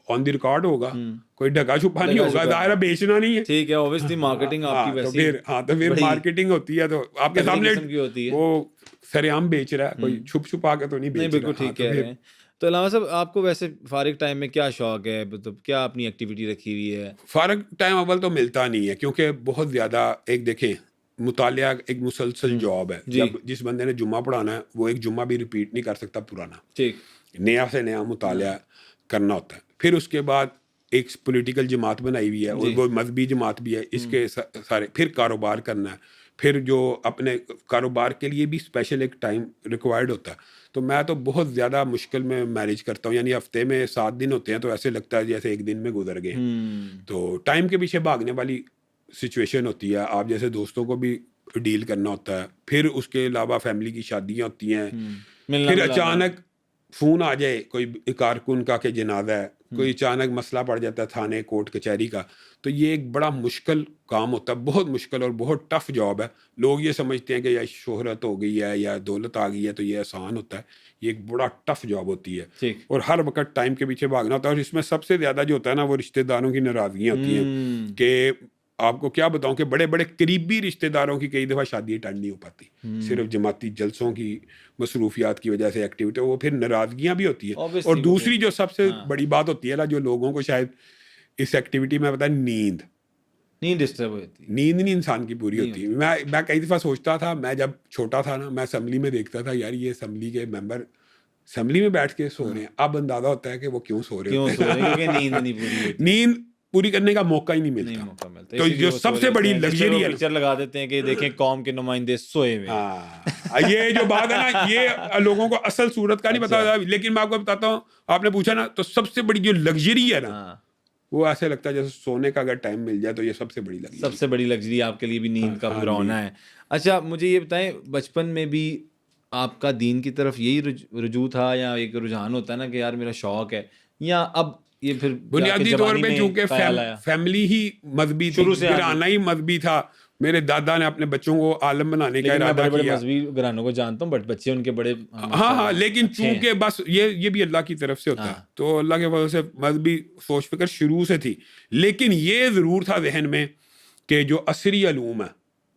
Speaker 1: آن دی ریکارڈ ہوگا, کوئی ڈھکا چھپا نہیں ہوگا. ظاہر بیچنا نہیں ہے.
Speaker 3: ٹھیک ہے, obviously مارکیٹنگ آپ کی ویسی
Speaker 1: تو پھر مارکیٹنگ ہوتی ہے تو آپ کے سامنے وہ سر عام بیچ رہا ہے, کوئی چھپ چھپا کے تو نہیں بیچ رہا.
Speaker 3: بالکل ٹھیک کہہ رہے ہیں. تو علامہ صاحب آپ کو ویسے فارغ ٹائم میں کیا شوق ہے, مطلب کیا اپنی ایکٹیویٹی رکھی ہوئی ہے؟
Speaker 1: فارغ ٹائم اول تو ملتا نہیں ہے کیونکہ بہت زیادہ ایک دیکھیں مطالعہ ایک مسلسل جاب ہے. جب جس بندے نے جمعہ پڑھانا ہے وہ ایک جمعہ بھی ریپیٹ نہیں کر سکتا پرانا.
Speaker 3: ٹھیک.
Speaker 1: نیا سے نیا مطالعہ کرنا ہوتا ہے. پھر اس کے بعد ایک پولیٹیکل جماعت بنائی ہوئی ہے اور وہ مذہبی جماعت بھی ہے. اس کے سارے پھر کاروبار کرنا ہے, پھر جو اپنے کاروبار کے لیے بھی اسپیشل ایک ٹائم ریکوائرڈ ہوتا ہے. تو میں تو بہت زیادہ مشکل میں مینیج کرتا ہوں. یعنی ہفتے میں 7 دن ہوتے ہیں تو ایسے لگتا ہے جیسے ایک دن میں گزر گئے. تو ٹائم کے پیچھے بھاگنے والی سچویشن ہوتی ہے. آپ جیسے دوستوں کو بھی ڈیل کرنا ہوتا ہے، پھر اس کے علاوہ فیملی کی شادیاں ہوتی ہیں،
Speaker 3: ملنا
Speaker 1: پھر
Speaker 3: ملانا۔
Speaker 1: اچانک فون آ جائے کوئی کارکن کا کہ جنازہ ہے، کوئی اچانک مسئلہ پڑ جاتا ہے تھانے کورٹ کچہری کا، تو یہ ایک بڑا مشکل کام ہوتا ہے، بہت مشکل اور بہت ٹف جاب ہے. لوگ یہ سمجھتے ہیں کہ یا شہرت ہو گئی ہے یا دولت آ گئی ہے تو یہ آسان ہوتا ہے، یہ ایک بڑا ٹف جاب ہوتی ہے،
Speaker 3: ٹھیک.
Speaker 1: اور ہر وقت ٹائم کے پیچھے بھاگنا ہوتا ہے. اور اس میں سب سے زیادہ جو ہوتا ہے نا وہ رشتہ داروں کی ناراضگیاں ہوتی ہیں کہ آپ کو کیا بتاؤں کہ بڑے بڑے قریبی رشتہ داروں کی کئی دفعہ شادی اٹینڈ نہیں ہو پاتی، صرف جماعتی جلسوں کی مصروفیات کی وجہ سے ایکٹیویٹی، وہ پھر ناراضگیاں بھی ہوتی ہے. اور دوسری جو سب سے بڑی بات ہوتی ہے نا جو لوگوں کو شاید اس ایکٹیویٹی میں پتا ہے، نیند
Speaker 3: ڈسٹرب ہوتی ہے،
Speaker 1: نیند نہیں انسان کی پوری ہوتی ہے. میں کئی دفعہ سوچتا تھا، میں جب چھوٹا تھا نا، میں اسمبلی میں دیکھتا تھا یار یہ اسمبلی کے ممبر اسمبلی میں بیٹھ کے سو رہے ہیں. اب اندازہ ہوتا ہے کہ وہ کیوں سو رہے ہیں،
Speaker 3: کیونکہ نیند نہیں پوری ہوتی،
Speaker 1: نیند پوری کرنے کا موقع ہی نہیں ملتا. تو جو سب سے بڑی لگژری ہے،
Speaker 3: پکچر لگا دیتے ہیں کہ دیکھیں قوم کے نمائندے سوئے ہوئے.
Speaker 1: ہاں یہ جو بات ہے نا، یہ لوگوں کو اصل صورت کا نہیں پتا. لیکن میں آپ کو بتاتا ہوں، آپ نے پوچھا نا، تو سب سے بڑی جو لگژری ہے نا، وہ ایسے لگتا ہے جیسے سونے کا اگر ٹائم مل جائے تو یہ سب سے بڑی لگژری،
Speaker 3: سب سے بڑی لگژری آپ کے لیے بھی نیند کا پورا ہونا ہے. اچھا مجھے یہ بتائیں، بچپن میں بھی آپ کا دین کی طرف یہی رجوع تھا یا ایک رجحان ہوتا ہے نا کہ یار میرا شوق ہے، یا اب یہ پھر
Speaker 1: بنیادی طور پہ چونکہ فیملی ہی مذہبی تھی، گھرانہ ہی مذہبی تھا، میرے دادا نے اپنے بچوں کو عالم بنانے کا ارادہ کیا.
Speaker 3: مذہبی گھرانوں کو جانتا ہوں بٹ بچے ان کے بڑے
Speaker 1: ہاں لیکن چونکہ بس یہ بھی اللہ کی طرف سے ہوتا ہے، تو اللہ کے وجہ سے مذہبی سوچ فکر شروع سے تھی. لیکن یہ ضرور تھا ذہن میں کہ جو عصری علوم ہے،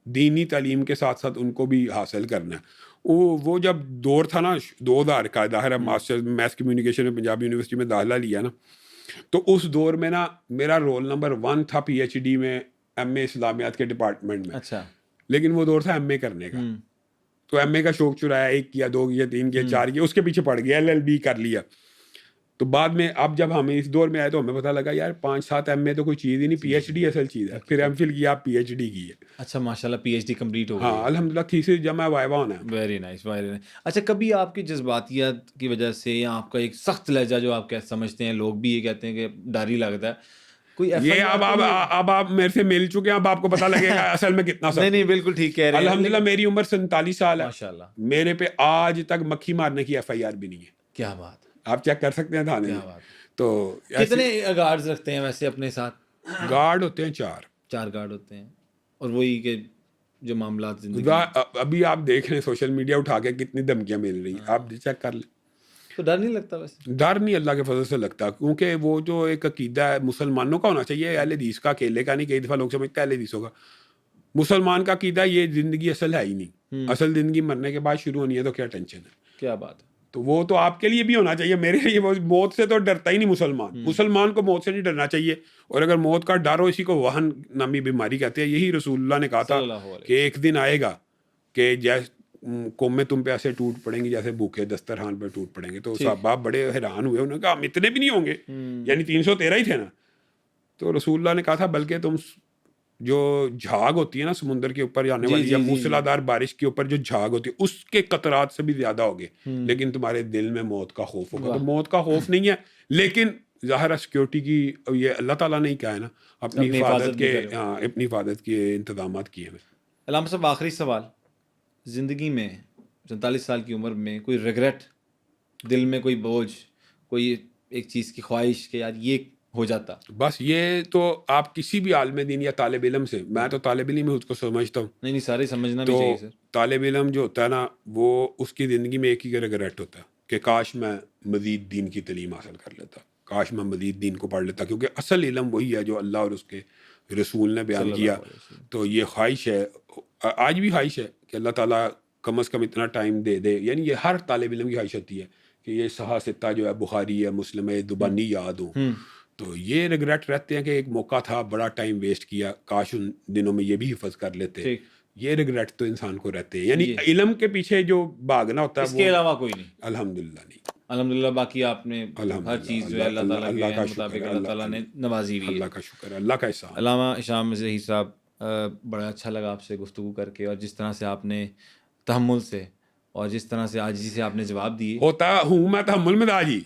Speaker 1: دینی تعلیم کے ساتھ ساتھ ان کو بھی حاصل کرنا ہے. وہ جب دور تھا نا 2000 کا، ظاہر ہے ماسٹر میس کمیونیکیشن میں پنجاب یونیورسٹی میں داخلہ لیا نا، تو اس دور میں نا میرا رول نمبر 1 تھا پی ایچ ڈی میں، ایم اے اسلامیات کے ڈپارٹمنٹ میں.
Speaker 3: اچھا.
Speaker 1: لیکن وہ دور تھا ایم اے کرنے کا، تو ایم اے کا شوق چرایا، 1 کیا 2 کیا 3 کیا 4 کیا، اس کے پیچھے پڑ گیا، LLB کر لیا. تو بعد میں اب جب ہمیں اس دور میں آئے تو ہمیں پتہ لگا یار 5-7 ایم اے تو کوئی چیز ہی نہیں، پی ایچ ڈی اصل چیز ہے. پھر ایم فل کیا، پی ایچ ڈی کی ہے.
Speaker 3: اچھا ماشاءاللہ پی ایچ ڈی کمپلیٹ ہو گئی.
Speaker 1: ہاں الحمدللہ، تھیسس جمع وائوا ہونا ہے.
Speaker 3: Very nice very nice. اچھا کبھی آپ کی جذباتیت کی وجہ سے یا آپ کا ایک سخت لہجہ جو آپ سمجھتے ہیں، لوگ بھی یہ کہتے ہیں کہ ڈر ہی لگتا ہے، کوئی
Speaker 1: یہ اب آپ میرے سے مل چکے ہیں، اب آپ کو پتہ لگے گا اصل میں کتنا سخت.
Speaker 3: نہیں بالکل ٹھیک کہہ رہے ہیں.
Speaker 1: الحمدللہ میری عمر 47 سال ہے
Speaker 3: ماشاءاللہ،
Speaker 1: میرے پہ آج تک مکھی مارنے کی FIR بھی نہیں ہے.
Speaker 3: کیا بات،
Speaker 1: آپ چیک کر سکتے ہیں تھانے میں. تو
Speaker 3: کتنے گارڈز رکھتے ہیں ویسے اپنے ساتھ؟
Speaker 1: گارڈ ہوتے ہیں 4
Speaker 3: گارڈ ہوتے ہیں، اور وہی کہ جو معاملات زندگی
Speaker 1: ابھی آپ دیکھ رہے ہیں سوشل میڈیا اٹھا کے کتنی دھمکیاں مل رہی ہیں، آپ چیک کر لیں.
Speaker 3: تو ڈر نہیں لگتا؟ ویسے
Speaker 1: ڈر نہیں اللہ کے فضل سے لگتا، کیونکہ وہ جو ایک عقیدہ ہے مسلمانوں کا ہونا چاہیے، اہل حدیث کا، اکیلے کا نہیں. کئی دفعہ لوگ سمجھتے ہیں اہل حدیثوں کا. مسلمان کا عقیدہ یہ زندگی اصل ہے ہی نہیں، اصل زندگی مرنے کے بعد شروع ہونی ہے، تو کیا ٹینشن ہے.
Speaker 3: کیا بات ہے.
Speaker 1: تو وہ تو آپ کے لیے بھی ہونا چاہیے، میرے لیے موت سے تو ڈرتا ہی نہیں مسلمان کو موت سے نہیں ڈرنا چاہیے. اور اگر موت کا ڈر ہو، اسی کو وہن نامی بیماری کہتے ہیں. یہی رسول اللہ نے کہا تھا کہ ایک دن آئے گا کہ جیسے قومیں تم پہ ایسے ٹوٹ پڑیں گی جیسے بھوکے دسترخوان پہ ٹوٹ پڑیں گے. تو صحابہ بڑے حیران ہوئے، انہوں نے کہا ہم اتنے بھی نہیں ہوں گے، یعنی 313 ہی تھے نا. تو رسول اللہ نے کہا تھا بلکہ تم جو جھاگ ہوتی ہے نا سمندر کے اوپر جانے والی یا موسلادھار بارش کے اوپر جو جھاگ ہوتی ہے، اس کے قطرات سے بھی زیادہ ہوگے، لیکن تمہارے دل میں موت کا خوف ہوگا. تو موت کا خوف نہیں ہے، لیکن ظاہر ہے سیکیورٹی کی یہ اللہ تعالیٰ نے ہی کہا ہے نا، اپنی حفاظت کے انتظامات کیے ہیں.
Speaker 3: علامہ صاحب آخری سوال، زندگی میں 47 سال کی عمر میں کوئی ریگریٹ، دل میں کوئی بوجھ، کوئی ایک چیز کی خواہش کہ یار یہ ہو جاتا؟ بس
Speaker 1: یہ تو آپ کسی بھی عالم دین یا طالب علم سے، میں تو طالب علم ہی اس کو سمجھتا ہوں.
Speaker 3: نہیں سارے سمجھنا بھی چاہیے سر.
Speaker 1: طالب علم جو ہوتا ہے نا، وہ اس کی زندگی میں ایک ہی ریگریٹ ہوتا ہے کہ کاش میں مزید دین کی تعلیم حاصل کر لیتا، کاش میں مزید دین کو پڑھ لیتا، کیونکہ اصل علم وہی ہے جو اللہ اور اس کے رسول نے بیان کیا. تو یہ خواہش ہے، آج بھی خواہش ہے کہ اللہ تعالیٰ کم از کم اتنا ٹائم دے دے. یعنی یہ ہر طالب علم کی خواہش ہوتی ہے کہ یہ صحیح ستہ جو ہے، بخاری ہے، مسلم ہے، زبانی یاد ہو. تو یہ ریگریٹ رہتے ہیں کہ ایک موقع تھا، بڑا ٹائم ویسٹ کیا، کاش ان دنوں میں یہ بھی حفظ کر لیتے. یہ ریگریٹ تو انسان کو رہتے ہیں، یعنی علم کے پیچھے جو بھاگنا ہوتا ہے،
Speaker 3: اس کے علاوہ کوئی نہیں.
Speaker 1: الحمدللہ نہیں.
Speaker 3: الحمدللہ. باقی آپ نے ہر چیز جو ہے اللہ تعالیٰ کے مطابق اللہ تعالیٰ نے نوازی ہوئی ہے.
Speaker 1: اللہ کا شکر ہے، اللہ کا احسان.
Speaker 3: علامہ ہشام ظہیر صاحب، بڑا اچھا لگا آپ سے گفتگو کر کے، اور جس طرح سے آپ نے تحمل سے اور جس طرح سے عاجزی سے آپ نے جواب دیے.
Speaker 1: ہوتا ہوں میں تحمل مزاج ہی،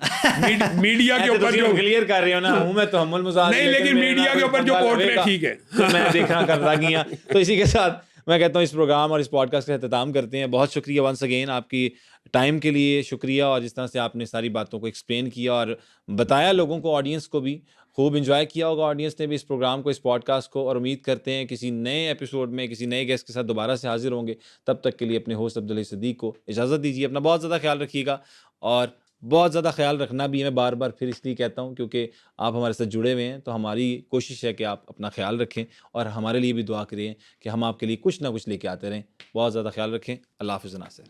Speaker 1: میڈیا کے اوپر جو
Speaker 3: کلیئر کر رہے ہو نا، ہوں میں تحمل مزاج
Speaker 1: نہیں، لیکن میڈیا کے اوپر جو پورٹریٹ ٹھیک ہے
Speaker 3: میں دیکھنا کرتا گیا. تو اسی کے ساتھ میں کہتا ہوں اس پروگرام اور اس پوڈ کاسٹ کا اختتام کرتے ہیں. بہت شکریہ ونس اگین آپ کی ٹائم کے لیے شکریہ, اور جس طرح سے آپ نے ساری باتوں کو ایکسپلین کیا اور بتایا لوگوں کو, آڈینس کو بھی خوب انجوائے کیا ہوگا آڈینس نے بھی اس پروگرام کو, اس پوڈ کاسٹ کو, اور امید کرتے ہیں کسی نئے ایپیسوڈ میں کسی نئے گیسٹ کے ساتھ دوبارہ سے حاضر ہوں گے. تب تک کے لیے اپنے ہوسٹ عبدالعلی صدیق کو اجازت دیجیے. اپنا بہت زیادہ خیال رکھیے گا, اور بہت زیادہ خیال رکھنا بھی میں بار بار پھر اس لیے کہتا ہوں کیونکہ آپ ہمارے ساتھ جڑے ہوئے ہیں, تو ہماری کوشش ہے کہ آپ اپنا خیال رکھیں اور ہمارے لیے بھی دعا کریں کہ ہم آپ کے لیے کچھ نہ کچھ لے کے آتے رہیں. بہت زیادہ خیال رکھیں. اللہ حافظ ناصر.